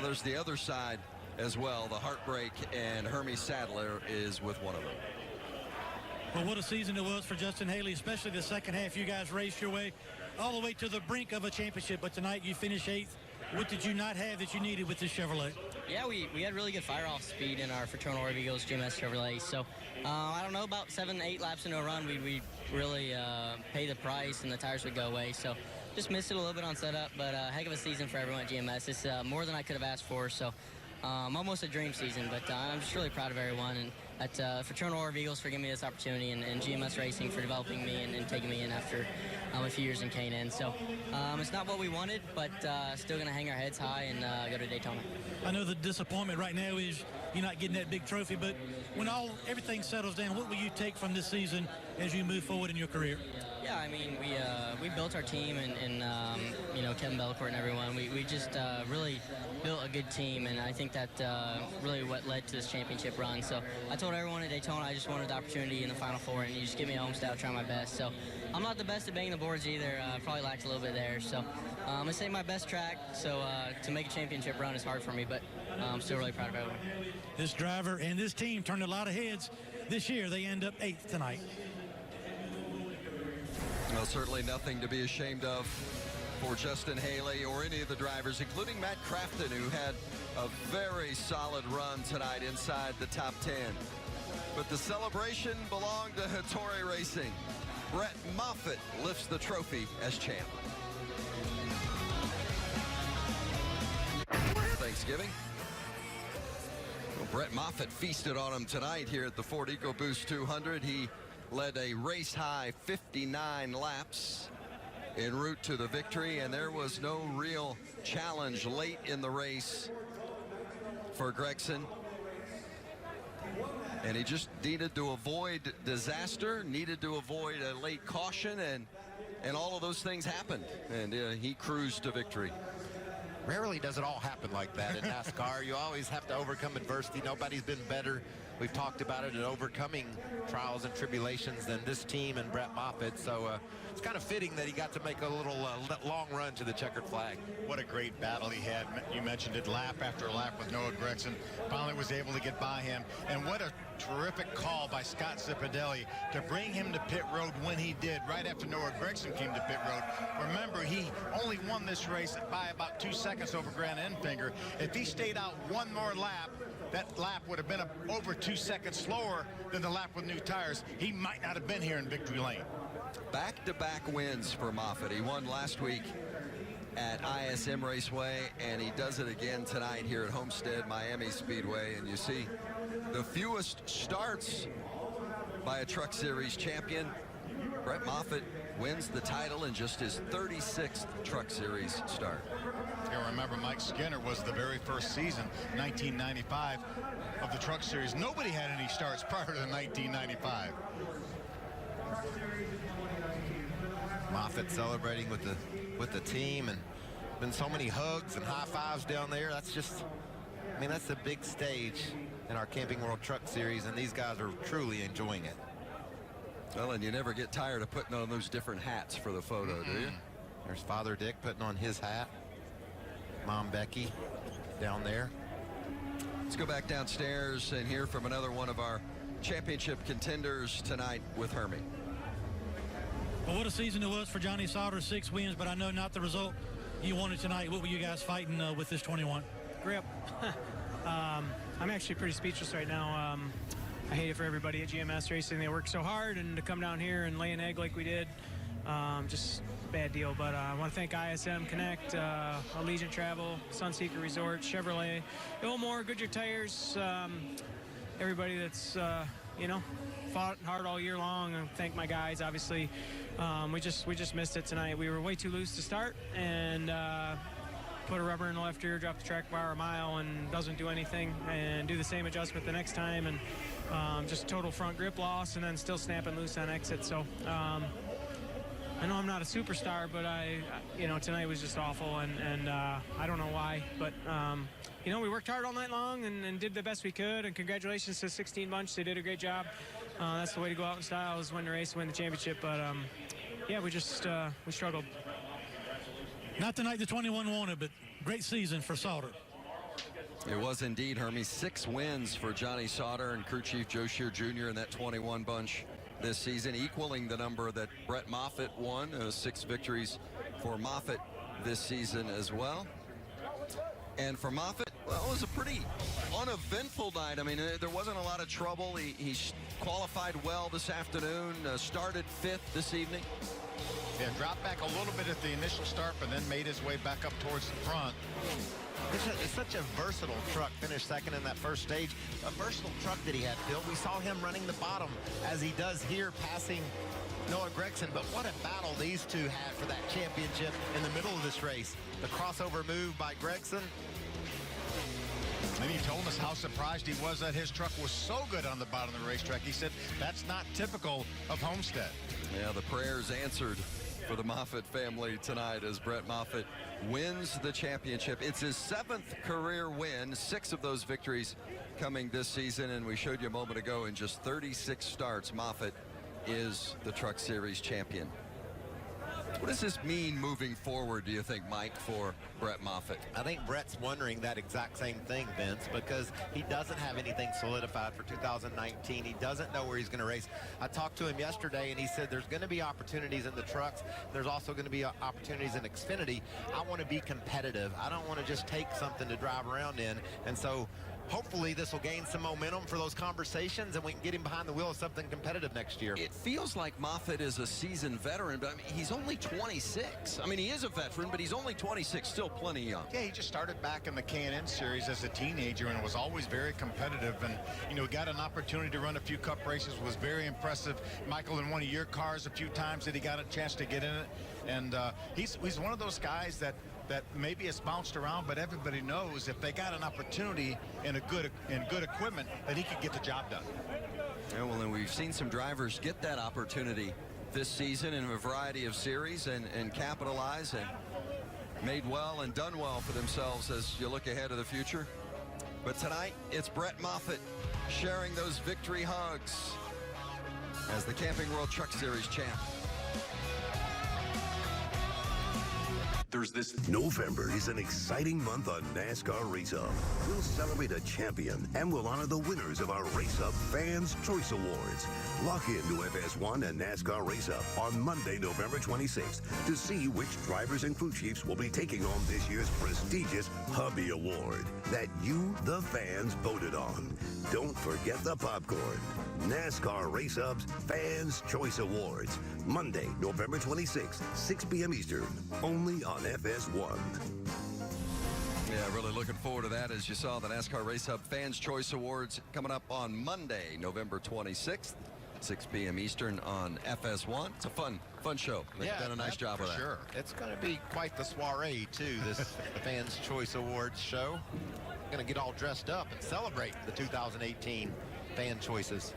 There's the other side as well, the heartbreak, and Hermie Sadler is with one of them. Well, what a season it was for Justin Haley, especially the second half. You guys raced your way all the way to the brink of a championship, but tonight you finished 8th. What did you not have that you needed with this Chevrolet? Yeah, we had really good fire-off speed in our Fraternal War of Eagles GMS Chevrolet. So, I don't know, about 7-8 laps into a run, we really pay the price and the tires would go away. So, just missed it a little bit on setup, but heck of a season for everyone at GMS. It's more than I could have asked for, so almost a dream season, but I'm just really proud of everyone. And at Fraternal War of Eagles for giving me this opportunity, and GMS Racing for developing me and taking me in after a few years in K&N. So it's not what we wanted, but still going to hang our heads high and go to Daytona. I know the disappointment right now is you're not getting that big trophy, but when everything settles down, what will you take from this season as you move forward in your career? Yeah, I mean, we built our team and you know, Kevin Belcourt and everyone. We just really built a good team, and I think that really what led to this championship run. So I told everyone at Daytona I just wanted the opportunity in the Final Four, and you just give me a Homestead, I'll try my best. So I'm not the best at banging the boards either. Probably lacked a little bit there. So I'm going to say my best track. So to make a championship run is hard for me, but I'm still really proud of everyone. This driver and this team turned a lot of heads this year. They end up 8th tonight. Well, certainly nothing to be ashamed of for Justin Haley or any of the drivers, including Matt Crafton, who had a very solid run tonight inside the top 10. But the celebration belonged to Hattori Racing. Brett Moffitt lifts the trophy as champ. Thanksgiving. Well, Brett Moffitt feasted on him tonight here at the Ford EcoBoost 200. He led a race-high 59 laps en route to the victory, and there was no real challenge late in the race for Gragson. And he just needed to avoid disaster, needed to avoid a late caution, and all of those things happened, and he cruised to victory. Rarely does it all happen like that in NASCAR. You always have to overcome adversity. Nobody's been better. We've talked about it at overcoming trials and tribulations than this team and Brett Moffitt. So it's kind of fitting that he got to make a little long run to the checkered flag. What a great battle he had. You mentioned it, lap after lap with Noah Gragson. Finally was able to get by him. And what a terrific call by Scott Zipadelli to bring him to pit road when he did, right after Noah Gragson came to pit road. Remember, he only won this race by about 2 seconds over Grant Enfinger. If he stayed out one more lap, that lap would have been over 2 seconds slower than the lap with new tires. He might not have been here in victory lane. Back-to-back wins for Moffitt. He won last week at ISM Raceway, and he does it again tonight here at Homestead-Miami Speedway. And you see the fewest starts by a Truck Series champion. Brett Moffitt wins the title in just his 36th Truck Series start. And remember, Mike Skinner was the very first season, 1995, of the Truck Series. Nobody had any starts prior to 1995. Moffitt celebrating with the team, and been so many hugs and high fives down there. That's just, I mean, that's the big stage in our Camping World Truck Series, and these guys are truly enjoying it. Well, and you never get tired of putting on those different hats for the photo, do you? There's Father Dick putting on his hat. Mom Becky down there. Let's go back downstairs and hear from another one of our championship contenders tonight with Hermie. Well, what a season it was for Johnny Sauter. 6 wins, but I know not the result you wanted tonight. What were you guys fighting with this 21? Grip. I'm actually pretty speechless right now. I hate it for everybody at GMS Racing. They work so hard, and to come down here and lay an egg like we did, just bad deal. But I want to thank ISM Connect, Allegiant Travel, Sunseeker Resort, Chevrolet, Ilmore, Goodyear Tires, everybody that's you know, fought hard all year long. And thank my guys. Obviously, we just missed it tonight. We were way too loose to start, and put a rubber in the left ear, drop the track bar a mile, and doesn't do anything, and do the same adjustment the next time, and just total front grip loss, and then still snapping loose on exit. So I know I'm not a superstar, but tonight was just awful, and I don't know why, but we worked hard all night long and did the best we could, and congratulations to 16 bunch. They did a great job. That's the way to go out in style, is win the race, win the championship, but yeah, we just we struggled. Not tonight the 21 wanted, but great season for Sauter. It was indeed, Hermie. 6 wins for Johnny Sauter and crew chief Joe Shear Jr. in that 21 bunch this season, equaling the number that Brett Moffitt won. 6 victories for Moffitt this season as well. And for Moffitt, well, it was a pretty uneventful night. I mean, there wasn't a lot of trouble. He qualified well this afternoon, started 5th this evening. Yeah, dropped back a little bit at the initial start, but then made his way back up towards the front. It's such a versatile truck. Finished 2nd in that first stage. A versatile truck that he had, Phil. We saw him running the bottom as he does here, passing Noah Gragson. But what a battle these two had for that championship in the middle of this race. The crossover move by Gragson. And he told us how surprised he was that his truck was so good on the bottom of the racetrack. He said that's not typical of Homestead. Yeah, the prayers answered for the Moffitt family tonight as Brett Moffitt wins the championship. It's his 7th career win, 6 of those victories coming this season, and we showed you a moment ago, in just 36 starts, Moffitt is the Truck Series champion. What does this mean moving forward, do you think, Mike, for Brett Moffitt? I think Brett's wondering that exact same thing, Vince, because he doesn't have anything solidified for 2019. He doesn't know where he's going to race. I talked to him yesterday, and he said there's going to be opportunities in the trucks. There's also going to be opportunities in Xfinity. I want to be competitive. I don't want to just take something to drive around in. And so hopefully this will gain some momentum for those conversations, and we can get him behind the wheel of something competitive next year. It feels like Moffitt is a seasoned veteran, but I mean, he's only 26. I mean, he is a veteran, but he's only 26, still plenty young. Yeah, he just started back in the K&N series as a teenager and was always very competitive, and got an opportunity to run a few cup races, was very impressive. Michael, in one of your cars a few times that he got a chance to get in it, and he's one of those guys that maybe it's bounced around, but everybody knows if they got an opportunity in good equipment, that he could get the job done. Yeah, well, and we've seen some drivers get that opportunity this season in a variety of series and capitalize and made well and done well for themselves as you look ahead to the future. But tonight, it's Brett Moffitt sharing those victory hugs as the Camping World Truck Series champ. November is an exciting month on NASCAR Race Up. We'll celebrate a champion and we'll honor the winners of our Race Up Fans Choice Awards. Lock into FS1 and NASCAR Race Up on Monday, November 26th to see which drivers and crew chiefs will be taking home this year's prestigious Hubby Award that you, the fans, voted on. Don't forget the popcorn. NASCAR Race Up's Fans Choice Awards, Monday, November 26th, 6 p.m. Eastern, only on FS1. Yeah, really looking forward to that. As you saw, the NASCAR Race Hub Fans Choice Awards coming up on Monday, November 26th, 6 p.m. Eastern on FS1. It's a fun show. They've done a nice job of that. Sure. It's going to be quite the soiree, too, this Fans Choice Awards show. Going to get all dressed up and celebrate the 2018 fan choices.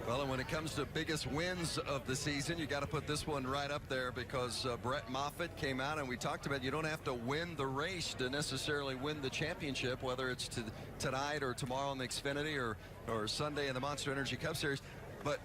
Well, and when it comes to biggest wins of the season, you got to put this one right up there because Brett Moffitt came out and we talked about you don't have to win the race to necessarily win the championship, whether it's tonight or tomorrow in the Xfinity or Sunday in the Monster Energy Cup Series, but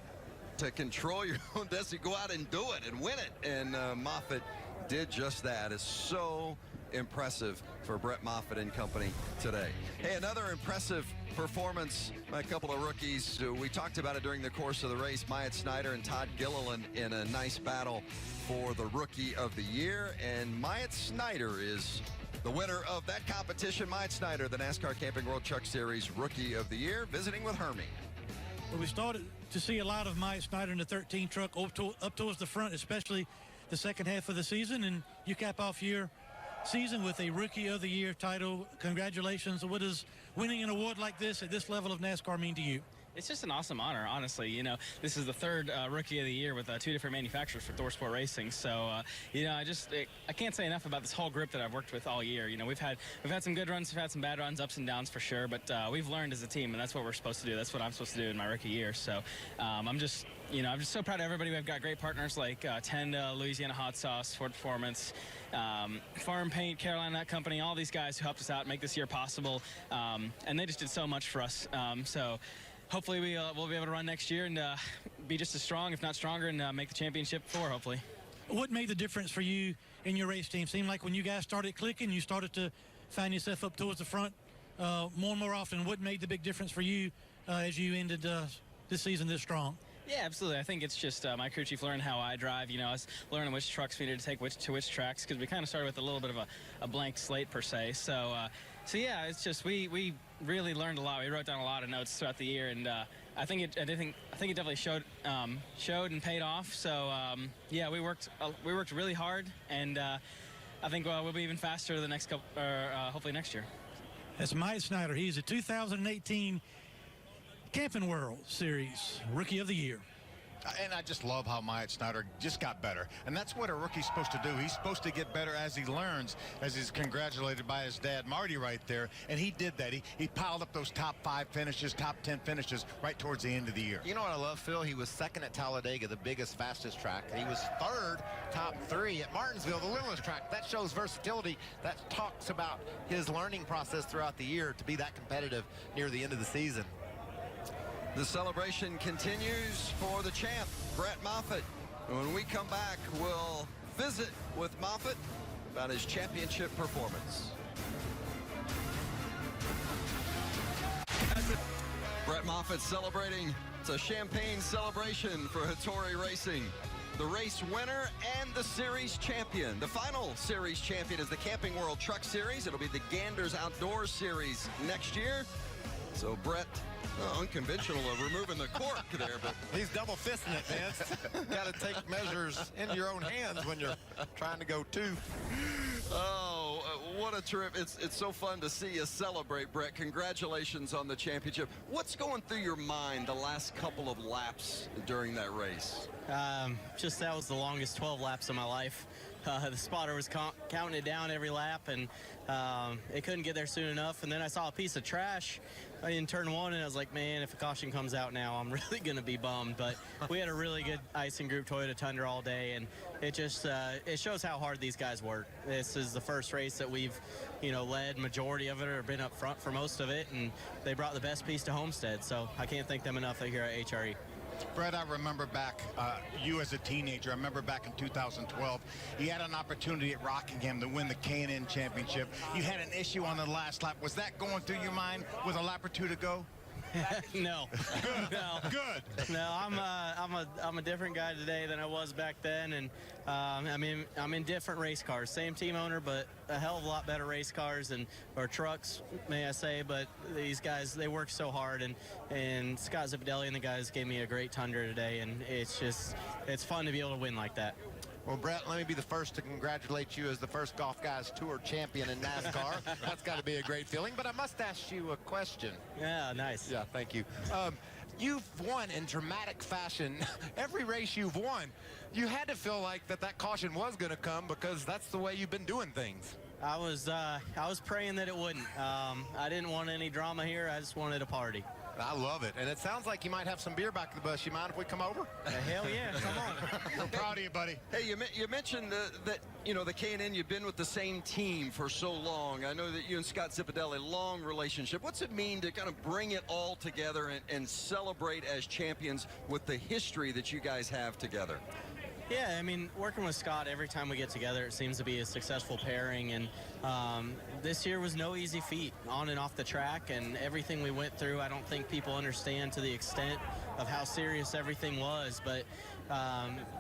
to control your own destiny, go out and do it and win it. And Moffitt did just that. It's so impressive for Brett Moffitt and company today. Hey, another impressive performance by a couple of rookies. We talked about it during the course of the race. Myatt Snyder and Todd Gilliland in a nice battle for the Rookie of the Year. And Myatt Snyder is the winner of that competition. Myatt Snyder, the NASCAR Camping World Truck Series Rookie of the Year, visiting with Hermie. Well, we started to see a lot of Myatt Snyder in the 13 truck up towards the front, especially the second half of the season. And you cap off your season with a Rookie of the Year title. Congratulations. What does winning an award like this at this level of NASCAR mean to you? It's just an awesome honor, honestly. This is the third Rookie of the Year with 2 different manufacturers for ThorSport Racing. So, I can't say enough about this whole group that I've worked with all year. We've had some good runs, we've had some bad runs, ups and downs for sure, but we've learned as a team, and that's what we're supposed to do. That's what I'm supposed to do in my rookie year. So, I'm just you know, I'm just so proud of everybody. We've got great partners like Tenda, Louisiana Hot Sauce, Ford Performance, Farm Paint, Carolina Nut Company, all these guys who helped us out make this year possible. And they just did so much for us. So hopefully we'll be able to run next year and be just as strong, if not stronger, and make the championship floor, hopefully. What made the difference for you in your race team? Seemed like when you guys started clicking, you started to find yourself up towards the front more and more often. What made the big difference for you as you ended this season this strong? Yeah, absolutely. I think it's just my crew chief learned how I drive. You know, I was learning which trucks we needed to take to which tracks, because we kind of started with a little bit of a blank slate per se. So yeah, it's just we really learned a lot. We wrote down a lot of notes throughout the year, and I think it definitely showed and paid off. So yeah, we worked really hard, and I think we'll be even faster the next couple, hopefully next year. That's Mike Snyder. He's a 2018 Camping World Series Rookie of the Year. And I just love how Myatt Snyder just got better. And that's what a rookie's supposed to do. He's supposed to get better as he learns, as he's congratulated by his dad, Marty, right there. And he did that. He piled up those top 5 finishes, top 10 finishes right towards the end of the year. You know what I love, Phil? He was second at Talladega, the biggest, fastest track. He was third, top 3 at Martinsville, the littlest track. That shows versatility. That talks about his learning process throughout the year to be that competitive near the end of the season. The celebration continues for the champ, Brett Moffitt. When we come back, we'll visit with Moffitt about his championship performance. Brett Moffitt celebrating. It's a champagne celebration for Hattori Racing. The race winner and the series champion. The final series champion is the Camping World Truck Series. It'll be the Ganders Outdoor Series next year. So Brett, unconventional of removing the cork there, but he's double fisting it, Vince. Got to take measures into your own hands when you're trying to go 2. Oh, what a trip. It's so fun to see you celebrate, Brett. Congratulations on the championship. What's going through your mind the last couple of laps during that race? Just that was the longest 12 laps of my life. The spotter was counting it down every lap, and it couldn't get there soon enough. And then I saw a piece of trash in turn 1, and I was like, man, if a caution comes out now, I'm really going to be bummed. But we had a really good icing group Toyota Tundra all day, and it just it shows how hard these guys work. This is the first race that we've, led majority of it or been up front for most of it, and they brought the best piece to Homestead. So I can't thank them enough here at HRE. Brett, I remember back, you as a teenager, I remember back in 2012, you had an opportunity at Rockingham to win the K&N championship. You had an issue on the last lap. Was that going through your mind with a lap or 2 to go? No. Good. No. Good. No, I'm a different guy today than I was back then, and I'm in different race cars. Same team owner, but a hell of a lot better race cars or trucks, may I say. But these guys, they work so hard, and Scott Zipadelli and the guys gave me a great Tundra today, and it's fun to be able to win like that. Well, Brett, let me be the first to congratulate you as the first Golf Guys Tour champion in NASCAR. That's got to be a great feeling. But I must ask you a question. Yeah, nice. Yeah, thank you. You've won in dramatic fashion every race you've won. You had to feel like that caution was going to come, because that's the way you've been doing things. I was praying that it wouldn't. I didn't want any drama here. I just wanted a party. I love it. And it sounds like you might have some beer back at the bus. You mind if we come over? Hell yeah, come on. We're proud of you, buddy. Hey, you mentioned that, the K&N, you've been with the same team for so long. I know that you and Scott Zipadelli, long relationship. What's it mean to kind of bring it all together and celebrate as champions with the history that you guys have together? Yeah, I mean, working with Scott, every time we get together, it seems to be a successful pairing, and this year was no easy feat on and off the track, and everything we went through, I don't think people understand to the extent of how serious everything was, but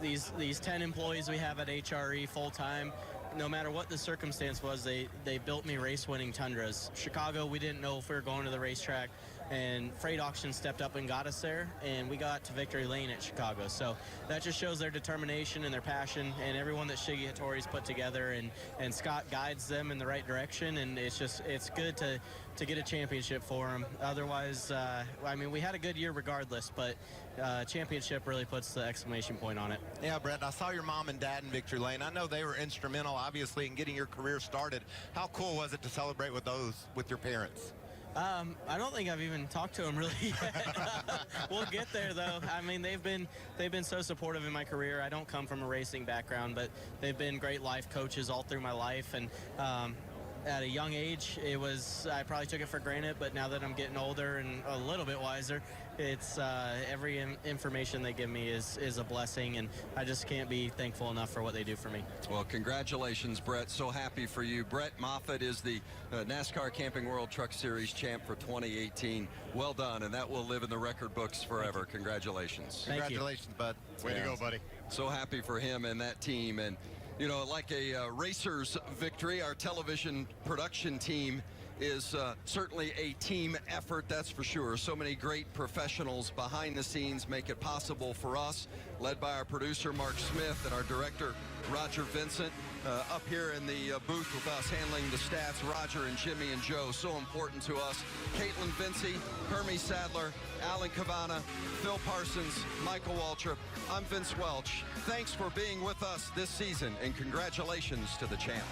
these 10 employees we have at HRE full-time, no matter what the circumstance was, they built me race-winning Tundras. Chicago, we didn't know if we were going to the racetrack, and Freight Auction stepped up and got us there, and we got to victory lane at Chicago. So that just shows their determination and their passion, and everyone that Shiggy Hattori's put together, and Scott guides them in the right direction, and it's good to get a championship for them. Otherwise, we had a good year regardless, but championship really puts the exclamation point on it. Yeah, Brett, I saw your mom and dad in victory lane. I know they were instrumental, obviously, in getting your career started. How cool was it to celebrate with your parents? I don't think I've even talked to them really yet. We'll get there, though. I mean, they've been so supportive in my career. I don't come from a racing background, but they've been great life coaches all through my life. And at a young age, I probably took it for granted, but now that I'm getting older and a little bit wiser, it's every information they give me is a blessing, and I just can't be thankful enough for what they do for me. Well, congratulations, Brett. So happy for you. Brett Moffitt is the NASCAR Camping World Truck Series champ for 2018. Well done, and that will live in the record books forever. Congratulations. Congratulations, bud. Way to go, buddy. So happy for him and that team. And you know, like a racer's victory, our television production team is certainly a team effort, that's for sure. So many great professionals behind the scenes make it possible for us, led by our producer, Mark Smith, and our director, Roger Vincent. Up here in the booth with us handling the stats, Roger and Jimmy and Joe, so important to us. Caitlin Vincey, Hermie Sadler, Alan Cavana, Phil Parsons, Michael Waltrip. I'm Vince Welch. Thanks for being with us this season, and congratulations to the champ.